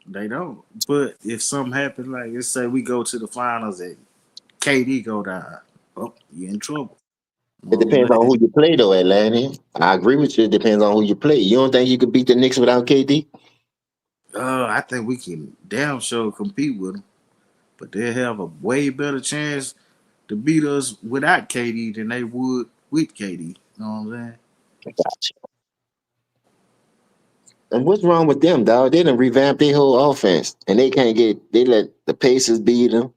they don't. But if something happens, like let's say we go to the finals and KD go down, oh, you in trouble. You It know what depends I'm on who saying? you play, though, Atlanta. I agree with you. It depends on who you play. You don't think you could beat the Knicks without KD? I think we can damn sure compete with them, but they have a way better chance to beat us without KD than they would with KD. You know what I'm saying? And what's wrong with them, dog? They done revamped their whole offense, and they can't get. They let the Pacers beat them.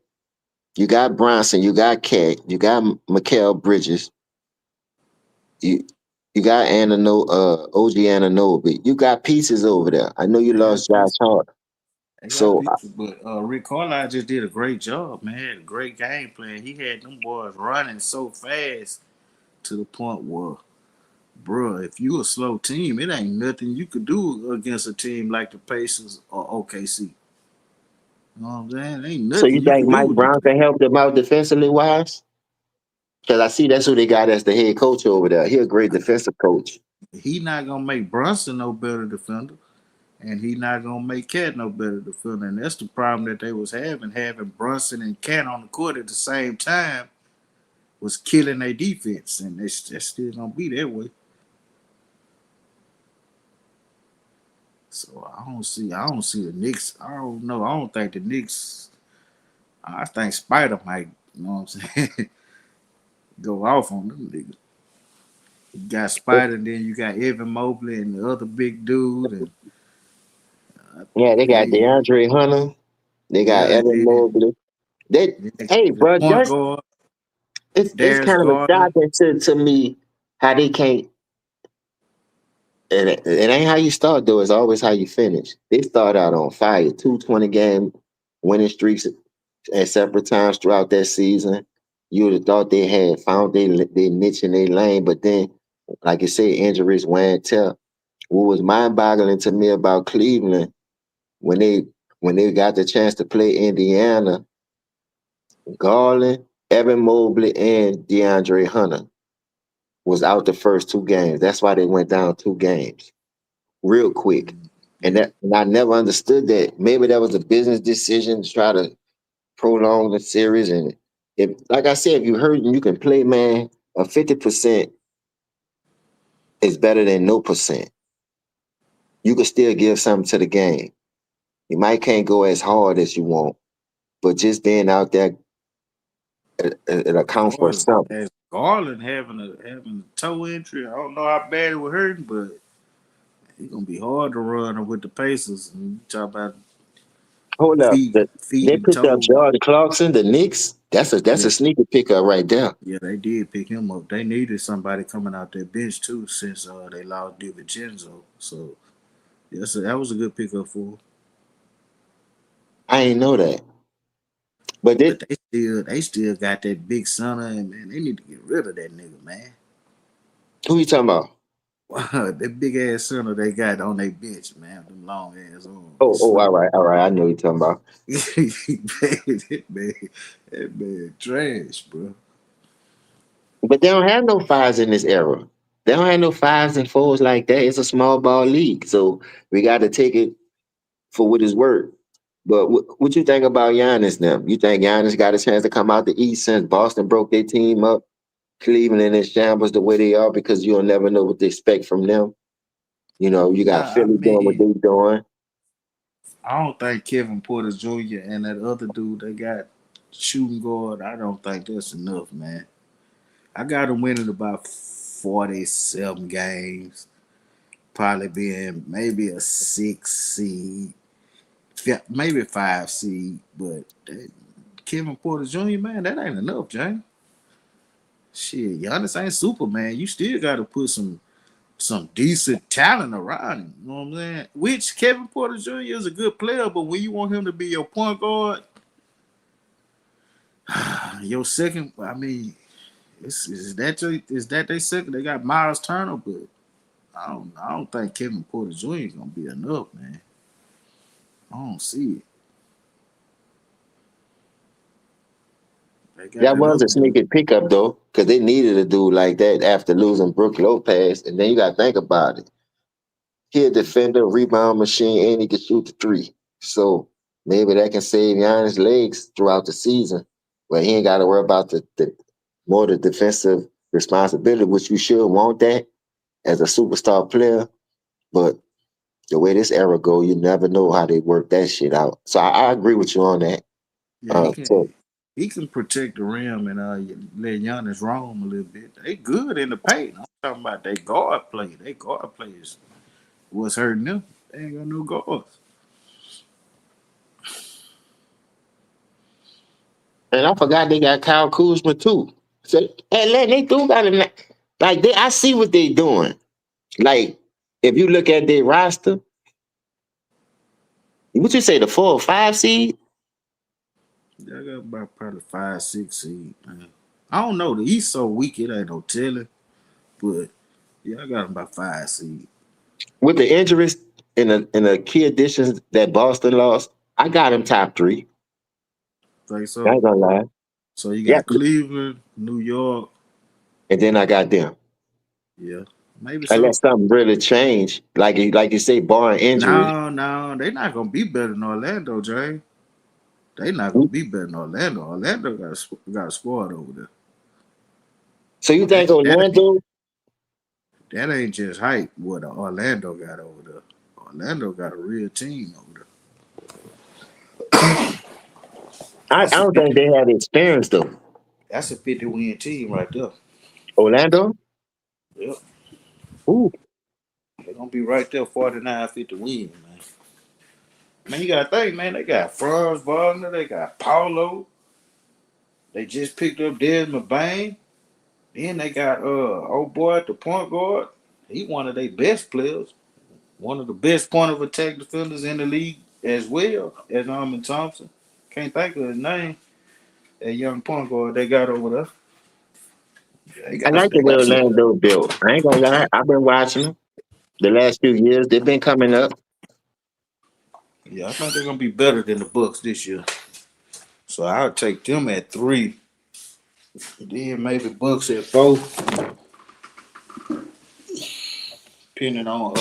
You got Bronson, you got Cat, you got Mikael Bridges, you you got OG Ananobi. You got pieces over there. I know you They got lost Josh pieces. Hart, They got so pieces, but Rick Carlisle just did a great job, man. Had a great game plan. He had them boys running so fast to the point where, bruh, if you a slow team, it ain't nothing you could do against a team like the Pacers or OKC. You know what I'm saying? Ain't so nothing you you think could do Mike with them. Brown can help them out defensively wise? Because I see that's who they got as the head coach over there. He a great defensive coach. He not gonna make Brunson no better defender, and he not gonna make Cat no better defender. And that's the problem that they was having Brunson and Cat on the court at the same time was killing their defense, and it's still gonna be that way. So I don't see the Knicks. I don't know. I don't think the Knicks. I think Spider might. You know what I'm saying? Go off on them niggas. You got Spider, and then you got Evan Mobley and the other big dude, and Yeah, they got they, DeAndre Hunter. They got yeah, and Evan Mobley. They, hey, the bro, point guard it's Darius kind of Garland. shocking to me how they can't. And it ain't how you start though. It's always how you finish. They start out on fire. 2 20 game winning streaks at separate times throughout that season. You would have thought they had found their niche in their lane, but then, like you say, injuries, wear and tear. What was mind boggling to me about Cleveland, when they got the chance to play Indiana, Garland, Evan Mobley, and DeAndre Hunter was out the first two games. That's why they went down two games real quick. And Yeah. I never understood that. Maybe that was a business decision to try to prolong the series. And if, like I said, if you hurt and you can play, man, a 50% is better than no percent. You can still give something to the game. You might can't go as hard as you want, but just being out there, it accounts for Garland, something. as Garland having a toe injury. I don't know how bad it was hurting, but it's gonna be hard to run with the Pacers. And you talk about Hold up, they feeding picked up toes. Jordan Clarkson, the Knicks. That's Yeah, a sneaker pickup right there. yeah, they did pick him up. They needed somebody coming out their bench too, since they lost DiVincenzo. So yes, that was a good pickup for 'em. I ain't know that, but But they still got that big center, and man, they need to get rid of that nigga, man. who you talking about? That big ass center they got on their bench, man. Them long ass arms. Oh, It's slow. all right. I know who you talking about. man, that man trash, bro. But they don't have no fives in this era. They don't have no fives and fours like that. It's a small ball league, so we got to take it for what it's worth. But what you think about Giannis now? You think Giannis got a chance to come out the East since Boston broke their team up? Cleveland and shambles the way they are because you'll never know what to expect from them. You know, you got Nah, I Philly doing what mean, they doing. I don't think Kevin Porter Jr. and that other dude they got shooting guard. I don't think that's enough, man. I got them winning about 47 games, probably being maybe a 6 seed, maybe 5 seed, but Kevin Porter Jr., man, that ain't enough, James. Shit, Giannis ain't Superman. You still got to put some decent talent around him. You know what I'm saying? Which Kevin Porter Jr. is a good player, but when you want him to be your point guard, your second, I mean, is that they second? They got Miles Turner, but I don't think Kevin Porter Jr. is gonna be enough, man. I don't see it. They got That that was other a dude. sneaky pickup though, because they needed a dude like that after losing Brooke Lopez. And then you got to think about it. He a defender, rebound machine, and he can shoot the three. So maybe that can save Giannis' legs throughout the season, where he ain't got to worry about the more the defensive responsibility, which you should want that as a superstar player. But the way this era go, you never know how they work that shit out. So I agree with you on that. Yeah, he So can. He can protect the rim and let Giannis roam a little bit. They good in the paint. I'm talking about they guard play. They guard players. What's hurting them? They ain't got no guards. and I forgot they got Kyle Kuzma too. So Atlanta, they do got him. Like they, I see what they doing. Like if you look at their roster, would you say the 4 or 5 seed? They got about probably 5, 6 seed. Man. I don't know. The East so weak it ain't no telling. But yeah, I got them about 5 seed. With the injuries and the key additions that Boston lost, I got him top three. Think I so. ain't gonna lie. So you Yeah, got Cleveland, New York. and then I got them. Yeah, maybe so. Unless something really changed, like you say, barring injury. No, no, they not gonna be better than Orlando, Jay. They not gonna be better than Orlando. Orlando got a squad over there. So you That think that ain't Orlando? that ain't just hype. What Orlando got over there. Orlando got a real team over there. I That's a don't think 50. they have the experience though. That's a 50-win team right there. Orlando? Yep, Ooh. they're gonna be right there 49-50 win, man. Man, you gotta think, man. They got Franz Wagner. They got Paulo. They just picked up Desmond Bain. Then they got old boy at the point guard. He one of their best players. One of the best point of attack defenders in the league as well as Armin Thompson. Can't think of his name. That young point guard they got over there. I like the They way got some. Orlando built. I ain't gonna lie. I've been watching them the last few years. They've been coming up. Yeah, I think they're gonna be better than the Bucks this year. So I'll take them at 3. Then maybe Bucks at 4, depending on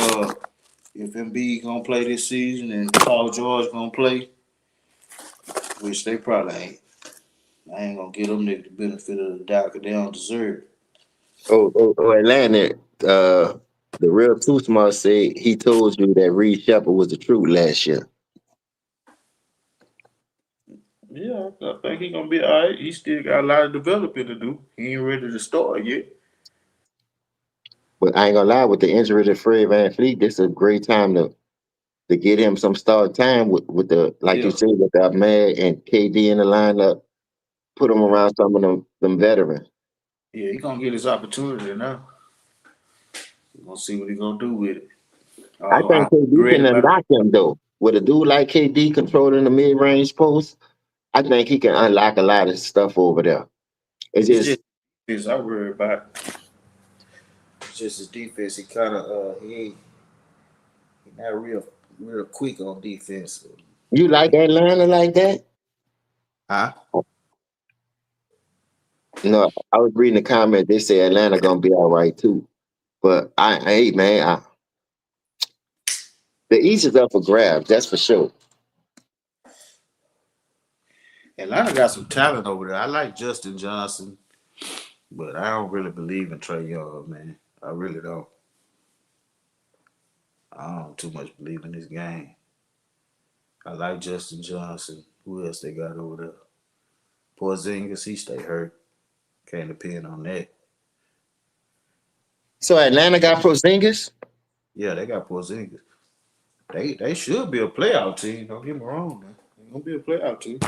if Embiid gonna play this season and Paul George gonna play, which they probably ain't. I ain't gonna give them niggas the benefit of the doubt because they don't deserve it. Atlanta. The real Too Smart said he told you that Reed Shepard was the truth last year. Yeah, I think he gonna be all right. He still got a lot of developing to do. He ain't ready to start yet. But I ain't gonna lie, with the injury to Fred Van Fleet, this is a great time to get him some start time with the like you Yeah, said with the Ahmed and KD in the lineup. Put him yeah, around some of them veterans. yeah. He gonna get his opportunity now. We gonna see what he gonna do with it. I I'm think KD ready can about it. unlock him though. With a dude like KD controlling the mid range post, I think he can unlock a lot of stuff over there. It's It's just just defense I worry about. It's just his defense. He kind of he not real quick on defense. you like Atlanta like that. Huh? No, I was reading the comment. They say Atlanta gonna be all right too. But hey man, the East is up for grabs. That's for sure. Atlanta got some talent over there. I like Justin Johnson, but I don't really believe in Trey Young, man. I really don't. I don't too much believe in this game. I like Justin Johnson. Who else they got over there? Porzingis, he stay hurt. Can't depend on that. So Atlanta got Porzingis. Yeah, they got Porzingis. They should be a playoff team. Don't get me wrong, man. They gonna be a playoff team.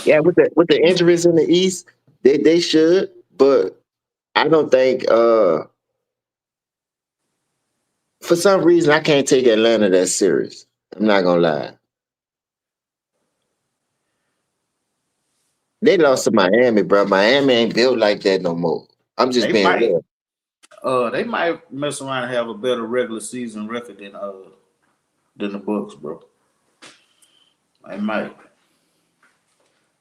Yeah, with the injuries in the East, they should. But I don't think for some reason I can't take Atlanta that serious. I'm not gonna lie. They Uh, lost to Miami, bro. Miami ain't built like that no more. I'm just they being might real. they might mess around and have a better regular season record than the Bucks, bro. They might.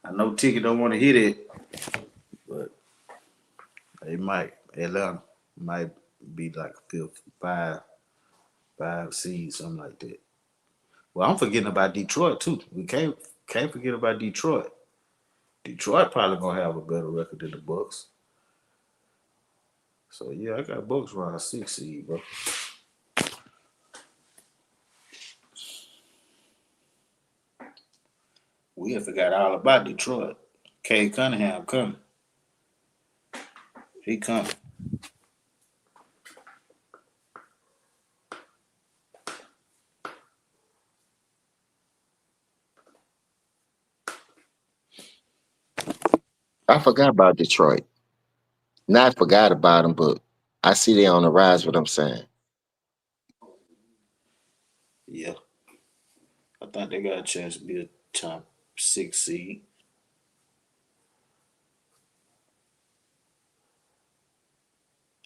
I know Ticket don't want to hit it, but they might. Atlanta might be like a fifth, five seed, something like that. Well, I'm forgetting about Detroit too. We can't forget about Detroit. Detroit probably gonna have a better record than the Bucks. So yeah, I got Bucks around 6 seed, bro. We had forgot all about Detroit. Cade Cunningham coming. He coming. I forgot about Detroit. Not forgot about them, but I see they on the rise. What I'm saying. Yeah, I think they got a chance to be a top 6 seed.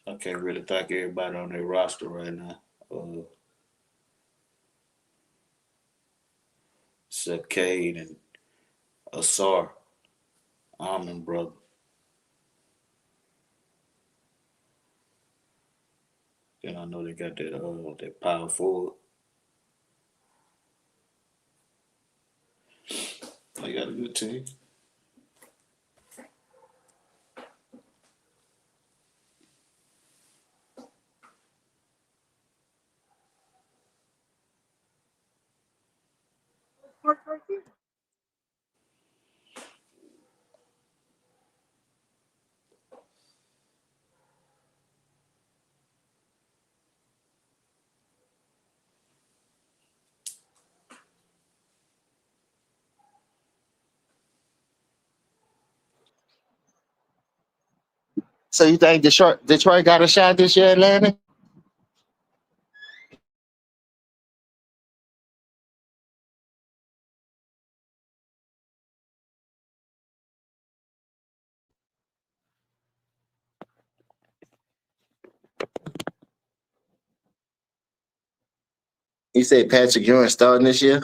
I can't really think everybody on their roster right now. Except Cade and Asar, Almond brother. Then I know they got that power forward. They got a good team. So you think Detroit got a shot this year, Atlanta? You say Patrick Ewing starting this year?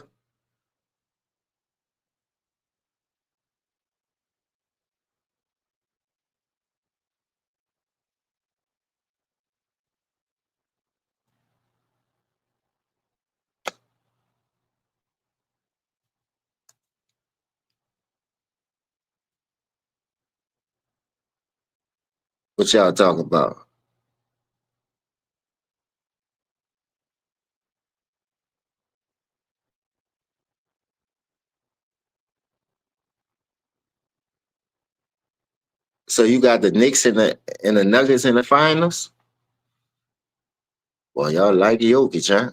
What y'all talking about? So you got the Knicks and the Nuggets in the finals? Well, y'all like Jokic, huh?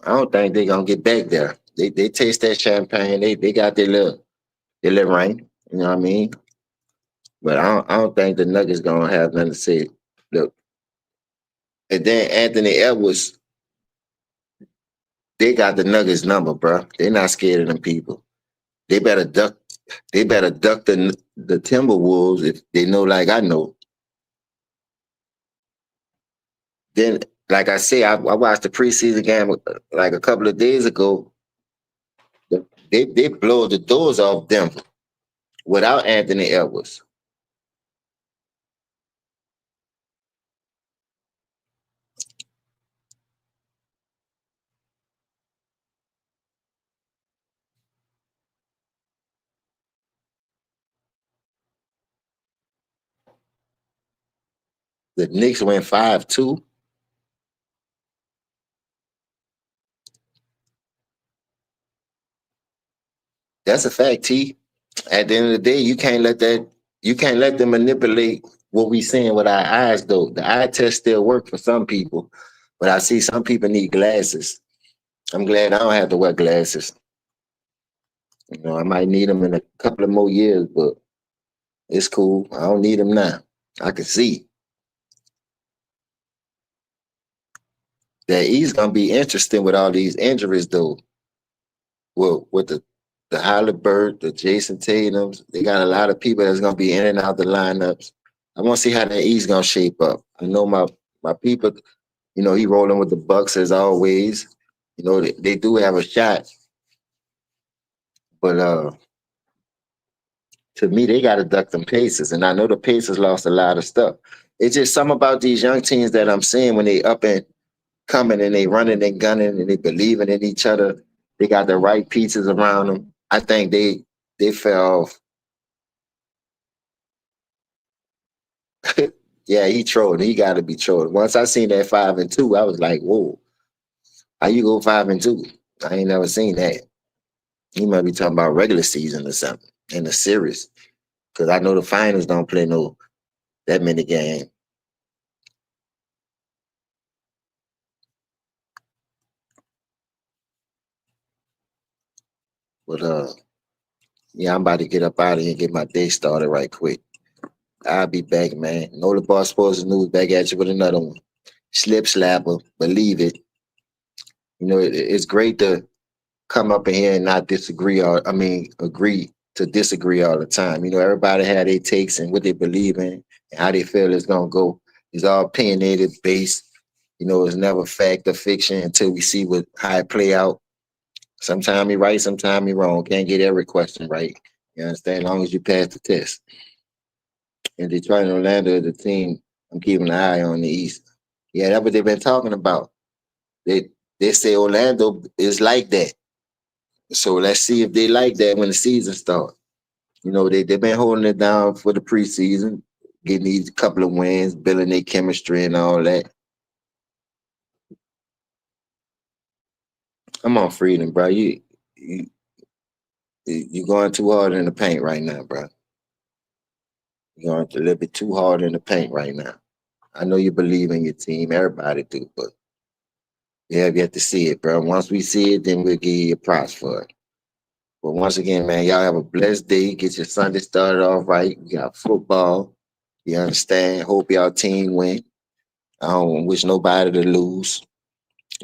I don't think they gonna get back there. They taste that champagne. They got their little ring. You know what I mean? But I don't think the Nuggets gonna have nothing to say. Look, and then Anthony Edwards, they got the Nuggets number, bro. They not scared of them people. They better duck. They better duck the Timberwolves if they know, like I know. Then, like I say, I watched the preseason game like a couple of days ago. They blow the doors off Denver without Anthony Edwards. The Knicks went 5-2. That's a fact, T. At the end of the day, you can't let them manipulate what we seeing with our eyes though. The eye test still work for some people, but I see some people need glasses. I'm glad I don't have to wear glasses. You know, I might need them in a couple of more years, but it's cool. I don't need them now. I can see that he's gonna be interesting with all these injuries though. Well, with the Halliburton, the Jason Tatum's, they got a lot of people that's gonna be in and out the lineups. I want to see how that East gonna shape up. I know my people, you know, he rolling with the Bucks as always. You know, they do have a shot, but to me, they got to duck them Pacers, and I know the Pacers lost a lot of stuff. It's just something about these young teams that I'm seeing when they up and coming and they running and gunning and they believing in each other. They got the right pieces around them. I think they fell off. Yeah, he trolling. He got to be trolling. Once I seen that 5-2, I was like, whoa, how you go 5-2? I ain't never seen that. He might be talking about regular season or something in the series. Because I know the finals don't play no that many games. But yeah, I'm about to get up out of here and get my day started right quick. I'll be back, man. Know the boss sports news back at you with another one. Slip slapper, believe it. You know, it's great to come up in here and not disagree or agree to disagree all the time. You know, everybody had their takes and what they believe in and how they feel it's gonna go. It's all opinionated based. You know, it's never fact or fiction until we see what how it play out. Sometimes he right, sometimes he wrong. Can't get every question right. You understand? As long as you pass the test. And Detroit and Orlando is the team I'm keeping an eye on the East. Yeah, that's what they've been talking about. They say Orlando is like that. So let's see if they like that when the season starts. You know, they've been holding it down for the preseason, getting these couple of wins, building their chemistry and all that. I'm on freedom, bro. You you going too hard in the paint right now, bro. You're going a little bit too hard in the paint right now. I know you believe in your team, everybody do, but you have yet to see it, bro. Once we see it, then we'll give you a prize for it. But once again, man, y'all have a blessed day. Get your Sunday started off right. We got football. You understand? Hope y'all team win. I don't wish nobody to lose,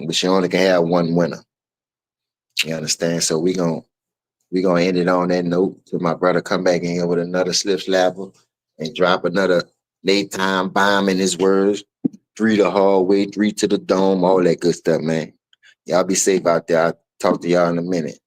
but you only can have one winner. You understand? So we gonna end it on that note. So my brother come back in here with another slip slapper and drop another daytime bomb in his words. 3 the hallway, 3 to the dome, all that good stuff, man. Y'all be safe out there. I'll talk to y'all in a minute.